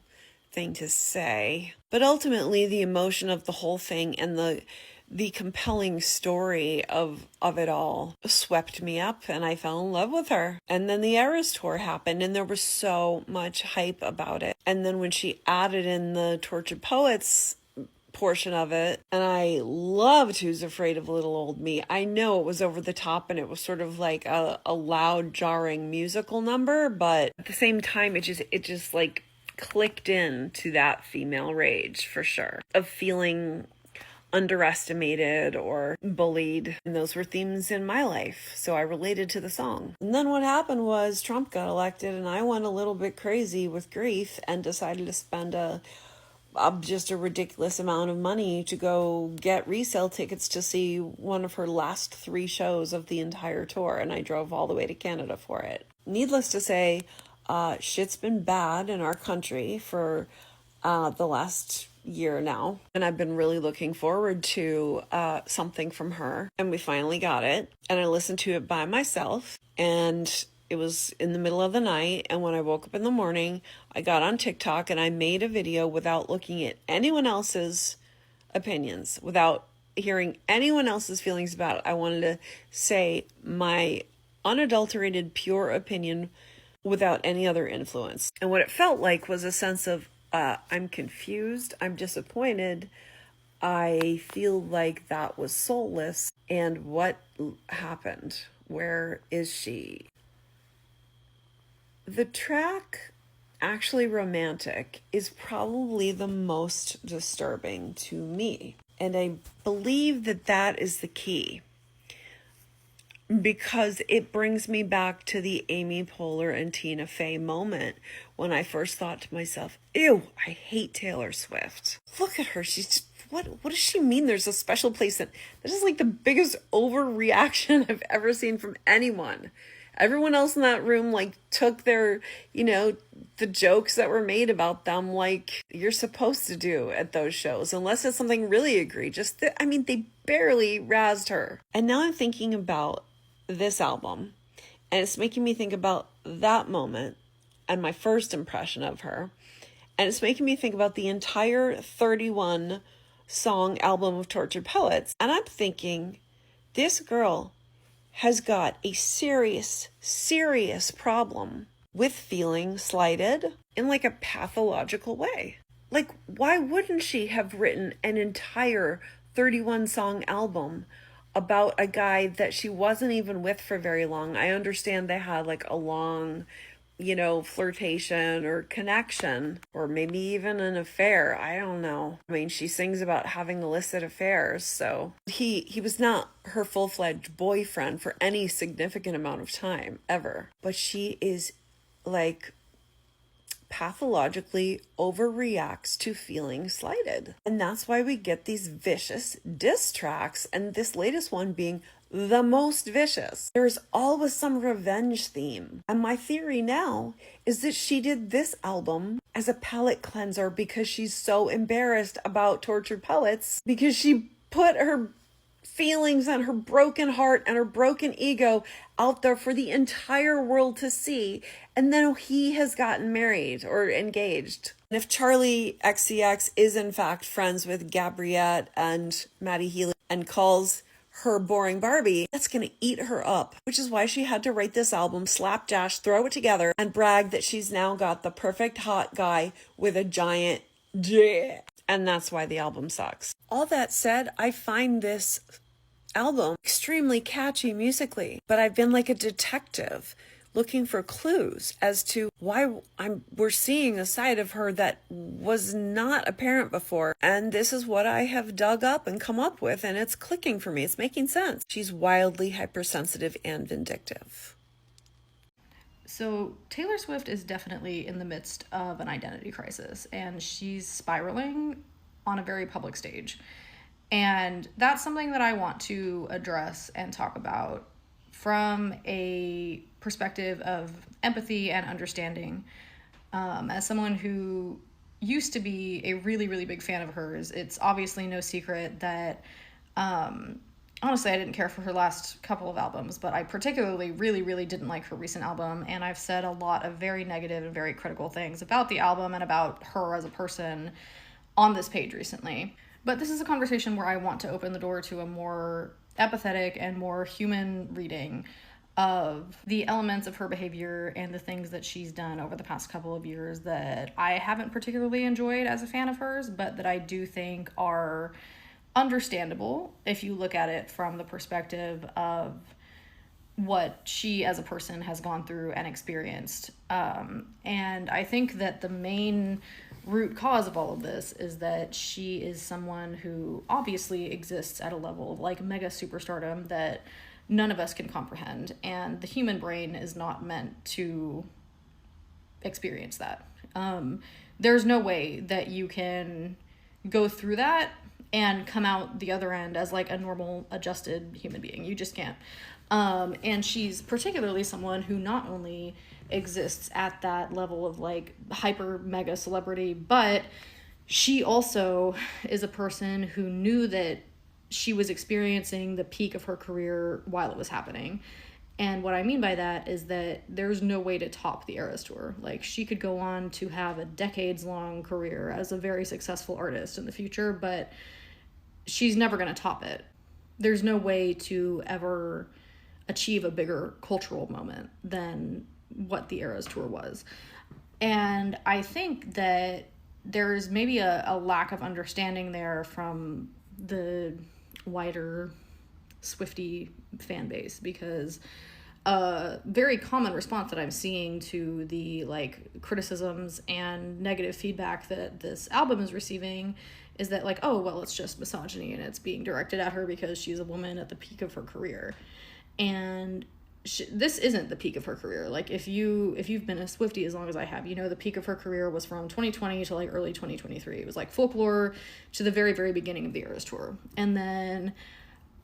thing to say. But ultimately, the emotion of the whole thing and the compelling story of it all swept me up, and I fell in love with her. And then the Eras tour happened, and there was so much hype about it. And then when she added in the Tortured Poets portion of it, and I loved Who's Afraid of Little Old Me. I know it was over the top and it was sort of like a loud, jarring musical number, but at the same time it just like clicked in to that female rage, for sure, of feeling underestimated or bullied, and those were themes in my life, so I related to the song. And then what happened was Trump got elected and I went a little bit crazy with grief and decided to spend just a ridiculous amount of money to go get resale tickets to see one of her last 3 shows of the entire tour, and I drove all the way to Canada for it. Needless to say, shit's been bad in our country for the last year now, and I've been really looking forward to something from her, and we finally got it, and I listened to it by myself, and it was in the middle of the night, and when I woke up in the morning, I got on TikTok and I made a video without looking at anyone else's opinions, without hearing anyone else's feelings about it. I wanted to say my unadulterated, pure opinion without any other influence. And what it felt like was a sense of, I'm confused, I'm disappointed, I feel like that was soulless, and what happened? Where is she? The track, Actually Romantic, is probably the most disturbing to me. And I believe that that is the key, because it brings me back to the Amy Poehler and Tina Fey moment when I first thought to myself, ew, I hate Taylor Swift. Look at her. She's what does she mean there's a special place? That this is like the biggest overreaction I've ever seen from anyone. Everyone else in that room like took their, the jokes that were made about them like you're supposed to do at those shows, unless it's something really egregious. They barely razzed her. And now I'm thinking about this album, and it's making me think about that moment and my first impression of her. And it's making me think about the entire 31 song album of Tortured Poets. And I'm thinking, this girl has got a serious, serious problem with feeling slighted in like a pathological way. Like, why wouldn't she have written an entire 31 song album about a guy that she wasn't even with for very long? I understand they had like a long, flirtation or connection, or maybe even an affair. I don't know. She sings about having illicit affairs, so he was not her full-fledged boyfriend for any significant amount of time, ever. But she is like pathologically overreacts to feeling slighted. And that's why we get these vicious diss tracks, and this latest one being the most vicious. There's always some revenge theme. And my theory now is that she did this album as a palate cleanser because she's so embarrassed about Tortured Poets, because she put her feelings and her broken heart and her broken ego out there for the entire world to see. And then he has gotten married or engaged. And if Charlie XCX is in fact friends with Gabriette and Maddie Healy and calls her boring Barbie, that's gonna eat her up, which is why she had to write this album, slapdash, throw it together, and brag that she's now got the perfect hot guy with a giant dick. And that's why the album sucks. All that said, I find this album extremely catchy musically, but I've been like a detective looking for clues as to why we're seeing a side of her that was not apparent before. And this is what I have dug up and come up with, and it's clicking for me. It's making sense. She's wildly hypersensitive and vindictive. So Taylor Swift is definitely in the midst of an identity crisis, and she's spiraling on a very public stage. And that's something that I want to address and talk about from a perspective of empathy and understanding. As someone who used to be a really, really big fan of hers, it's obviously no secret that, honestly, I didn't care for her last couple of albums, but I particularly really, really didn't like her recent album, and I've said a lot of very negative and very critical things about the album and about her as a person on this page recently. But this is a conversation where I want to open the door to a more empathetic and more human reading of the elements of her behavior and the things that she's done over the past couple of years that I haven't particularly enjoyed as a fan of hers, but that I do think are understandable if you look at it from the perspective of what she as a person has gone through and experienced. And I think that the main root cause of all of this is that she is someone who obviously exists at a level of like mega superstardom that none of us can comprehend, and the human brain is not meant to experience that. There's no way that you can go through that and come out the other end as like a normal adjusted human being. You just can't. And she's particularly someone who not only exists at that level of like hyper mega celebrity, but she also is a person who knew that she was experiencing the peak of her career while it was happening. And what I mean by that is that there's no way to top the Eras Tour. Like, she could go on to have a decades-long career as a very successful artist in the future, but she's never going to top it. There's no way to ever achieve a bigger cultural moment than what the Eras Tour was. And I think that there's maybe a lack of understanding there from the wider Swiftie fan base, because a very common response that I'm seeing to the like criticisms and negative feedback that this album is receiving is that like, oh, well, it's just misogyny and it's being directed at her because she's a woman at the peak of her career. And this isn't the peak of her career. Like, if you've been a Swiftie as long as I have, you know the peak of her career was from 2020 to like early 2023. It was like Folklore to the very, very beginning of the Eras Tour. And then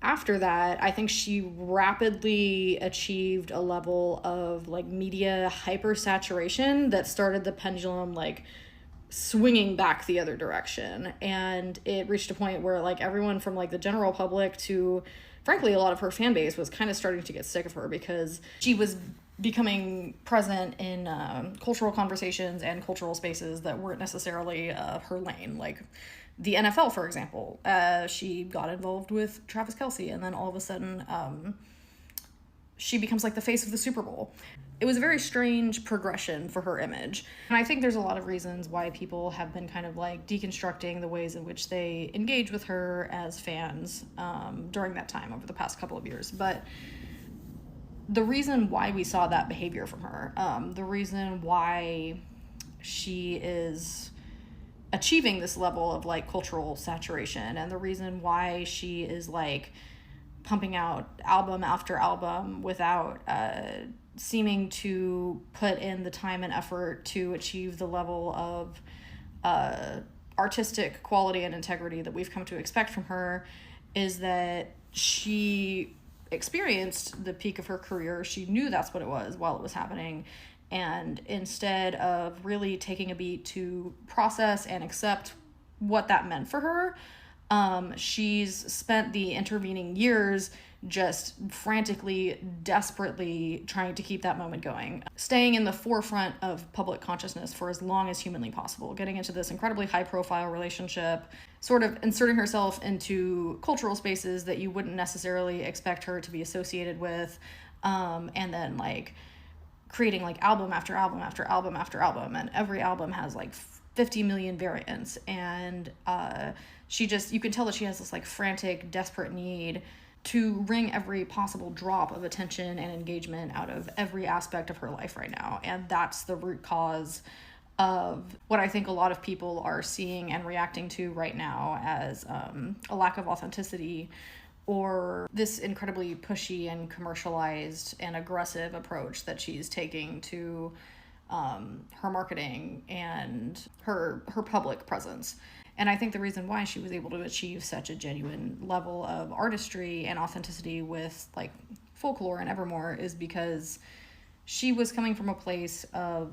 after that, I think she rapidly achieved a level of like media hypersaturation that started the pendulum like swinging back the other direction. And it reached a point where like everyone from like the general public to frankly a lot of her fan base was kind of starting to get sick of her, because she was becoming present in cultural conversations and cultural spaces that weren't necessarily her lane. Like the NFL, for example, she got involved with Travis Kelce, and then all of a sudden she becomes like the face of the Super Bowl. It was a very strange progression for her image. And I think there's a lot of reasons why people have been kind of like deconstructing the ways in which they engage with her as fans during that time over the past couple of years. But the reason why we saw that behavior from her, the reason why she is achieving this level of like cultural saturation, and the reason why she is like pumping out album after album without seeming to put in the time and effort to achieve the level of artistic quality and integrity that we've come to expect from her, is that she experienced the peak of her career. She knew that's what it was while it was happening. And instead of really taking a beat to process and accept what that meant for her, she's spent the intervening years just frantically, desperately trying to keep that moment going, staying in the forefront of public consciousness for as long as humanly possible, getting into this incredibly high-profile relationship, sort of inserting herself into cultural spaces that you wouldn't necessarily expect her to be associated with, and then like creating like album after album after album after album, and every album has like 50 million variants, and you can tell that she has this like frantic, desperate need to wring every possible drop of attention and engagement out of every aspect of her life right now. And that's the root cause of what I think a lot of people are seeing and reacting to right now as a lack of authenticity, or this incredibly pushy and commercialized and aggressive approach that she's taking to her marketing and her public presence. And I think the reason why she was able to achieve such a genuine level of artistry and authenticity with like Folklore and Evermore is because she was coming from a place of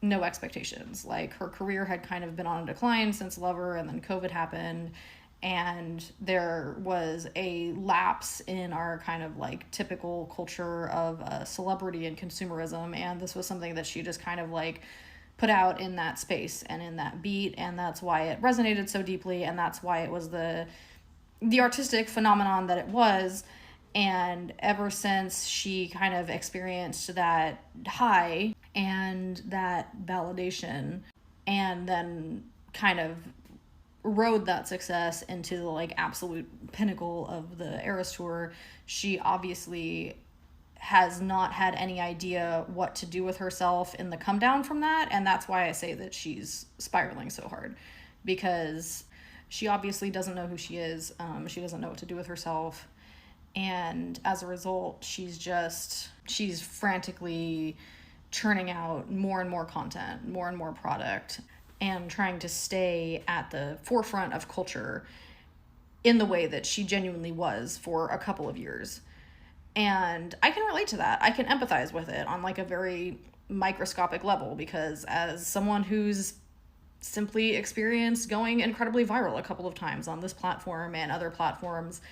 no expectations. Like, her career had kind of been on a decline since Lover, and then COVID happened, and there was a lapse in our kind of like typical culture of celebrity and consumerism, and this was something that she just kind of like put out in that space and in that beat, and that's why it resonated so deeply, and that's why it was the artistic phenomenon that it was. And ever since she kind of experienced that high and that validation, and then kind of rode that success into the like absolute pinnacle of the Eras Tour, she obviously has not had any idea what to do with herself in the come down from that. And that's why I say that she's spiraling so hard, because she obviously doesn't know who she is. She doesn't know what to do with herself. And as a result, she's frantically churning out more and more content, more and more product, and trying to stay at the forefront of culture in the way that she genuinely was for a couple of years. And I can relate to that. I can empathize with it on like a very microscopic level, because as someone who's simply experienced going incredibly viral a couple of times on this platform and other platforms,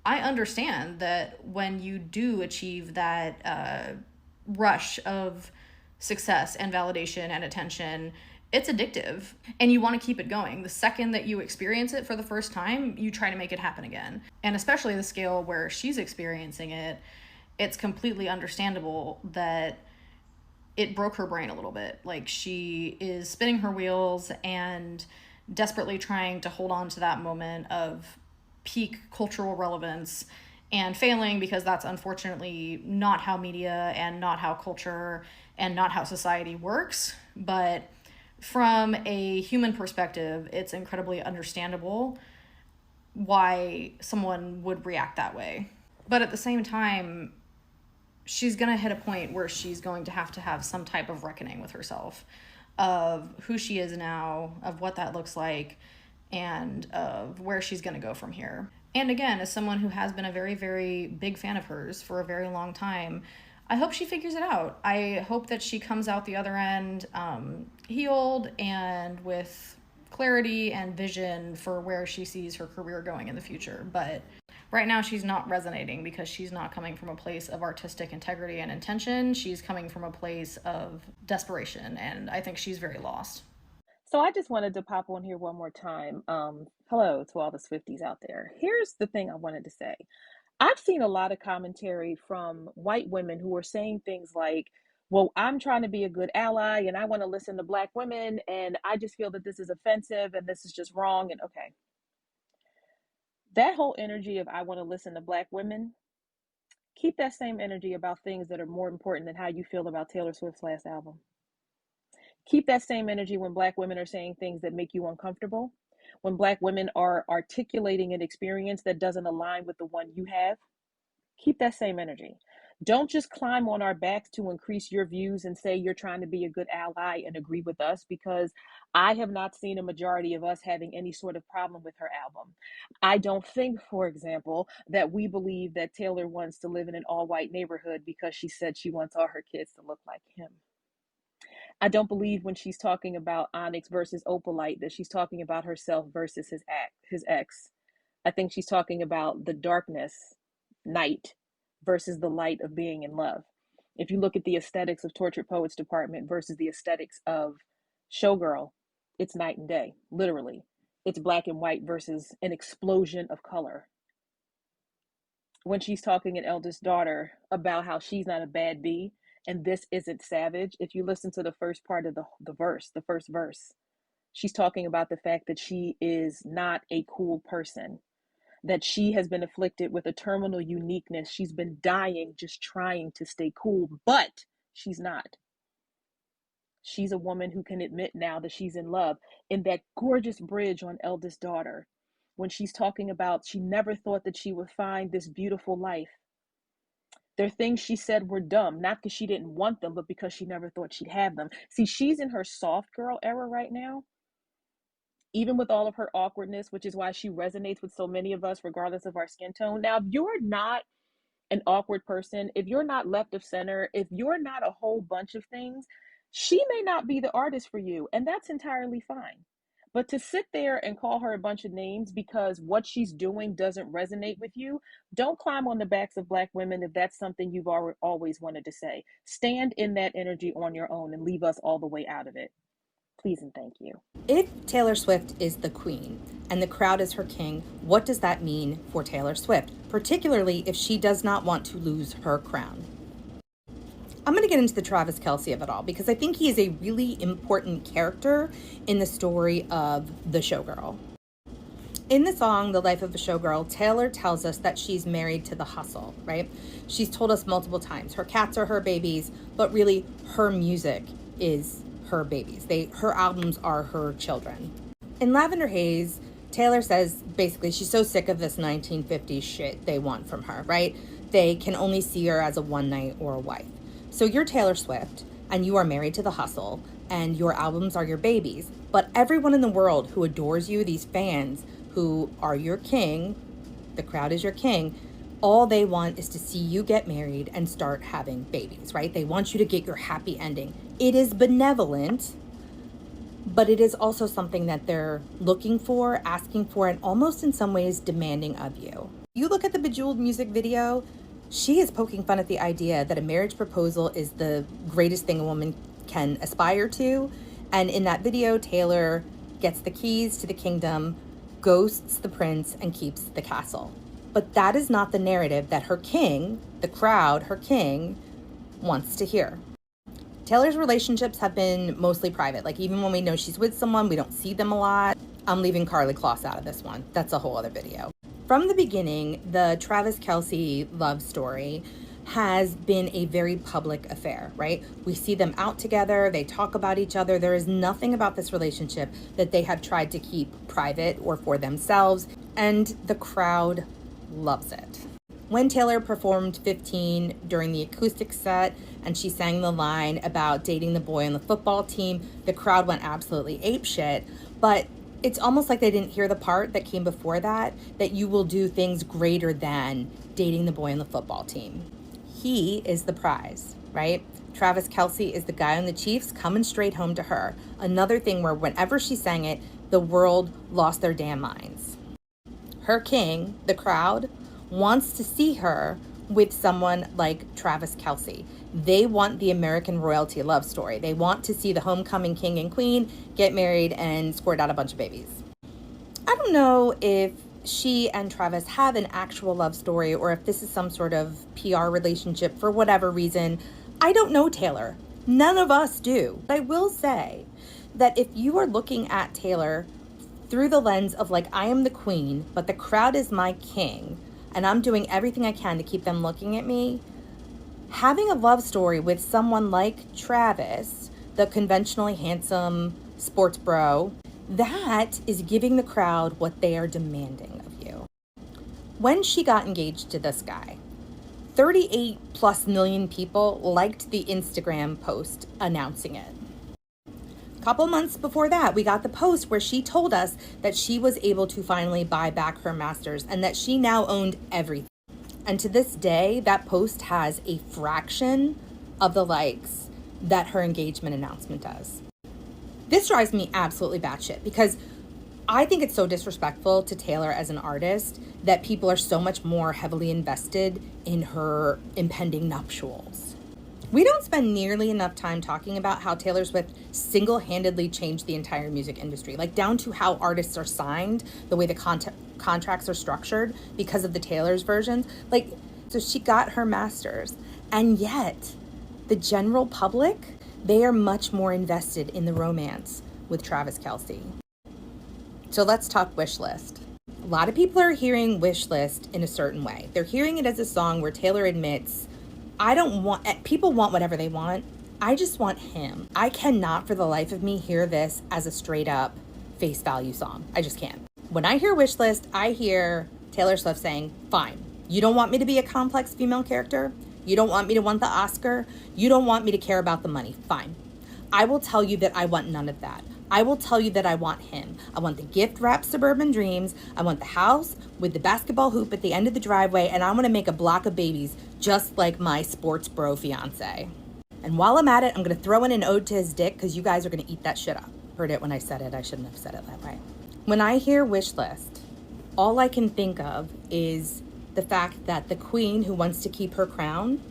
I understand that when you do achieve that rush of success and validation and attention, it's addictive, and you want to keep it going. The second that you experience it for the first time, you try to make it happen again. And especially the scale where she's experiencing it, it's completely understandable that it broke her brain a little bit. Like, she is spinning her wheels and desperately trying to hold on to that moment of peak cultural relevance, and failing, because that's unfortunately not how media and not how culture and not how society works. But from a human perspective, it's incredibly understandable why someone would react that way. But at the same time, she's going to hit a point where she's going to have some type of reckoning with herself, of who she is now, of what that looks like, and of where she's going to go from here. And again, as someone who has been a very, very big fan of hers for a very long time, I hope she figures it out. I hope that she comes out the other end healed and with clarity and vision for where she sees her career going in the future. But right now she's not resonating, because she's not coming from a place of artistic integrity and intention. She's coming from a place of desperation, and I think she's very lost. So I just wanted to pop on here one more time. Hello to all the Swifties out there. Here's the thing I wanted to say. I've seen a lot of commentary from white women who are saying things like, well, I'm trying to be a good ally and I want to listen to Black women, and I just feel that this is offensive and this is just wrong. And okay, that whole energy of I want to listen to Black women, keep that same energy about things that are more important than how you feel about Taylor Swift's last album. Keep that same energy when Black women are saying things that make you uncomfortable, when Black women are articulating an experience that doesn't align with the one you have. Keep that same energy. Don't just climb on our backs to increase your views and say you're trying to be a good ally and agree with us, because I have not seen a majority of us having any sort of problem with her album. I don't think, for example, that we believe that Taylor wants to live in an all-white neighborhood because she said she wants all her kids to look like him. I don't believe when she's talking about Onyx versus Opalite that she's talking about herself versus his ex. I think she's talking about the darkness, night, versus the light of being in love. If you look at the aesthetics of Tortured Poets Department versus the aesthetics of Showgirl, it's night and day, literally. it's black and white versus an explosion of color. When she's talking an eldest daughter about how she's not a bad bee and this isn't savage, if you listen to the first part of the first verse, she's talking about the fact that she is not a cool person, that she has been afflicted with a terminal uniqueness. She's been dying just trying to stay cool, but she's not. She's a woman who can admit now that she's in love. In that gorgeous bridge on Eldest Daughter, when she's talking about she never thought that she would find this beautiful life. There are things she said were dumb, not because she didn't want them, but because she never thought she'd have them. See, she's in her soft girl era right now, even with all of her awkwardness, which is why she resonates with so many of us, regardless of our skin tone. Now, if you're not an awkward person, if you're not left of center, if you're not a whole bunch of things, she may not be the artist for you, and that's entirely fine. But to sit there and call her a bunch of names because what she's doing doesn't resonate with you, don't climb on the backs of Black women if that's something you've always wanted to say. Stand in that energy on your own and leave us all the way out of it. Please and thank you. If Taylor Swift is the queen and the crowd is her king, what does that mean for Taylor Swift, particularly if she does not want to lose her crown? I'm going to get into the Travis Kelce of it all because I think he is a really important character in the story of the showgirl. In the song, The Life of a Showgirl, Taylor tells us that she's married to the hustle, right? She's told us multiple times her cats are her babies, but really her music is her babies. Her albums are her children. In Lavender Haze, Taylor says basically she's so sick of this 1950s shit they want from her, right? They can only see her as a one night or a wife. So you're Taylor Swift and you are married to the hustle and your albums are your babies, but everyone in the world who adores you, these fans who are your king, the crowd is your king, all they want is to see you get married and start having babies, right? They want you to get your happy ending. It is benevolent, but it is also something that they're looking for, asking for, and almost in some ways demanding of you. You look at the Bejeweled music video, she is poking fun at the idea that a marriage proposal is the greatest thing a woman can aspire to. And in that video, Taylor gets the keys to the kingdom, ghosts the prince, and keeps the castle. But that is not the narrative that her king, the crowd, her king, wants to hear. Taylor's relationships have been mostly private. Like, even when we know she's with someone, we don't see them a lot. I'm leaving Karlie Kloss out of this one. That's a whole other video. From the beginning, the Travis Kelce love story has been a very public affair, right? We see them out together. They talk about each other. There is nothing about this relationship that they have tried to keep private or for themselves. And the crowd loves it. When Taylor performed 15 during the acoustic set and she sang the line about dating the boy on the football team, the crowd went absolutely apeshit. But it's almost like they didn't hear the part that came before that you will do things greater than dating the boy on the football team. He is the prize, right? Travis Kelce is the guy on the Chiefs coming straight home to her. Another thing where whenever she sang it, the world lost their damn minds. Her king, the crowd, wants to see her with someone like Travis Kelce. They want the American royalty love story. They want to see the homecoming king and queen get married and squirt out a bunch of babies. I don't know if she and Travis have an actual love story or if this is some sort of PR relationship for whatever reason. I don't know Taylor. None of us do. But I will say that if you are looking at Taylor through the lens of like, I am the queen, but the crowd is my king, and I'm doing everything I can to keep them looking at me, having a love story with someone like Travis, the conventionally handsome sports bro, that is giving the crowd what they are demanding of you. When she got engaged to this guy, 38+ million people liked the Instagram post announcing it. A couple months before that, we got the post where she told us that she was able to finally buy back her masters and that she now owned everything. And to this day, that post has a fraction of the likes that her engagement announcement does. This drives me absolutely batshit because I think it's so disrespectful to Taylor as an artist that people are so much more heavily invested in her impending nuptials. We don't spend nearly enough time talking about how Taylor Swift single-handedly changed the entire music industry, like down to how artists are signed, the way the contracts are structured because of the Taylor's versions. Like, so she got her masters, and yet the general public, they are much more invested in the romance with Travis Kelce. So let's talk Wishlist. A lot of people are hearing Wishlist in a certain way. They're hearing it as a song where Taylor admits, people want whatever they want. I just want him. I cannot for the life of me hear this as a straight up face value song. I just can't. When I hear Wishlist, I hear Taylor Swift saying, fine, you don't want me to be a complex female character. You don't want me to want the Oscar. You don't want me to care about the money. Fine. I will tell you that I want none of that. I will tell you that I want him. I want the gift-wrapped suburban dreams. I want the house with the basketball hoop at the end of the driveway, and I want to make a block of babies just like my sports bro fiance. And while I'm at it, I'm going to throw in an ode to his dick because you guys are going to eat that shit up. Heard it when I said it. I shouldn't have said it that way. When I hear Wishlist, all I can think of is the fact that the queen who wants to keep her crown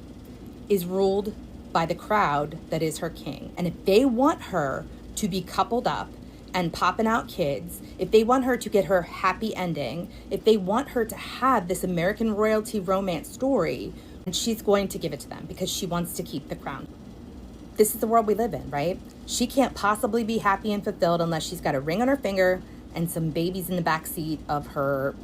is ruled by the crowd that is her king. And if they want her to be coupled up and popping out kids, if they want her to get her happy ending, if they want her to have this American royalty romance story, she's going to give it to them because she wants to keep the crown. This is the world we live in, right? She can't possibly be happy and fulfilled unless she's got a ring on her finger and some babies in the backseat of her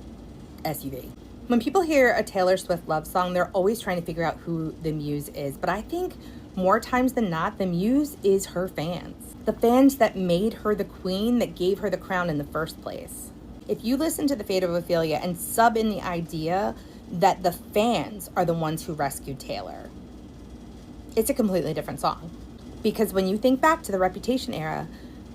SUV. When people hear a Taylor Swift love song, they're always trying to figure out who the muse is. But I think more times than not, the muse is her fans. The fans that made her the queen, that gave her the crown in the first place. If you listen to The Fate of Ophelia and sub in the idea that the fans are the ones who rescued Taylor, it's a completely different song. Because when you think back to the Reputation era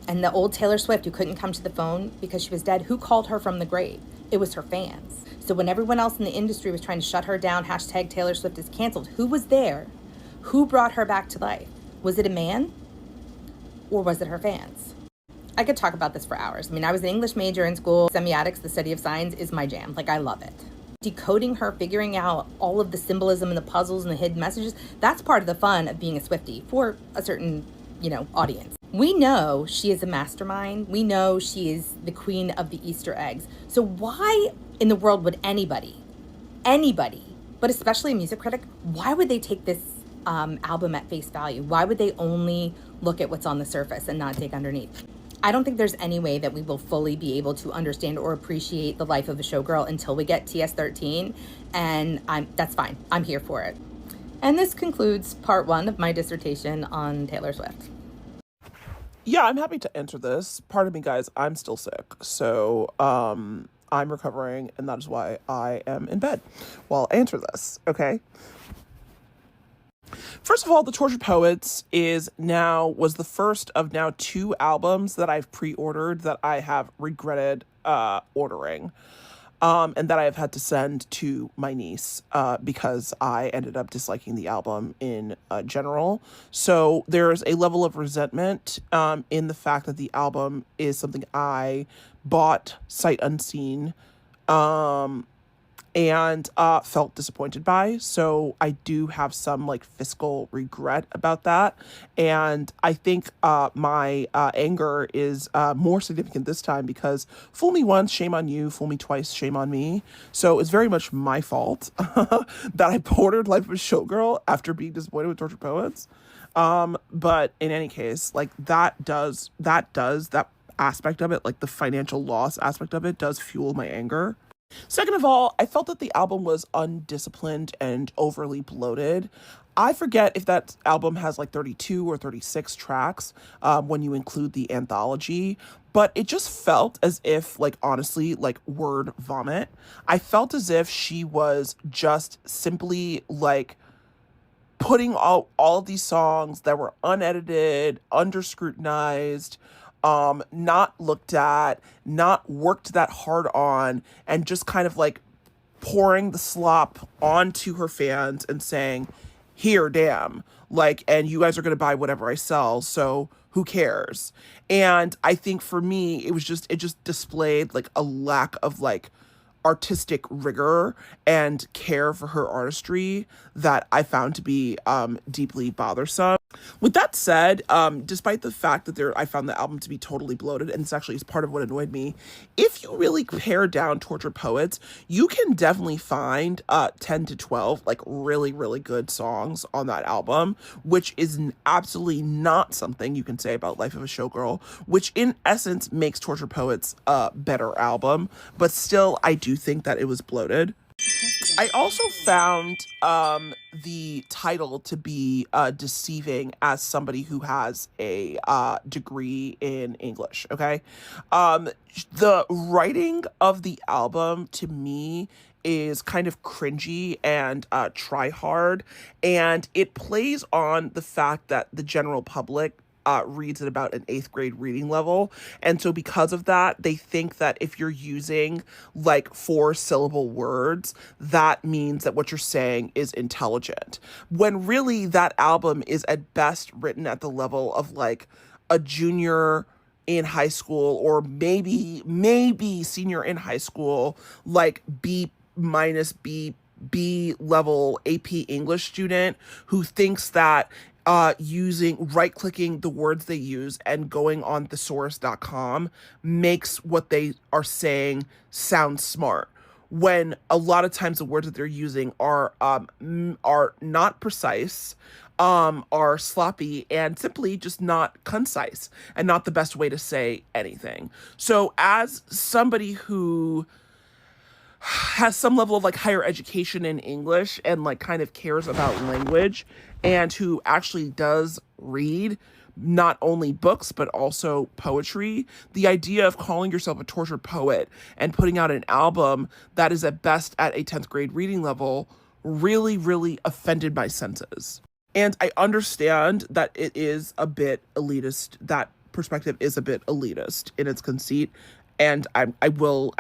and the old Taylor Swift who couldn't come to the phone because she was dead, who called her from the grave? It was her fans. So when everyone else in the industry was trying to shut her down, hashtag Taylor Swift is canceled, who was there? Who brought her back to life? Was it a man? Or was it her fans? I could talk about this for hours. I mean, I was an English major in school. Semiotics, the study of signs, is my jam. Like, I love it. Decoding her, figuring out all of the symbolism and the puzzles and the hidden messages, that's part of the fun of being a Swiftie for a certain, audience. We know she is a mastermind. We know she is the queen of the Easter eggs. So why in the world would anybody, but especially a music critic, why would they take this album at face value? Why would they only look at what's on the surface and not dig underneath? I don't think there's any way that we will fully be able to understand or appreciate the life of a showgirl until we get TS13, and that's fine. I'm here for it. And this concludes part 1 of my dissertation on Taylor Swift. Yeah, I'm happy to answer this. Pardon me, guys, I'm still sick. So, I'm recovering, and that is why I am in bed while I answer this, okay? First of all, The Tortured Poets was the first of now 2 albums that I've pre-ordered that I have regretted ordering. And that I have had to send to my niece because I ended up disliking the album in general. So there's a level of resentment in the fact that the album is something I bought sight unseen and felt disappointed by. So I do have some fiscal regret about that. And I think my anger is more significant this time because fool me once, shame on you, fool me twice, shame on me. So it's very much my fault that I ordered Life of a Showgirl after being disappointed with Tortured Poets. But in any case, that aspect of it, the financial loss aspect of it, does fuel my anger. Second of all, I felt that the album was undisciplined and overly bloated. I forget if that album has 32 or 36 tracks when you include the anthology, but it just felt as if, honestly, word vomit. I felt as if she was just simply, putting all of these songs that were unedited, under-scrutinized, not looked at, not worked that hard on, and just kind of pouring the slop onto her fans and saying, here, damn, and you guys are going to buy whatever I sell, so who cares? And I think for me, it just displayed a lack of artistic rigor and care for her artistry that I found to be deeply bothersome. With that said, despite the fact that I found the album to be totally bloated, and this actually is part of what annoyed me, if you really pare down Tortured Poets, you can definitely find 10 to 12 like really, really good songs on that album, which is absolutely not something you can say about Life of a Showgirl, which in essence makes Tortured Poets a better album, but still I do think that it was bloated. I also found the title to be deceiving as somebody who has a degree in English, okay? The writing of the album to me is kind of cringy and try hard, and it plays on the fact that the general public reads at about an 8th grade reading level. And so because of that, they think that if you're using like 4-syllable words, that means that what you're saying is intelligent. When really that album is at best written at the level of like a junior in high school, or maybe senior in high school, like B- B level AP English student who thinks that right-clicking the words they use and going on thesaurus.com makes what they are saying sound smart, when a lot of times the words that they're using are not precise, are sloppy, and simply just not concise, and not the best way to say anything. So as somebody who has some level of like higher education in English and like kind of cares about language, and who actually does read not only books but also poetry, the idea of calling yourself a tortured poet and putting out an album that is at best at a 10th grade reading level really, really offended my senses. And I understand that it is a bit elitist, that perspective is a bit elitist in its conceit, and I'm able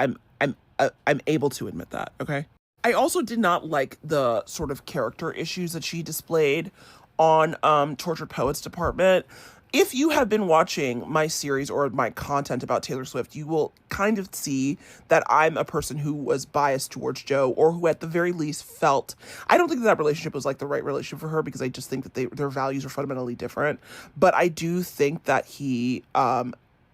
to admit that, okay? I also did not like the sort of character issues that she displayed on Tortured Poets Department. If you have been watching my series or my content about Taylor Swift, you will kind of see that I'm a person who was biased towards Joe, or who at the very least felt, I don't think that relationship was like the right relationship for her, because I just think that their values are fundamentally different. But I do think that he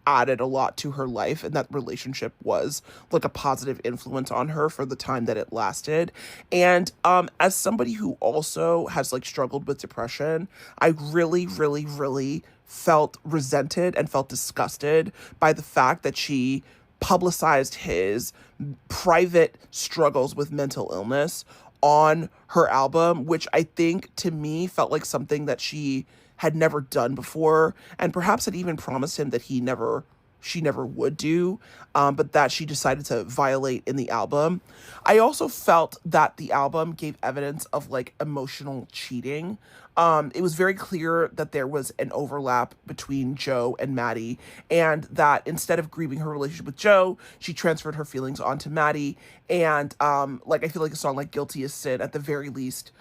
added a lot to her life, and that relationship was like a positive influence on her for the time that it lasted. And as somebody who also has like struggled with depression, I really, really, really felt resented and felt disgusted by the fact that she publicized his private struggles with mental illness on her album, which I think to me felt like something that she had never done before, and perhaps had even promised him that she never would do, but that she decided to violate in the album. I also felt that the album gave evidence of like emotional cheating. It was very clear that there was an overlap between Joe and Maddie, and that instead of grieving her relationship with Joe, she transferred her feelings onto Maddie. And like I feel like a song like Guilty as Sin, at the very least,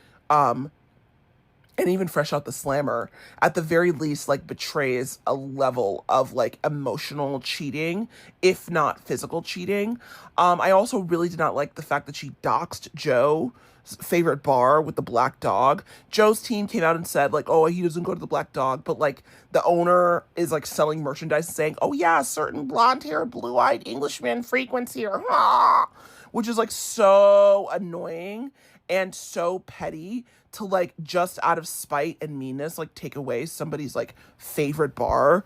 and even Fresh Out the Slammer, at the very least, like betrays a level of like emotional cheating, if not physical cheating. I also really did not like the fact that she doxed Joe's favorite bar with the black dog. Joe's team came out and said like, oh, he doesn't go to the black dog, but like the owner is like selling merchandise and saying, oh yeah, certain blonde-haired, blue-eyed Englishman frequents here, which is like so annoying and so petty to like just out of spite and meanness like take away somebody's like favorite bar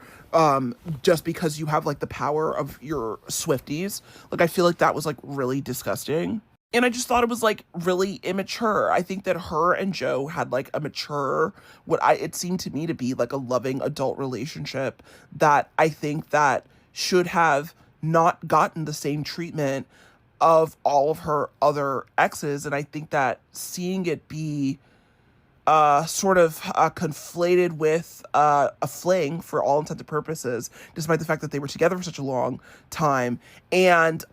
just because you have like the power of your Swifties. Like I feel like that was like really disgusting. And I just thought it was like really immature. I think that her and Joe had like a mature, it seemed to me to be like a loving adult relationship that I think that should have not gotten the same treatment of all of her other exes. And I think that seeing it be sort of conflated with a fling for all intents and purposes, despite the fact that they were together for such a long time, and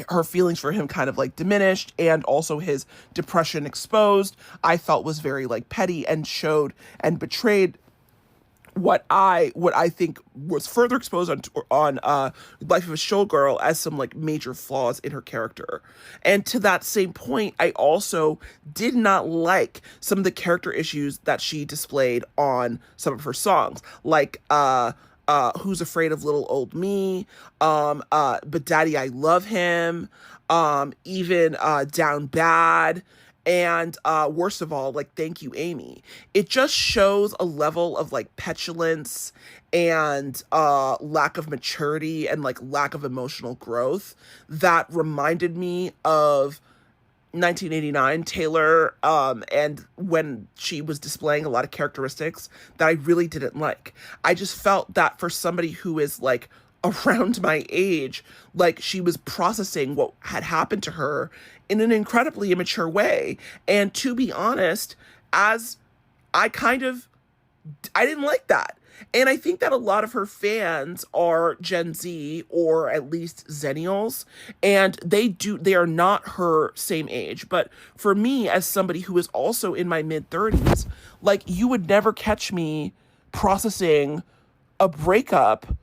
her feelings for him kind of like diminished, and also his depression exposed, I felt was very like petty and showed and betrayed what I think was further exposed on Life of a Showgirl as some like major flaws in her character. And to that same point, I also did not like some of the character issues that she displayed on some of her songs, like Who's Afraid of Little Old Me, But Daddy I Love Him, even Down Bad. And worst of all, like, Thank You, Amy. It just shows a level of like petulance and lack of maturity and like lack of emotional growth that reminded me of 1989 Taylor, and when she was displaying a lot of characteristics that I really didn't like. I just felt that for somebody who is like around my age, like she was processing what had happened to her in an incredibly immature way. And to be honest, as I didn't like that. And I think that a lot of her fans are Gen Z or at least Zennials, and they are not her same age. But for me, as somebody who is also in my mid-30s, like, you would never catch me processing a breakup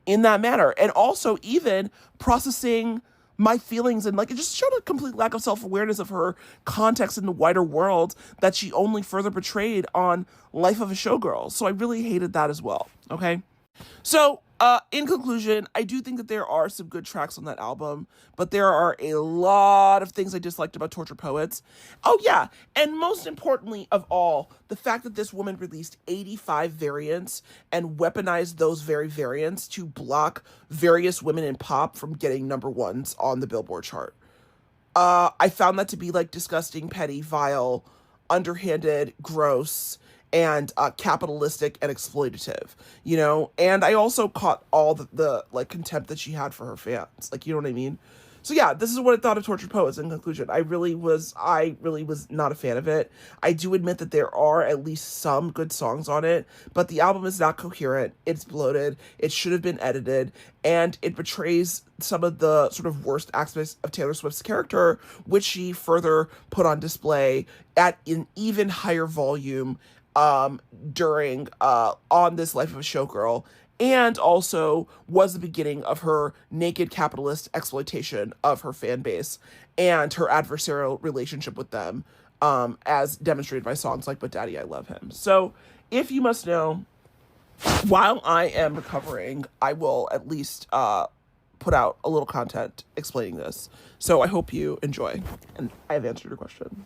in that manner. And also even processing my feelings, and like, it just showed a complete lack of self-awareness of her context in the wider world that she only further portrayed on Life of a Showgirl. So I really hated that as well. Okay. So, in conclusion, I do think that there are some good tracks on that album, but there are a lot of things I disliked about Torture Poets. Oh yeah, and most importantly of all, the fact that this woman released 85 variants and weaponized those very variants to block various women in pop from getting number ones on the Billboard chart. I found that to be like disgusting, petty, vile, underhanded, gross, and capitalistic and exploitative, you know? And I also caught all the like contempt that she had for her fans. Like, you know what I mean? So yeah, this is what I thought of Tortured Poets in conclusion. I really was not a fan of it. I do admit that there are at least some good songs on it, but the album is not coherent. It's bloated. It should have been edited, and it betrays some of the sort of worst aspects of Taylor Swift's character, which she further put on display at an even higher volume during on this Life of a Showgirl, and also was the beginning of her naked capitalist exploitation of her fan base and her adversarial relationship with them, as demonstrated by songs like But Daddy I Love Him. So if you must know, while I am recovering, I will at least put out a little content explaining this. So I hope you enjoy, and I have answered your question.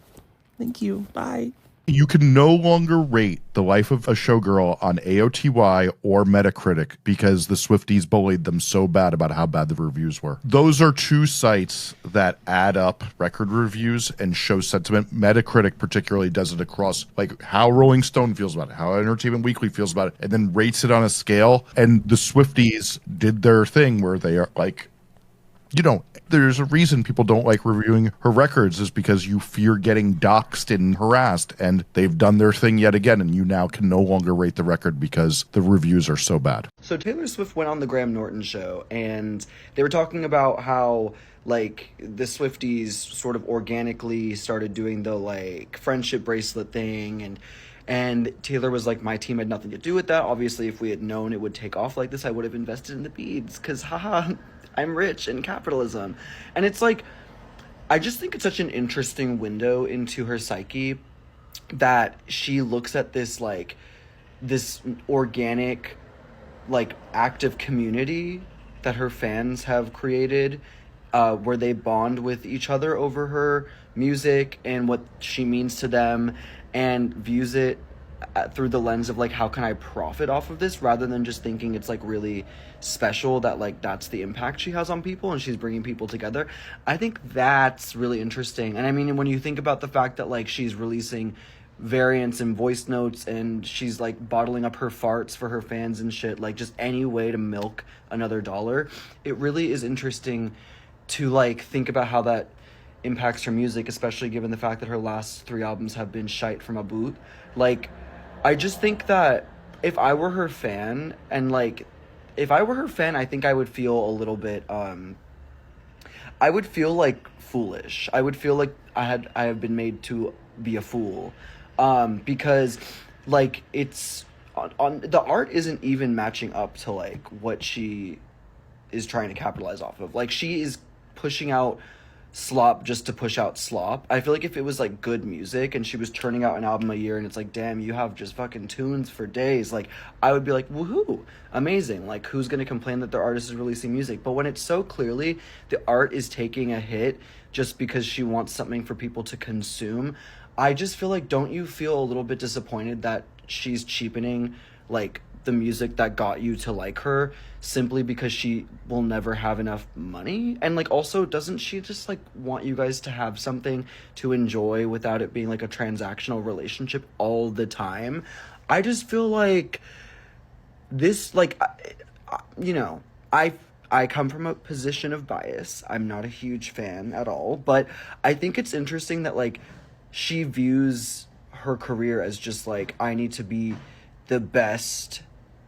Thank you. Bye. You can no longer rate The Life of a Showgirl on AOTY or Metacritic because the Swifties bullied them so bad about how bad the reviews were. Those are two sites that add up record reviews and show sentiment. Metacritic particularly does it across like how Rolling Stone feels about it, how Entertainment Weekly feels about it, and then rates it on a scale. And the Swifties did their thing where they are like, you know, there's a reason people don't like reviewing her records, is because you fear getting doxxed and harassed, and they've done their thing yet again, and you now can no longer rate the record because the reviews are so bad. So Taylor Swift went on the Graham Norton show, and they were talking about how, like, the Swifties sort of organically started doing the, like, friendship bracelet thing, and Taylor was like, my team had nothing to do with that. Obviously, if we had known it would take off like this, I would have invested in the beads, because, haha, I'm rich in capitalism. And it's like, I just think it's such an interesting window into her psyche that she looks at this, like, this organic, like, active community that her fans have created, where they bond with each other over her music and what she means to them, and views it through the lens of, like, how can I profit off of this, rather than just thinking it's, like, really special that, like, that's the impact she has on people and she's bringing people together. I think that's really interesting. And I mean, when you think about the fact that, like, she's releasing variants and voice notes, and she's, like, bottling up her farts for her fans and shit, like, just any way to milk another dollar, it really is interesting to, like, think about how that impacts her music, especially given the fact that her last 3 albums have been shite from a boot. Like, I just think that if I were her fan, I think I would feel a little bit, I would feel, like, foolish. I would feel like I have been made to be a fool. Because, like, it's on the art isn't even matching up to like what she is trying to capitalize off of. Like, she is pushing out slop just to push out slop. I feel like if it was like good music and she was turning out an album a year and it's like, damn, you have just fucking tunes for days, like, I would be like, woohoo, amazing. Like, who's gonna complain that their artist is releasing music? But when it's so clearly the art is taking a hit just because she wants something for people to consume, I just feel like, don't you feel a little bit disappointed that she's cheapening like the music that got you to like her simply because she will never have enough money? And like, also, doesn't she just like want you guys to have something to enjoy without it being like a transactional relationship all the time? I just feel like this, like, you know, I come from a position of bias. I'm not a huge fan at all, but I think it's interesting that like she views her career as just like, I need to be the best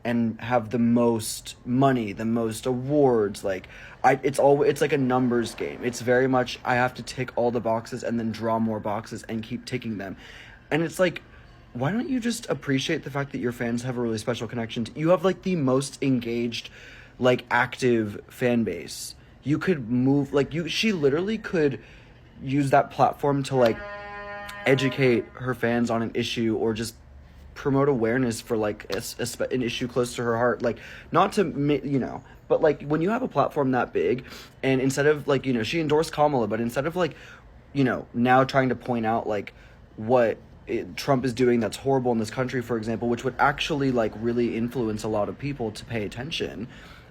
and have the most money, the most awards. Like, it's like a numbers game. It's very much, I have to tick all the boxes and then draw more boxes and keep ticking them. And it's like, why don't you just appreciate the fact that your fans have a really special connection to you? Have like the most engaged, like, active fan base. You could move, like, she literally could use that platform to like educate her fans on an issue or just promote awareness for like an issue close to her heart. Like, not to, you know, but like when you have a platform that big, and instead of like, you know, she endorsed Kamala, but instead of like, you know, now trying to point out like what Trump is doing that's horrible in this country, for example, which would actually like really influence a lot of people to pay attention,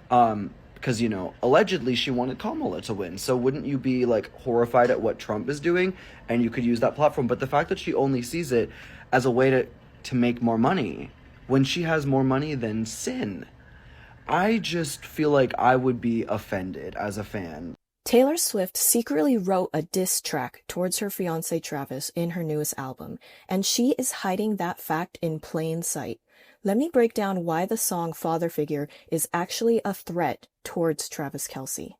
because, you know, allegedly she wanted Kamala to win. So wouldn't you be like horrified at what Trump is doing? And you could use that platform. But the fact that she only sees it as a way to make more money when she has more money than sin, I just feel like I would be offended as a fan. Taylor Swift secretly wrote a diss track towards her fiancé Travis in her newest album, and she is hiding that fact in plain sight. Let me break down why the song Father Figure is actually a threat towards Travis Kelce.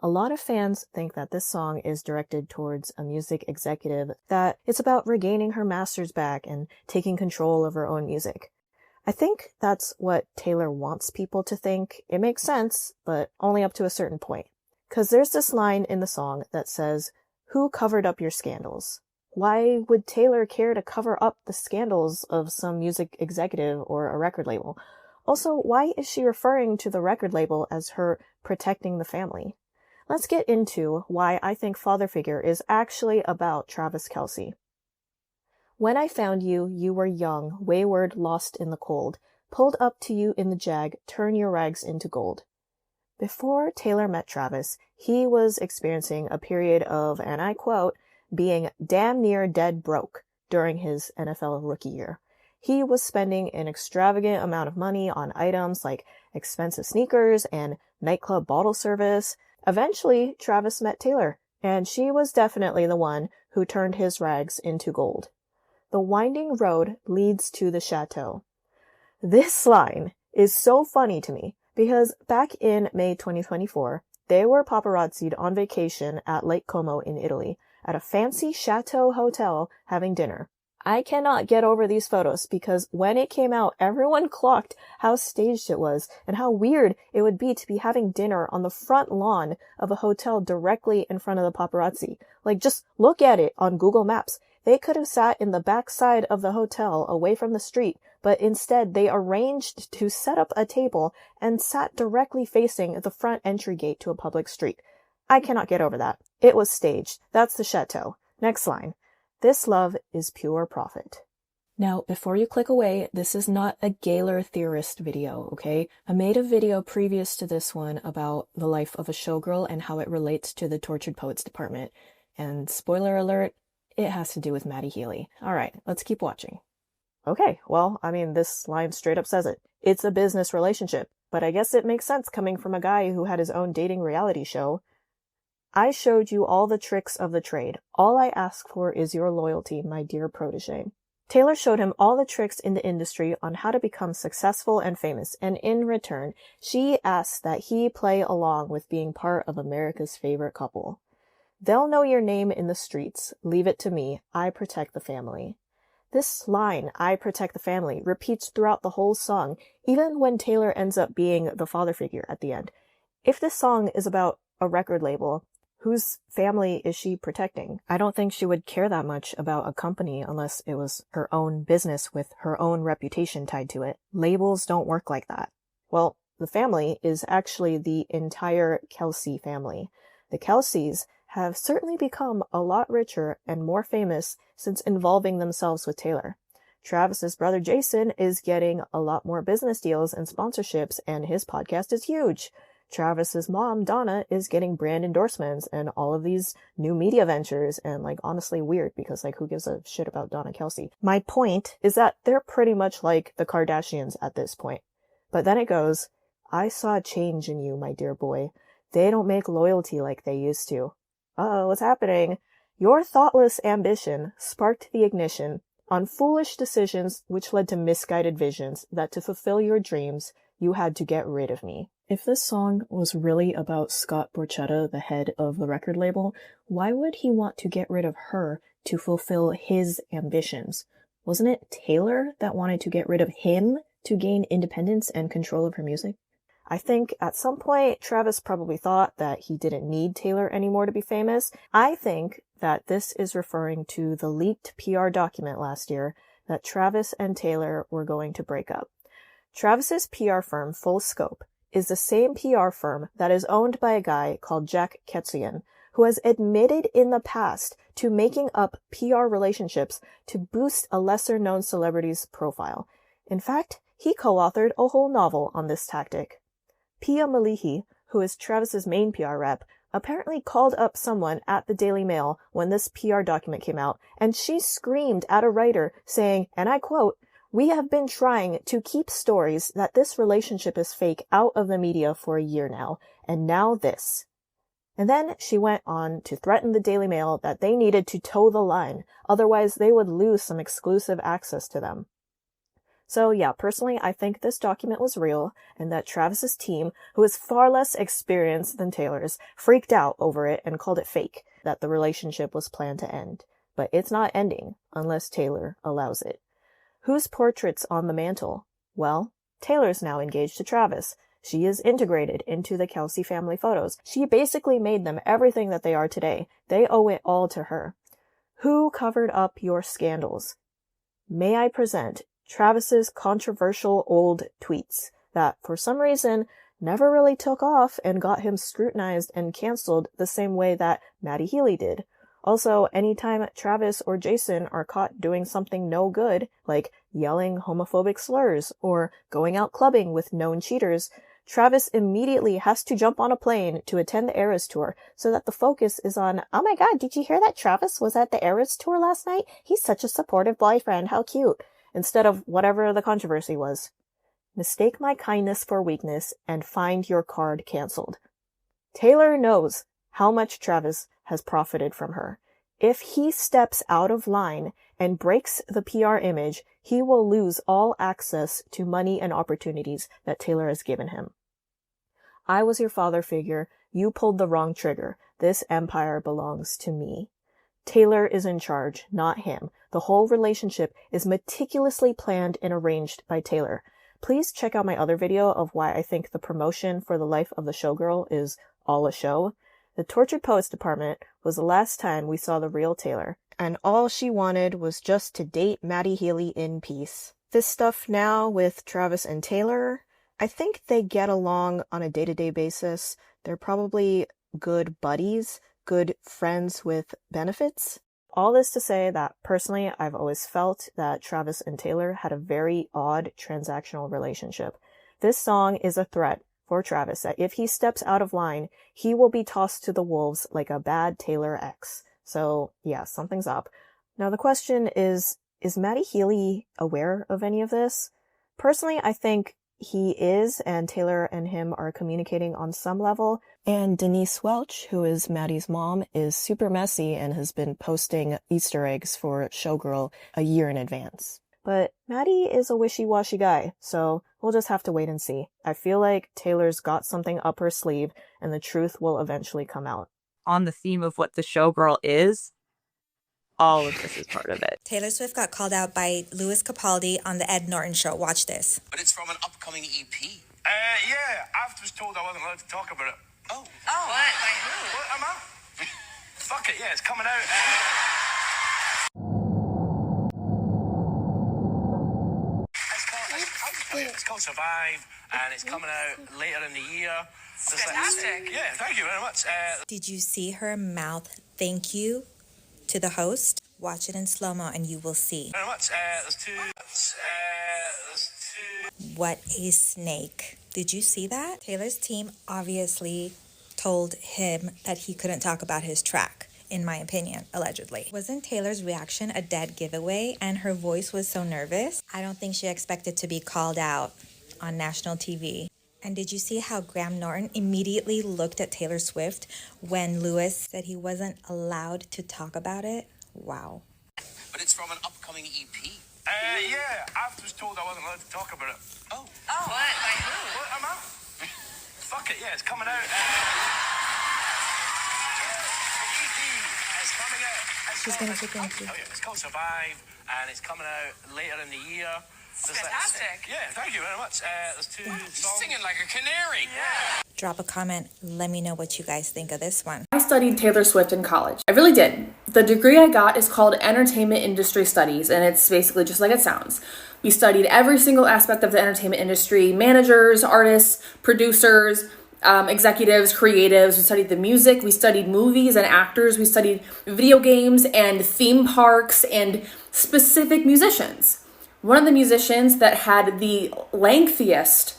A lot of fans think that this song is directed towards a music executive, that it's about regaining her masters back and taking control of her own music. I think that's what Taylor wants people to think. It makes sense, but only up to a certain point. Because there's this line in the song that says, "Who covered up your scandals?" Why would Taylor care to cover up the scandals of some music executive or a record label? Also, why is she referring to the record label as her protecting the family? Let's get into why I think Father Figure is actually about Travis Kelce. When I found you, you were young, wayward, lost in the cold. Pulled up to you in the Jag, turn your rags into gold. Before Taylor met Travis, he was experiencing a period of, and I quote, being damn near dead broke during his NFL rookie year. He was spending an extravagant amount of money on items like expensive sneakers and nightclub bottle service. Eventually, Travis met Taylor, and she was definitely the one who turned his rags into gold. The winding road leads to the chateau. This line is so funny to me because back in May 2024, they were paparazzi'd on vacation at Lake Como in Italy at a fancy chateau hotel having dinner. I cannot get over these photos because when it came out, everyone clocked how staged it was and how weird it would be to be having dinner on the front lawn of a hotel directly in front of the paparazzi. Like, just look at it on Google Maps. They could have sat in the back side of the hotel away from the street, but instead they arranged to set up a table and sat directly facing the front entry gate to a public street. I cannot get over that. It was staged. That's the chateau. Next line. This love is pure profit. Now, before you click away, this is not a Gaylor theorist video, okay? I made a video previous to this one about the life of a showgirl and how it relates to the Tortured Poets department. And spoiler alert, it has to do with Maddie Healy. All right, let's keep watching. Okay, well, I mean, this line straight up says it. It's a business relationship, but I guess it makes sense coming from a guy who had his own dating reality show. I showed you all the tricks of the trade. All I ask for is your loyalty, my dear protege. Taylor showed him all the tricks in the industry on how to become successful and famous, and in return, she asks that he play along with being part of America's favorite couple. They'll know your name in the streets. Leave it to me. I protect the family. This line, "I protect the family," repeats throughout the whole song, even when Taylor ends up being the father figure at the end. If this song is about a record label, whose family is she protecting? I don't think she would care that much about a company unless it was her own business with her own reputation tied to it. Labels don't work like that. Well, the family is actually the entire Kelsey family. The Kelseys have certainly become a lot richer and more famous since involving themselves with Taylor. Travis's brother Jason is getting a lot more business deals and sponsorships, and his podcast is huge. Travis's mom, Donna, is getting brand endorsements and all of these new media ventures, and honestly weird because who gives a shit about Donna Kelsey? My point is that they're pretty much like the Kardashians at this point. But then it goes, "I saw a change in you, my dear boy. They don't make loyalty like they used to." Uh-oh, what's happening? Your thoughtless ambition sparked the ignition on foolish decisions which led to misguided visions that to fulfill your dreams, you had to get rid of me. If this song was really about Scott Borchetta, the head of the record label, why would he want to get rid of her to fulfill his ambitions? Wasn't it Taylor that wanted to get rid of him to gain independence and control of her music? I think at some point Travis probably thought that he didn't need Taylor anymore to be famous. I think that this is referring to the leaked PR document last year that Travis and Taylor were going to break up. Travis's PR firm, Full Scope, is the same PR firm that is owned by a guy called Jack Ketzian, who has admitted in the past to making up PR relationships to boost a lesser-known celebrity's profile. In fact, he co-authored a whole novel on this tactic. Pia Malihi, who is Travis's main PR rep, apparently called up someone at the Daily Mail when this PR document came out, and she screamed at a writer saying, and I quote, "We have been trying to keep stories that this relationship is fake out of the media for a year now, and now this." And then she went on to threaten the Daily Mail that they needed to toe the line, otherwise they would lose some exclusive access to them. So yeah, personally, I think this document was real, and that Travis's team, who is far less experienced than Taylor's, freaked out over it and called it fake, that the relationship was planned to end. But it's not ending, unless Taylor allows it. Whose portrait's on the mantle? Well, Taylor's now engaged to Travis. She is integrated into the Kelsey family photos. She basically made them everything that they are today. They owe it all to her. Who covered up your scandals? May I present Travis's controversial old tweets that, for some reason, never really took off and got him scrutinized and canceled the same way that Maddie Healy did. Also, anytime Travis or Jason are caught doing something no good, like yelling homophobic slurs or going out clubbing with known cheaters, Travis immediately has to jump on a plane to attend the Eras tour so that the focus is on, "Oh my god, did you hear that Travis was at the Eras tour last night? He's such a supportive boyfriend, how cute," instead of whatever the controversy was. Mistake my kindness for weakness and find your card canceled. Taylor knows how much Travis has profited from her. If he steps out of line and breaks the PR image, he will lose all access to money and opportunities that Taylor has given him. I was your father figure. You pulled the wrong trigger. This empire belongs to me. Taylor is in charge, not him. The whole relationship is meticulously planned and arranged by Taylor. Please check out my other video of why I think the promotion for the life of the showgirl is all a show. The Tortured Poets department was the last time we saw the real Taylor, and all she wanted was just to date Maddie Healy in peace. This stuff now with Travis and Taylor, I think they get along on a day-to-day basis. They're probably good buddies, good friends with benefits. All this to say that personally, I've always felt that Travis and Taylor had a very odd transactional relationship. This song is a threat for Travis that if he steps out of line, he will be tossed to the wolves like a bad Taylor ex. So yeah, something's up. Now the question is Maddie Healy aware of any of this? Personally, I think he is, and Taylor and him are communicating on some level. And Denise Welch, who is Maddie's mom, is super messy and has been posting Easter eggs for Showgirl a year in advance. But Maddie is a wishy-washy guy, so we'll just have to wait and see. I feel like Taylor's got something up her sleeve, and the truth will eventually come out. On the theme of what the showgirl is, all of this is part of it. Taylor Swift got called out by Louis Capaldi on the Ed Norton show. Watch this. But it's from an upcoming EP. Yeah, I was told I wasn't allowed to talk about it. Oh. What? By who? What, am I? Fuck it, yeah, it's coming out. It's called Survive, and it's coming out later in the year. Fantastic. Yeah, thank you very much. Did you see her mouth thank you to the host? Watch it in slow-mo and you will see. Very much. There's two. What a snake. Did you see that? Taylor's team obviously told him that he couldn't talk about his track, in my opinion, allegedly. Wasn't Taylor's reaction a dead giveaway and her voice was so nervous? I don't think she expected to be called out on national TV. And did you see how Graham Norton immediately looked at Taylor Swift when Louis said he wasn't allowed to talk about it? Wow. But it's from an upcoming EP. Yeah, I was told I wasn't allowed to talk about it. Oh. What? By who? What, am I? Fuck it, yeah, it's coming out. She's gonna take into. Oh yeah, it's called Survive, and it's coming out later in the year. Fantastic. Yeah, thank you very much. There's two songs. Singing like a canary. Yeah. Drop a comment. Let me know what you guys think of this one. I studied Taylor Swift in college. I really did. The degree I got is called Entertainment Industry Studies, and it's basically just like it sounds. We studied every single aspect of the entertainment industry: managers, artists, producers, executives, creatives. We studied the music, we studied movies and actors, we studied video games and theme parks and specific musicians. One of the musicians that had the lengthiest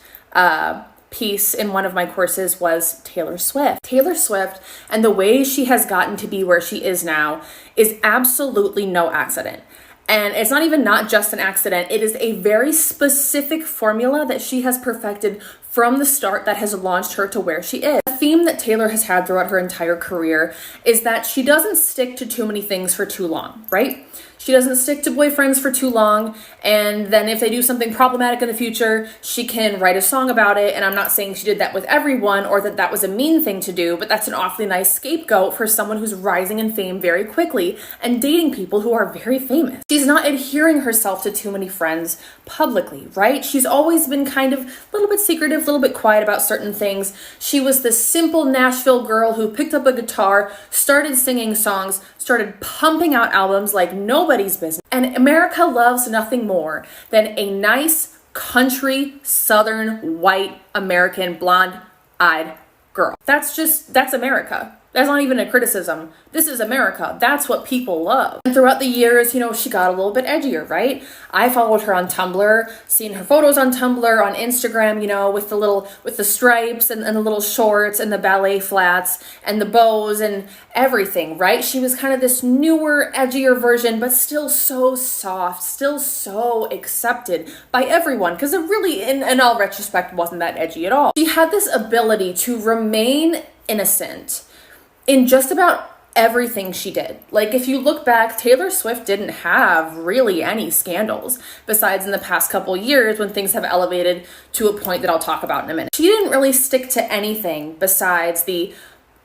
piece in one of my courses was Taylor Swift. Taylor Swift and the way she has gotten to be where she is now is absolutely no accident. And it's not just an accident. It is a very specific formula that she has perfected from the start that has launched her to where she is. The theme that Taylor has had throughout her entire career is that she doesn't stick to too many things for too long, right? She doesn't stick to boyfriends for too long, and then if they do something problematic in the future, she can write a song about it. And I'm not saying she did that with everyone or that that was a mean thing to do, but that's an awfully nice scapegoat for someone who's rising in fame very quickly and dating people who are very famous. She's not adhering herself to too many friends publicly, right? She's always been kind of a little bit secretive, a little bit quiet about certain things. She was the simple Nashville girl who picked up a guitar, started singing songs, started pumping out albums like nobody's business. And America loves nothing more than a nice country, southern, white, American, blonde-eyed girl. That's America. That's not even a criticism. This is America. That's what people love. And throughout the years, she got a little bit edgier, right? I followed her on Tumblr, seen her photos on Tumblr, on Instagram, with the stripes and the little shorts and the ballet flats and the bows and everything, right? She was kind of this newer, edgier version, but still so soft, still so accepted by everyone, because it really, in all retrospect, wasn't that edgy at all. She had this ability to remain innocent in just about everything she did. Like, if you look back, Taylor Swift didn't have really any scandals besides in the past couple years when things have elevated to a point that I'll talk about in a minute. She didn't really stick to anything besides the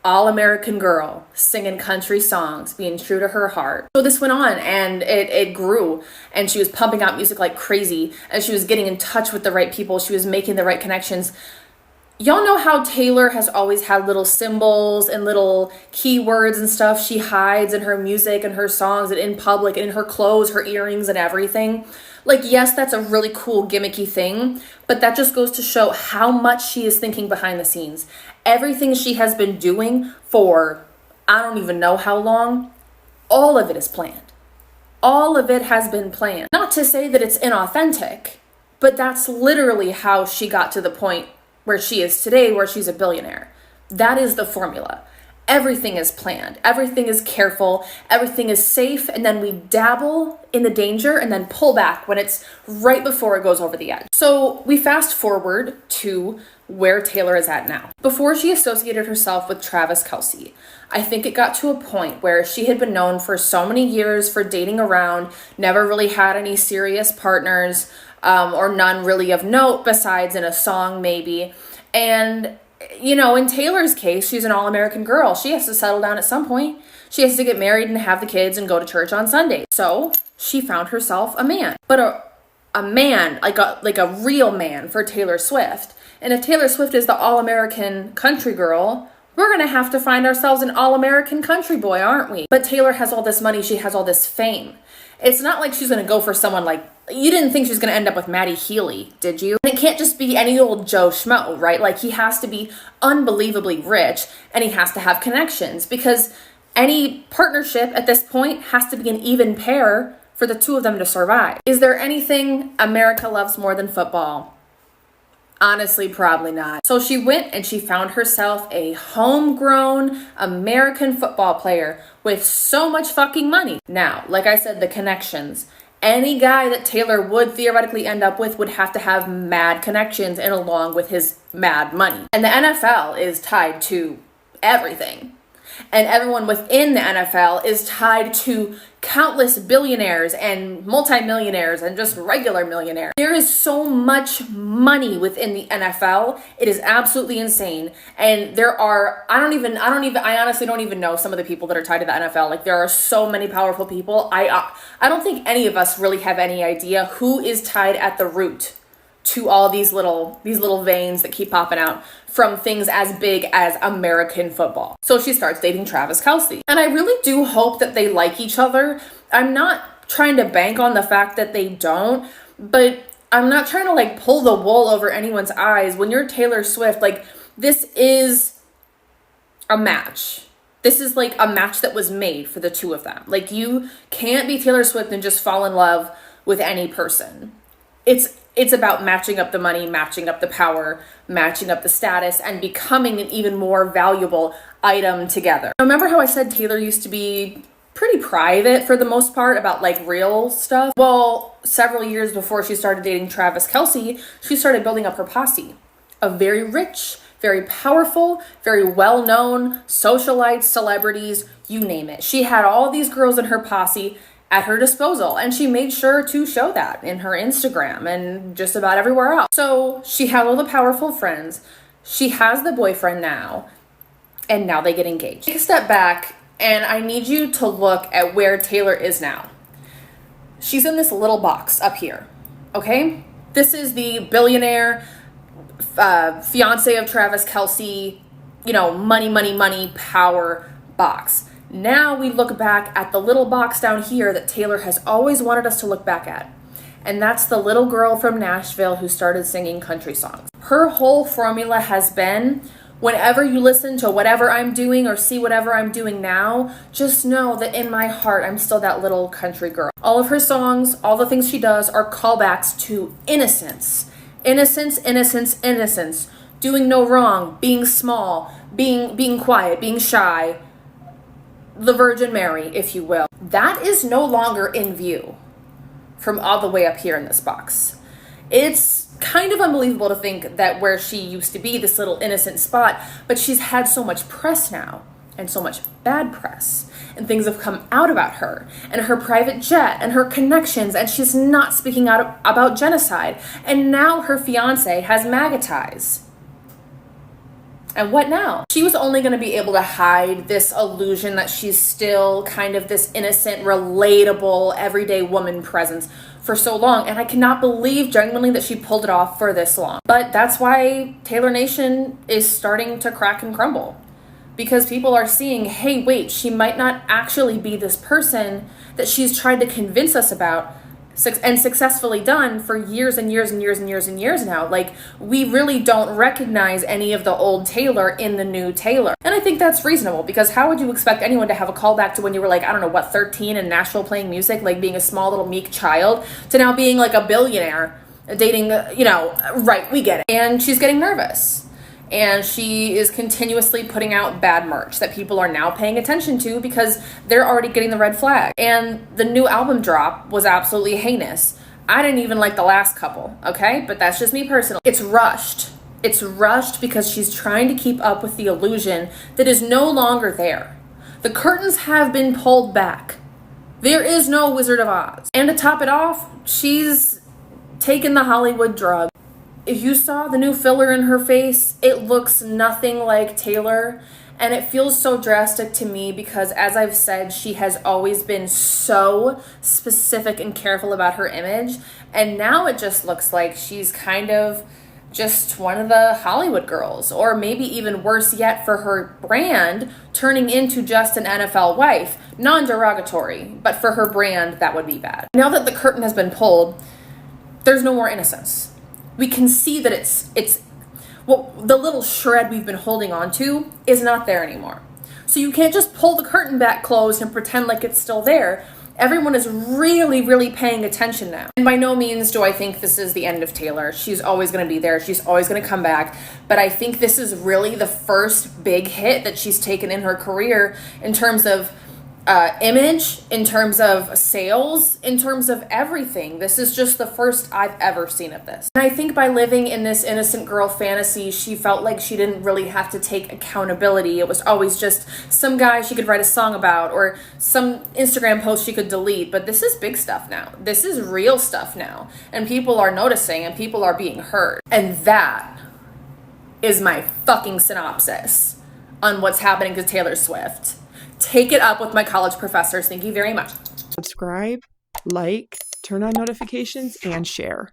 all-American girl singing country songs, being true to her heart. So this went on and it grew, and she was pumping out music like crazy, and she was getting in touch with the right people. She was making the right connections. Y'all know how Taylor has always had little symbols and little keywords and stuff she hides in her music and her songs and in public and in her clothes, her earrings and everything. Like, yes, that's a really cool gimmicky thing, but that just goes to show how much she is thinking behind the scenes. Everything she has been doing for I don't even know how long, all of it is planned. All of it has been planned. Not to say that it's inauthentic, but that's literally how she got to the point where she is today, where she's a billionaire. That is the formula. Everything is planned. Everything is careful. Everything is safe. And then we dabble in the danger and then pull back when it's right before it goes over the edge. So we fast forward to where Taylor is at now. Before she associated herself with Travis Kelce, I think it got to a point where she had been known for so many years for dating around, never really had any serious partners, or none really of note besides in a song maybe. And, in Taylor's case, she's an all-American girl. She has to settle down at some point. She has to get married and have the kids and go to church on Sunday. So she found herself a man, but a man, like a real man for Taylor Swift. And if Taylor Swift is the all-American country girl, we're going to have to find ourselves an all-American country boy, aren't we? But Taylor has all this money. She has all this fame. It's not like she's going to go for someone like, you didn't think she was going to end up with Maddie Healy, did you? And it can't just be any old Joe Schmo, right? Like, he has to be unbelievably rich and he has to have connections, because any partnership at this point has to be an even pair for the two of them to survive. Is there anything America loves more than football? Honestly, probably not. So she went and she found herself a homegrown American football player with so much fucking money. Now, like I said, the connections. Any guy that Taylor would theoretically end up with would have to have mad connections and along with his mad money. And the NFL is tied to everything. And everyone within the NFL is tied to countless billionaires and multimillionaires and just regular millionaires. There is so much money within the NFL. It is absolutely insane. And there are, I honestly don't even know some of the people that are tied to the NFL. Like, there are so many powerful people. I don't think any of us really have any idea who is tied at the root to all these little veins that keep popping out from things as big as American football. So she starts dating Travis Kelce. And I really do hope that they like each other. I'm not trying to bank on the fact that they don't, but I'm not trying to like pull the wool over anyone's eyes. When you're Taylor Swift, like, this is a match. This is like a match that was made for the two of them. Like, you can't be Taylor Swift and just fall in love with any person. It's about matching up the money, matching up the power, matching up the status, and becoming an even more valuable item together. Remember how I said Taylor used to be pretty private for the most part about like real stuff? Well, several years before she started dating Travis Kelce, she started building up her posse of very rich, very powerful, very well-known socialites, celebrities, you name it. She had all these girls in her posse at her disposal, and she made sure to show that in her Instagram and just about everywhere else. So she had all the powerful friends. She has the boyfriend now, and now they get engaged. Take a step back, and I need you to look at where Taylor is now. She's in this little box up here, okay? This is the billionaire fiance of Travis Kelce, money, power box. Now we look back at the little box down here that Taylor has always wanted us to look back at. And that's the little girl from Nashville who started singing country songs. Her whole formula has been, whenever you listen to whatever I'm doing or see whatever I'm doing now, just know that in my heart, I'm still that little country girl. All of her songs, all the things she does are callbacks to innocence. Innocence, innocence, innocence. Doing no wrong, being small, being quiet, being shy. The Virgin Mary, if you will. That is no longer in view from all the way up here in this box. It's kind of unbelievable to think that where she used to be, this little innocent spot, but she's had so much press now, and so much bad press, and things have come out about her, and her private jet, and her connections, and she's not speaking out about genocide, and now her fiance has MAGA ties. And what now? She was only going to be able to hide this illusion that she's still kind of this innocent, relatable, everyday woman presence for so long. And I cannot believe genuinely that she pulled it off for this long. But that's why Taylor Nation is starting to crack and crumble. Because people are seeing, hey, wait, she might not actually be this person that she's tried to convince us about and successfully done for years and years and years and years and years now. Like, we really don't recognize any of the old Taylor in the new Taylor. And I think that's reasonable, because how would you expect anyone to have a callback to when you were like, 13 in Nashville playing music, like being a small little meek child, to now being like a billionaire, dating, right, we get it. And she's getting nervous. And she is continuously putting out bad merch that people are now paying attention to because they're already getting the red flag. And the new album drop was absolutely heinous. I didn't even like the last couple, okay? But that's just me personally. It's rushed. It's rushed because she's trying to keep up with the illusion that is no longer there. The curtains have been pulled back. There is no Wizard of Oz. And to top it off, she's taken the Hollywood drug. if you saw the new filler in her face, it looks nothing like Taylor. And it feels so drastic to me because, as I've said, she has always been so specific and careful about her image. And now it just looks like she's kind of just one of the Hollywood girls, or maybe even worse yet for her brand, turning into just an NFL wife. Non-derogatory, but for her brand, that would be bad. Now that the curtain has been pulled, there's no more innocence. We can see that it's well, the little shred we've been holding on to is not there anymore. So you can't just pull the curtain back closed and pretend like it's still there. Everyone is really, really paying attention now. And by no means do I think this is the end of Taylor. She's always going to be there. She's always going to come back. But I think this is really the first big hit that she's taken in her career in terms of image, in terms of sales, in terms of everything. This is just the first I've ever seen of this. And I think by living in this innocent girl fantasy, she felt like she didn't really have to take accountability. It was always just some guy she could write a song about or some Instagram post she could delete. But this is big stuff now. This is real stuff now. And people are noticing and people are being heard. And that is my fucking synopsis on what's happening to Taylor Swift. Take it up with my college professors. Thank you very much. Subscribe, like, turn on notifications, and share.